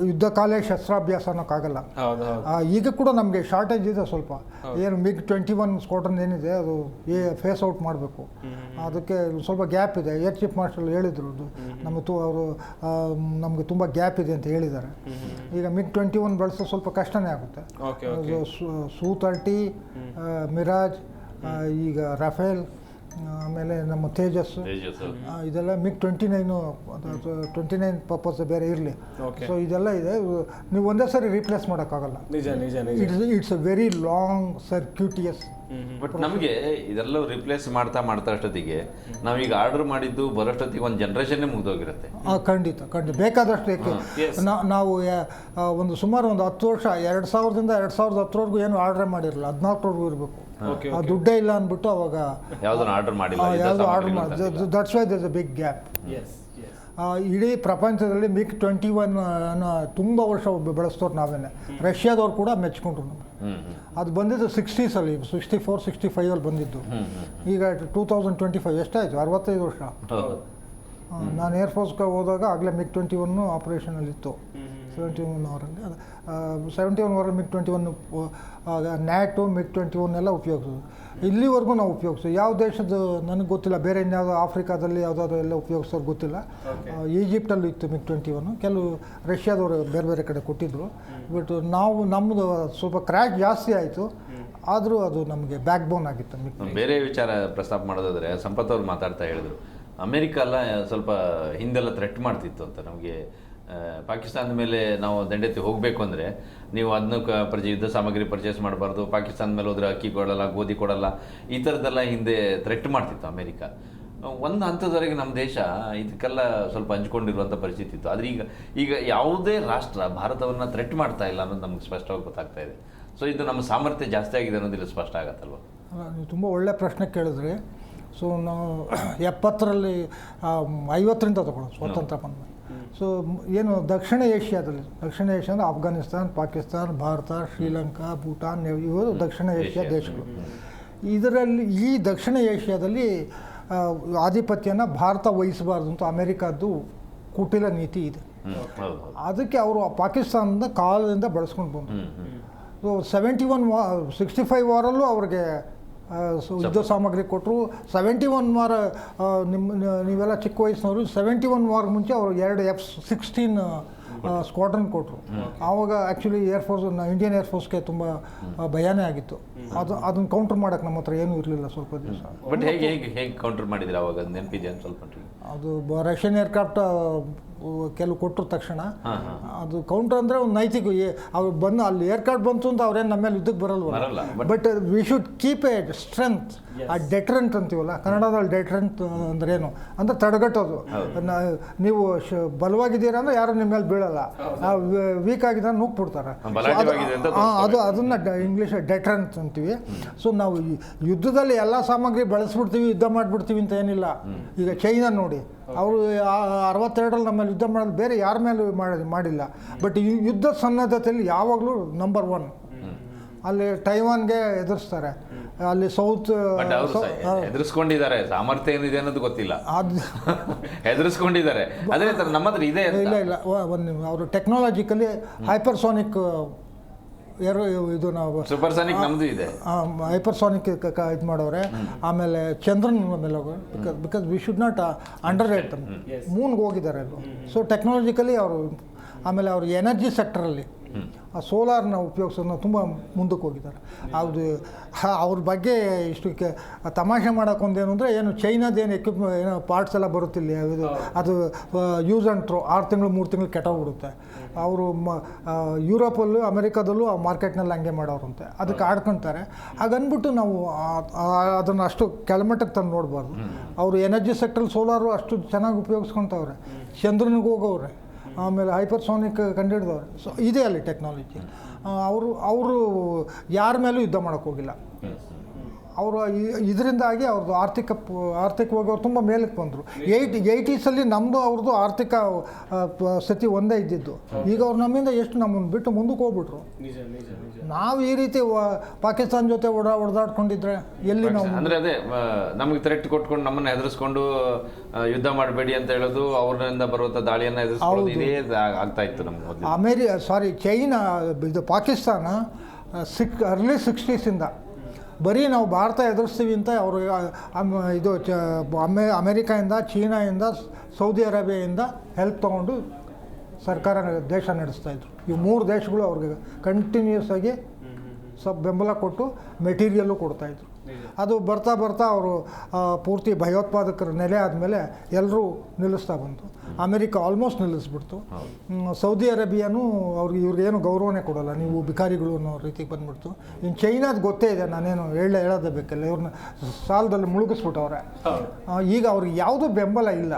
ಯುದ್ಧ ಕಾಲೇ ಶಸ್ತ್ರಾಭ್ಯಾಸ ಅನ್ನೋಕ್ಕಾಗಲ್ಲ. ಈಗ ಕೂಡ ನಮಗೆ ಶಾರ್ಟೇಜ್ ಇದೆ ಸ್ವಲ್ಪ. ಏನು MiG-21 ಸ್ಕ್ವಾಡ್ರನ್ ಏನಿದೆ ಅದು ಫೇಸ್ ಔಟ್ ಮಾಡಬೇಕು. ಅದಕ್ಕೆ ಸ್ವಲ್ಪ ಗ್ಯಾಪ್ ಇದೆ. ಏರ್ ಚೀಫ್ ಮಾರ್ಷಲ್ ಹೇಳಿದರು, ಅವರು ನಮಗೆ ತುಂಬ ಗ್ಯಾಪ್ ಇದೆ ಅಂತ ಹೇಳಿದ್ದಾರೆ. ಈಗ MiG-21 ಬಳಸೋ ಸ್ವಲ್ಪ ಕಷ್ಟನೇ ಆಗುತ್ತೆ. Su-30, ಮಿರಾಜ್, ಈಗ ರಫೇಲ್, ಆಮೇಲೆ ನಮ್ಮ ತೇಜಸ್, ಇದೆಲ್ಲ MiG-29 ಪರ್ಪಸ್ ಬೇರೆ ಇರಲಿ. ಸೊ ಇದೆಲ್ಲ ಇದೆ, ನೀವು ಒಂದೇ ಸಾರಿ ರೀಪ್ಲೇಸ್ ಮಾಡೋಕ್ಕಾಗಲ್ಲ. It's a very long circuitous. But ನಮಗೆ ಇದೆಲ್ಲ ರಿಪ್ಲೇಸ್ ಮಾಡ್ತಾ ಅಷ್ಟೊತ್ತಿಗೆ ನಾವೀಗ ಆರ್ಡರ್ ಮಾಡಿದ್ದು ಬರೋಷ್ಟೊತ್ತಿಗೆ ಒಂದು ಜನರೇಷನ್ನೇ ಮುಗಿದೋಗಿರುತ್ತೆ. ಖಂಡಿತ ಬೇಕಾದಷ್ಟು. ಏಕೆ ನಾವು ಒಂದು ಸುಮಾರು ಒಂದು 10 ವರ್ಷ 2000ರಿಂದ 2010ವರೆಗೂ ಏನು ಆರ್ಡರ್ ಮಾಡಿರಲಿಲ್ಲ, 14ವರೆಗೂ ಇರಬೇಕು. ಆ ದುಡ್ಡೇ ಇಲ್ಲ ಅಂದ್ಬಿಟ್ಟು ಅವಾಗ ಯಾವುದನ್ನು ಆರ್ಡರ್ ಮಾಡಿಲ್ಲ. That's why there is a big gap. ಇಡೀ ಪ್ರಪಂಚದಲ್ಲಿ MiG-21 ತುಂಬ ವರ್ಷ ಬಳಸ್ತವ್ರು ನಾವೇನೆ. ರಷ್ಯಾದವ್ರು ಕೂಡ ಮೆಚ್ಕೊಂಡ್ರು ನಮಗೆ. ಅದು ಬಂದಿದ್ದು 60ಸಲ್ಲಿ, 64, 65 ಬಂದಿದ್ದು. ಈಗ 2025 ಎಷ್ಟಾಯಿತು? 65 ವರ್ಷ. ನಾನು ಏರ್ಫೋರ್ಸ್ಗೆ ಹೋದಾಗ ಆಗಲೇ MiG-21 ಆಪರೇಷನಲ್ಲಿತ್ತು. 71 ಅವರಲ್ಲಿ 71 ಅವರಲ್ಲಿ MiG-21 ನ್ಯಾಟು MiG-21 ಎಲ್ಲ ಉಪಯೋಗಿಸೋದು. ಇಲ್ಲಿವರೆಗೂ ನಾವು ಉಪಯೋಗಿಸೋದು. ಯಾವ ದೇಶದ್ದು ನನಗೆ ಗೊತ್ತಿಲ್ಲ, ಬೇರೆ ಇನ್ಯಾವುದೋ ಆಫ್ರಿಕಾದಲ್ಲಿ ಯಾವುದಾದ್ರು ಎಲ್ಲ ಉಪಯೋಗಿಸೋದು ಗೊತ್ತಿಲ್ಲ. ಈಜಿಪ್ಟಲ್ಲೂ ಇತ್ತು MiG-21, ಕೆಲವು ರಷ್ಯಾದವರು ಬೇರೆ ಬೇರೆ ಕಡೆ ಕೊಟ್ಟಿದ್ದರು. ಬಟ್ ನಮ್ಮದು ಸ್ವಲ್ಪ ಕ್ರ್ಯಾಶ್ ಜಾಸ್ತಿ ಆಯಿತು, ಆದರೂ ಅದು ನಮಗೆ ಬ್ಯಾಕ್ ಬೋನ್ ಆಗಿತ್ತು. ಬೇರೆ ವಿಚಾರ ಪ್ರಸ್ತಾಪ ಮಾಡೋದಾದರೆ ಸಂಪತ್ ಅವ್ರು ಮಾತಾಡ್ತಾ ಹೇಳಿದ್ರು, ಅಮೆರಿಕ ಎಲ್ಲ ಸ್ವಲ್ಪ ಹಿಂದೆಲ್ಲ ಥ್ರೆಟ್ ಮಾಡ್ತಿತ್ತು ಅಂತ ನಮಗೆ. ಪಾಕಿಸ್ತಾನದ ಮೇಲೆ ನಾವು ದಂಡೆತ್ತಿ ಹೋಗಬೇಕು ಅಂದರೆ ನೀವು ಅದನ್ನು ಯುದ್ಧ ಸಾಮಗ್ರಿ ಪರ್ಚೇಸ್ ಮಾಡಬಾರ್ದು, ಪಾಕಿಸ್ತಾನದ ಮೇಲೆ ಹೋದರೆ ಅಕ್ಕಿ ಕೊಡಲ್ಲ, ಗೋಧಿ ಕೊಡಲ್ಲ, ಈ ಥರದ್ದೆಲ್ಲ ಹಿಂದೆ ಥ್ರೆಟ್ ಮಾಡ್ತಿತ್ತು ಅಮೆರಿಕ. ಒಂದು ಹಂತದವರೆಗೆ ನಮ್ಮ ದೇಶ ಇದಕ್ಕೆಲ್ಲ ಸ್ವಲ್ಪ ಹಂಚ್ಕೊಂಡಿರುವಂಥ ಪರಿಸ್ಥಿತಿ ಇತ್ತು. ಆದರೆ ಈಗ ಯಾವುದೇ ರಾಷ್ಟ್ರ ಭಾರತವನ್ನು ಥ್ರೆಟ್ ಮಾಡ್ತಾ ಇಲ್ಲ ಅನ್ನೋದು ನಮ್ಗೆ ಸ್ಪಷ್ಟವಾಗಿ ಗೊತ್ತಾಗ್ತಾ ಇದೆ. ಸೊ ಇದು ನಮ್ಮ ಸಾಮರ್ಥ್ಯ ಜಾಸ್ತಿ ಆಗಿದೆ ಅನ್ನೋದಿಲ್ಲ ಸ್ಪಷ್ಟ ಆಗತ್ತಲ್ವ? ನೀವು ತುಂಬ ಒಳ್ಳೆ ಪ್ರಶ್ನೆ ಕೇಳಿದ್ರಿ. ಸೊ ನಾವು 70ರಲ್ಲಿ 50ರಿಂದ ತಗೊಳ್ಳೋದು ಸ್ವಾತಂತ್ರ್ಯ ಬಂದ. ಸೊ ಏನು ದಕ್ಷಿಣ ಏಷ್ಯಾ ಅಂದರೆ ಅಫ್ಘಾನಿಸ್ತಾನ್, ಪಾಕಿಸ್ತಾನ್, ಭಾರತ, ಶ್ರೀಲಂಕಾ, ಭೂಟಾನ್, ಇವು ದಕ್ಷಿಣ ಏಷ್ಯಾ ದೇಶಗಳು. ಇದರಲ್ಲಿ ಈ ದಕ್ಷಿಣ ಏಷ್ಯಾದಲ್ಲಿ ಆಧಿಪತ್ಯನ ಭಾರತ ವಹಿಸಬಾರ್ದು ಅಂತ ಅಮೆರಿಕದ್ದು ಕುಟಿಲ ನೀತಿ ಇದೆ. ಹೌದು. ಅದಕ್ಕೆ ಅವರು ಪಾಕಿಸ್ತಾನದ ಕಾಲದಿಂದ ಬಳಸ್ಕೊಂಡು ಬಂದರು. ಸೊ 65 ವಾರಲ್ಲೂ ಅವ್ರಿಗೆ ಯುದ್ಧ ಸಾಮಗ್ರಿ ಕೊಟ್ಟರು. 71 ವಾರ ನೀವೆಲ್ಲ ಚಿಕ್ಕ ವಯಸ್ಸಿನವರು 71 ವಾರ ಮುಂಚೆ ಅವರು 2 F-16 ಸ್ಕ್ವಾಡ್ರನ್ ಕೊಟ್ಟರು. ಆವಾಗ ಆ್ಯಕ್ಚುಲಿ ಏರ್ಫೋರ್ಸ್ ಇಂಡಿಯನ್ ಏರ್ಫೋರ್ಸ್ಗೆ ತುಂಬ ಭಯನೇ ಆಗಿತ್ತು. ಅದನ್ನು ಕೌಂಟರ್ ಮಾಡೋಕ್ಕೆ ನಮ್ಮ ಹತ್ರ ಏನೂ ಇರಲಿಲ್ಲ ಸ್ವಲ್ಪ ದಿವಸ. ಬಟ್ ಹೇಗೆ ಕೌಂಟರ್ ಮಾಡಿದ್ರೆ ಅವಾಗ ನೆನಪಿದೆ ಸ್ವಲ್ಪ? ಅದು ರಷ್ಯನ್ ಏರ್ಕ್ರಾಫ್ಟ್ ಕೆಲವು ಕೊಟ್ಟರು ತಕ್ಷಣ ಅದು ಕೌಂಟರ್ ಅಂದರೆ ಒಂದು ನೈತಿಕ ಅವ್ರು ಬಂದು ಅಲ್ಲಿ ಏರ್ಕ್ರಾಫ್ಟ್ ಬಂತು ಅಂತ ಅವ್ರೇನು ನಮ್ಮ ಮೇಲೆ ಯುದ್ಧಕ್ಕೆ ಬರಲ್ವಲ್ಲ. But we should keep a strength. ಆ ಡೆಟ್ರೆಂಟ್ ಅಂತೀವಲ್ಲ ಕನ್ನಡದಲ್ಲಿ, ಡೆಟ್ರೆಂಟ್ ಅಂದ್ರೆ ಏನು ಅಂದರೆ ತಡೆಗಟ್ಟೋದು. ನೀವು ಬಲವಾಗಿದ್ದೀರಾ ಅಂದರೆ ಯಾರು ನಿಮ್ಮ ಮೇಲೆ ಬೀಳಲ್ಲ, ವೀಕ್ ಆಗಿದ್ರೆ ನುಗ್ಬಿಡ್ತಾರೆ. ಅದನ್ನು ಇಂಗ್ಲೀಷ್ ಡೆಟ್ರೆಂಟ್ ಅಂತೀವಿ. ಸೊ ನಾವು ಯುದ್ಧದಲ್ಲಿ ಎಲ್ಲ ಸಾಮಗ್ರಿ ಬಳಸ್ಬಿಡ್ತೀವಿ, ಯುದ್ಧ ಮಾಡಿಬಿಡ್ತೀವಿ ಅಂತ ಏನಿಲ್ಲ. ಈಗ ಚೈನಾ ನೋಡಿ, ಅವರು 62ರಲ್ಲಿ ನಮ್ಮಲ್ಲಿ ಯುದ್ಧ ಮಾಡೋದು ಬೇರೆ ಯಾರ ಮೇಲೂ ಮಾಡಿಲ್ಲ. ಬಟ್ ಈ ಯುದ್ಧ ಸನ್ನದ್ಧತೆಯಲ್ಲಿ ಯಾವಾಗಲೂ ನಂಬರ್ 1. ಅಲ್ಲಿ ಟೈವಾನ್ಗೆ ಎದುರಿಸ್ತಾರೆ, ಅಲ್ಲಿ ಸೌತ್ ಎದುರಿಸ್ಕೊಂಡಿದ್ದಾರೆ. ಸಾಮರ್ಥ್ಯ ಏನಿದೆ ಅನ್ನೋದು ಗೊತ್ತಿಲ್ಲ, ಎದುರಿಸ್ಕೊಂಡಿದ್ದಾರೆ. ಅದೇ ಥರ ನಮ್ಮ ಹತ್ರ ಇದೆ. ಇಲ್ಲ ಅವರು ಟೆಕ್ನಾಲಜಿಕಲಿ ಹೈಪರ್ಸೋನಿಕ್ ಇದು ನಾವು ಸೂಪರ್ಸಾನಿಕ್ ನಮ್ಮದು ಇದೆ, ಹೈಪರ್ಸಾನಿಕ್ ಇದು ಮಾಡೋರೆ. ಆಮೇಲೆ ಚಂದ್ರನ್ ಮೇಲೆ because we should not underrate. ಮೂನ್ಗೆ ಹೋಗಿದ್ದಾರೆ ಅದು. ಸೊ ಟೆಕ್ನಾಲಜಿಕಲಿ ಅವರು, ಆಮೇಲೆ ಅವರು ಎನರ್ಜಿ ಸೆಕ್ಟರಲ್ಲಿ ಆ ಸೋಲಾರ್ನ ಉಪಯೋಗಿಸೋದನ್ನ ತುಂಬ ಮುಂದಕ್ಕೆ ಹೋಗಿದ್ದಾರೆ. ಅದು ಅವ್ರ ಬಗ್ಗೆ ಇಷ್ಟು ತಮಾಷೆ ಮಾಡೋಕ್ಕೊಂದೇನು ಅಂದರೆ, ಏನು ಚೈನಾದೇನು ಏನೋ ಪಾರ್ಟ್ಸ್ ಎಲ್ಲ ಬರುತ್ತಿಲ್ಲ, ಅದು ಯೂಸ್ ಆ್ಯಂಡ್ ಥ್ರೋ 6 ತಿಂಗಳು 3 ತಿಂಗಳು ಕೆಟ್ಟೋಗ್ಬಿಡುತ್ತೆ. ಅವರು ಯುರೋಪಲ್ಲೂ ಅಮೆರಿಕಾದಲ್ಲೂ ಆ ಮಾರ್ಕೆಟ್ನಲ್ಲಿ ಹಂಗೆ ಮಾಡೋರಂತೆ. ಅದಕ್ಕೆ ಆಡ್ಕೊತಾರೆ. ಹಾಗನ್ಬಿಟ್ಟು ನಾವು ಅದನ್ನು ಅಷ್ಟು ಕೆಳಮಟ್ಟಕ್ಕೆ ತಂದು ನೋಡಬಾರ್ದು. ಅವರು ಎನರ್ಜಿ ಸೆಕ್ಟ್ರಲ್ಲಿ ಸೋಲಾರು ಅಷ್ಟು ಚೆನ್ನಾಗಿ ಉಪಯೋಗಿಸ್ಕೊತವ್ರೆ, ಚಂದ್ರನಿಗೆ ಹೋಗೋವ್ರೆ, ಆಮೇಲೆ ಹೈಪರ್ಸೋನಿಕ್ ಕಂಡುಹಿಡಿದವ್ರೆ. ಸೊ ಇದೆ ಅಲ್ಲಿ ಟೆಕ್ನಾಲಜಿ. ಅವರು ಯಾರ ಮೇಲೂ ಯುದ್ಧ ಮಾಡೋಕ್ಕೆ ಹೋಗಿಲ್ಲ. ಅವರು ಇದರಿಂದಾಗಿ ಅವ್ರದ್ದು ಆರ್ಥಿಕವಾಗಿ ಅವ್ರು ತುಂಬ ಮೇಲಕ್ಕೆ ಬಂದರು. 80s ನಮ್ಮದು ಅವ್ರದ್ದು ಆರ್ಥಿಕ ಸ್ಥಿತಿ ಒಂದೇ ಇದ್ದಿದ್ದು. ಈಗ ಅವ್ರು ನಮ್ಮಿಂದ ಎಷ್ಟು ನಮ್ಮನ್ನು ಬಿಟ್ಟು ಮುಂದಕ್ಕೆ ಹೋಗ್ಬಿಟ್ರು. ನಾವು ಈ ರೀತಿ ಪಾಕಿಸ್ತಾನ ಜೊತೆ ಹೊಡೆದಾಡ್ಕೊಂಡಿದ್ರೆ ಎಲ್ಲಿ ನಾವು ಅಂದರೆ ಅದೇ ನಮಗೆ ಥ್ರೆಟ್ ಕೊಟ್ಕೊಂಡು ನಮ್ಮನ್ನು ಹೆದರಿಸ್ಕೊಂಡು ಯುದ್ಧ ಮಾಡಬೇಡಿ ಅಂತ ಹೇಳೋದು, ಅವರಿಂದ ಬರುವಂಥ ದಾಳಿಯನ್ನು ಎದುರಿಸ್ಕೊಳ್ಳೋದು ಇದೇ ಆಗ್ತಾ ಇತ್ತು ನಮ್ಗೆ. ಚೈನಾ ಇದು ಪಾಕಿಸ್ತಾನ ಅರ್ಲಿ 60s ಬರೀ ನಾವು ಭಾರತ ಎದುರಿಸ್ತೀವಿ ಅಂತ ಅವರು ಇದು ಅಮೇರಿಕಾಯಿಂದ, ಚೀನಾಯಿಂದ, ಸೌದಿ ಅರೇಬಿಯಾದಿಂದ ಹೆಲ್ಪ್ ತೊಗೊಂಡು ಸರ್ಕಾರ ದೇಶ ನಡೆಸ್ತಾಯಿದ್ರು. ಈ 3 ದೇಶಗಳು ಅವ್ರಿಗೆ ಕಂಟಿನ್ಯೂಸ್ ಆಗಿ ಬೆಂಬಲ ಕೊಟ್ಟು ಮೆಟೀರಿಯಲ್ಲು ಕೊಡ್ತಾಯಿದ್ರು. ಅದು ಬರ್ತಾ ಅವರು ಪೂರ್ತಿ ಭಯೋತ್ಪಾದಕರ ನೆಲೆ ಆದಮೇಲೆ ಎಲ್ಲರೂ ನಿಲ್ಲಿಸ್ತಾ ಬಂತು. ಅಮೆರಿಕ ಆಲ್ಮೋಸ್ಟ್ ನಿಲ್ಲಿಸ್ಬಿಡ್ತು. ಸೌದಿ ಅರೇಬಿಯಾನು ಇವ್ರಿಗೇನು ಗೌರವನೇ ಕೊಡೋಲ್ಲ, ನೀವು ಬಿಕಾರಿಗಳು ಅನ್ನೋ ರೀತಿಗೆ ಬಂದ್ಬಿಡ್ತು. ಇನ್ನು ಚೈನಾದ ಗೊತ್ತೇ ಇದೆ, ನಾನೇನು ಹೇಳೋದೇ ಬೇಕಲ್ಲ, ಇವ್ರನ್ನ ಸಾಲದಲ್ಲಿ ಮುಳುಗಿಸ್ಬಿಟ್ಟವ್ರೆ. ಈಗ ಅವ್ರಿಗೆ ಯಾವುದೂ ಬೆಂಬಲ ಇಲ್ಲ.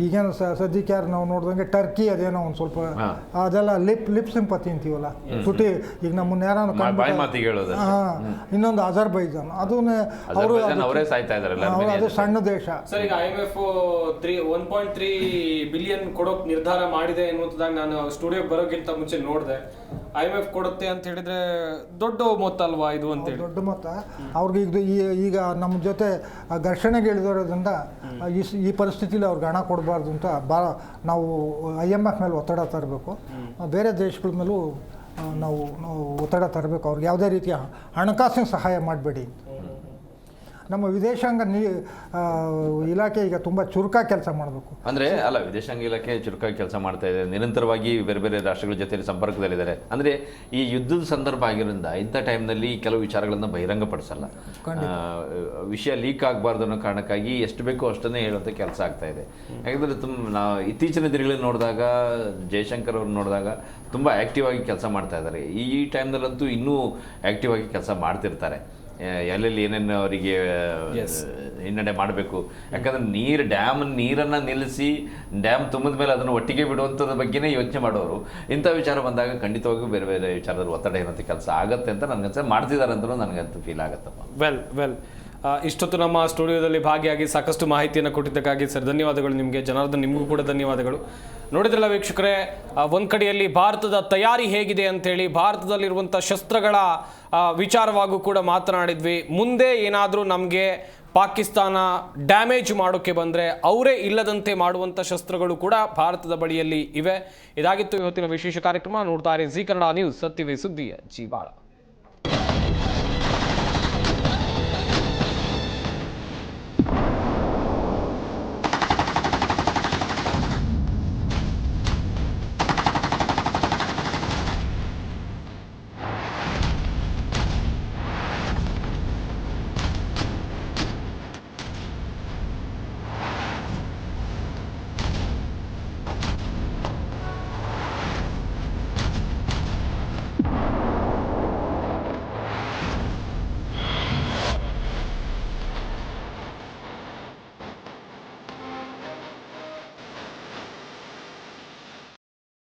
ಈಗೇನು ಸದ್ಯಕ್ಕೆ ಯಾರು ನಾವು ನೋಡಿದಂಗೆ ಟರ್ಕಿ ಅದೇನೋ ಒಂದು ಸ್ವಲ್ಪ ಅದೆಲ್ಲ ಲಿಪ್ ಸಿಂಪತಿ ಅಂತೀವಲ್ಲ, ತುಟಿ. ಈಗ ನಮ್ಮನ್ನ ಯಾರು ಇನ್ನೊಂದು ಅಜರ್ಬೈಜಾನ್, ಅದನ್ನೇ ಅವರೇ ಸಾಯ್ತಾ ಇದ್ದಾರೆ. ಅದು ಸಣ್ಣ ದೇಶ. ಸರ್, ಈಗ IMF 1.3 ಬಿಲಿಯನ್ ಕೊಡೋಕೆ ನಿರ್ಧಾರ ಮಾಡಿದೆ ಎನ್ನುವಂಥದ್ದಾಗಿ ನಾನು ಸ್ಟುಡಿಯೋಗೆ ಬರೋಕ್ಕಿಂತ ಮುಂಚೆ ನೋಡಿದೆ. IMF ಕೊಡುತ್ತೆ ಅಂತ ಹೇಳಿದ್ರೆ ದೊಡ್ಡ ಮೊತ್ತ ಅಲ್ವಾ ಇದು ಅಂತೇಳಿ? ದೊಡ್ಡ ಮೊತ್ತ. ಅವ್ರಿಗೆ ಈಗ ನಮ್ಮ ಜೊತೆ ಘರ್ಷಣೆಗೆ ಇಳಿದೋದ್ರಿಂದ ಈ ಪರಿಸ್ಥಿತಿಲಿ ಅವ್ರಿಗೆ ಹಣ ಕೊಡಬಾರ್ದು ಅಂತ ನಾವು IMF ಮೇಲೆ ಒತ್ತಡ ತರಬೇಕು. ಬೇರೆ ದೇಶಗಳ ಮೇಲೂ ನಾವು ಒತ್ತಡ ತರಬೇಕು. ಅವ್ರಿಗೆ ಯಾವುದೇ ರೀತಿಯ ಹಣಕಾಸಿನ ಸಹಾಯ ಮಾಡಬೇಡಿ. ನಮ್ಮ ವಿದೇಶಾಂಗ ಇಲಾಖೆ ಈಗ ತುಂಬ ಚುರುಕಾಗಿ ಕೆಲಸ ಮಾಡಬೇಕು. ಅಂದರೆ ವಿದೇಶಾಂಗ ಇಲಾಖೆ ಚುರುಕಾಗಿ ಕೆಲಸ ಮಾಡ್ತಾ ಇದೆ. ನಿರಂತರವಾಗಿ ಬೇರೆ ಬೇರೆ ರಾಷ್ಟ್ರಗಳ ಜೊತೆ ಸಂಪರ್ಕದಲ್ಲಿದ್ದಾರೆ. ಅಂದರೆ ಈ ಯುದ್ಧದ ಸಂದರ್ಭ ಆಗಿರೋದ್ರಿಂದ ಇಂಥ ಟೈಮ್ನಲ್ಲಿ ಕೆಲವು ವಿಚಾರಗಳನ್ನು ಬಹಿರಂಗಪಡಿಸಲ್ಲ. ವಿಷಯ ಲೀಕ್ ಆಗಬಾರ್ದು ಅನ್ನೋ ಕಾರಣಕ್ಕಾಗಿ ಎಷ್ಟು ಬೇಕೋ ಅಷ್ಟನ್ನೇ ಹೇಳುವಂಥ ಕೆಲಸ ಆಗ್ತಾ ಇದೆ. ಯಾಕಂದರೆ ನಾವು ಇತ್ತೀಚಿನ ದಿನಗಳಲ್ಲಿ ನೋಡಿದಾಗ, ಜಯಶಂಕರ್ ಅವ್ರನ್ನ ನೋಡಿದಾಗ ತುಂಬ ಆ್ಯಕ್ಟಿವ್ ಆಗಿ ಕೆಲಸ ಮಾಡ್ತಾ ಇದ್ದಾರೆ. ಈ ಟೈಮ್ನಲ್ಲಂತೂ ಇನ್ನೂ ಆ್ಯಕ್ಟಿವ್ ಆಗಿ ಕೆಲಸ ಮಾಡ್ತಿರ್ತಾರೆ. ಎಲ್ಲೆಲ್ಲಿ ಏನೇನು ಅವರಿಗೆ ಹಿನ್ನಡೆ ಮಾಡಬೇಕು. ಯಾಕಂದರೆ ನೀರನ್ನು ನಿಲ್ಲಿಸಿ ಡ್ಯಾಮ್ ತುಂಬಿದ ಮೇಲೆ ಅದನ್ನು ಒಟ್ಟಿಗೆ ಬಿಡುವಂಥದ್ರ ಬಗ್ಗೆನೇ ಯೋಚನೆ ಮಾಡೋರು. ಇಂಥ ವಿಚಾರ ಬಂದಾಗ ಖಂಡಿತವಾಗಿಯೂ ಬೇರೆ ಬೇರೆ ವಿಚಾರದಲ್ಲಿ ಒತ್ತಡ ಇರೋಂಥ ಕೆಲಸ ಆಗುತ್ತೆ ಅಂತ ನನಗನ್ಸ ಮಾಡ್ತಿದ್ದಾರೆ ಅಂತಲೂ ನನಗಂತೂ ಫೀಲ್ ಆಗುತ್ತಪ್ಪ. ವೆಲ್ ಇಷ್ಟೊತ್ತು ನಮ್ಮ ಸ್ಟುಡಿಯೋದಲ್ಲಿ ಭಾಗಿಯಾಗಿ ಸಾಕಷ್ಟು ಮಾಹಿತಿಯನ್ನು ಕೊಟ್ಟಿದ್ದಕ್ಕಾಗಿ ಸರ್ ಧನ್ಯವಾದಗಳು ನಿಮಗೆ. ಜನಾರ್ದನ್, ನಿಮಗೂ ಕೂಡ ಧನ್ಯವಾದಗಳು. ನೋಡಿದ್ರಲ್ಲ ವೀಕ್ಷಕರೇ, ಒಂದು ಕಡೆಯಲ್ಲಿ ಭಾರತದ ತಯಾರಿ ಹೇಗಿದೆ ಅಂತೇಳಿ, ಭಾರತದಲ್ಲಿರುವಂಥ ಶಸ್ತ್ರಗಳ ವಿಚಾರವಾಗೂ ಕೂಡ ಮಾತನಾಡಿದ್ವಿ. ಮುಂದೆ ಏನಾದರೂ ನಮಗೆ ಪಾಕಿಸ್ತಾನ ಡ್ಯಾಮೇಜ್ ಮಾಡೋಕ್ಕೆ ಬಂದರೆ ಅವರೇ ಇಲ್ಲದಂತೆ ಮಾಡುವಂಥ ಶಸ್ತ್ರಗಳು ಕೂಡ ಭಾರತದ ಬಳಿಯಲ್ಲಿ ಇವೆ. ಇದಾಗಿತ್ತು ಇವತ್ತಿನ ವಿಶೇಷ ಕಾರ್ಯಕ್ರಮ. ನೋಡ್ತಾ ಇರಿ ಜಿ ಕನ್ನಡ ನ್ಯೂಸ್, ಸತ್ಯವೇ ಸುದ್ದಿಯ ಜೀವಾಳ.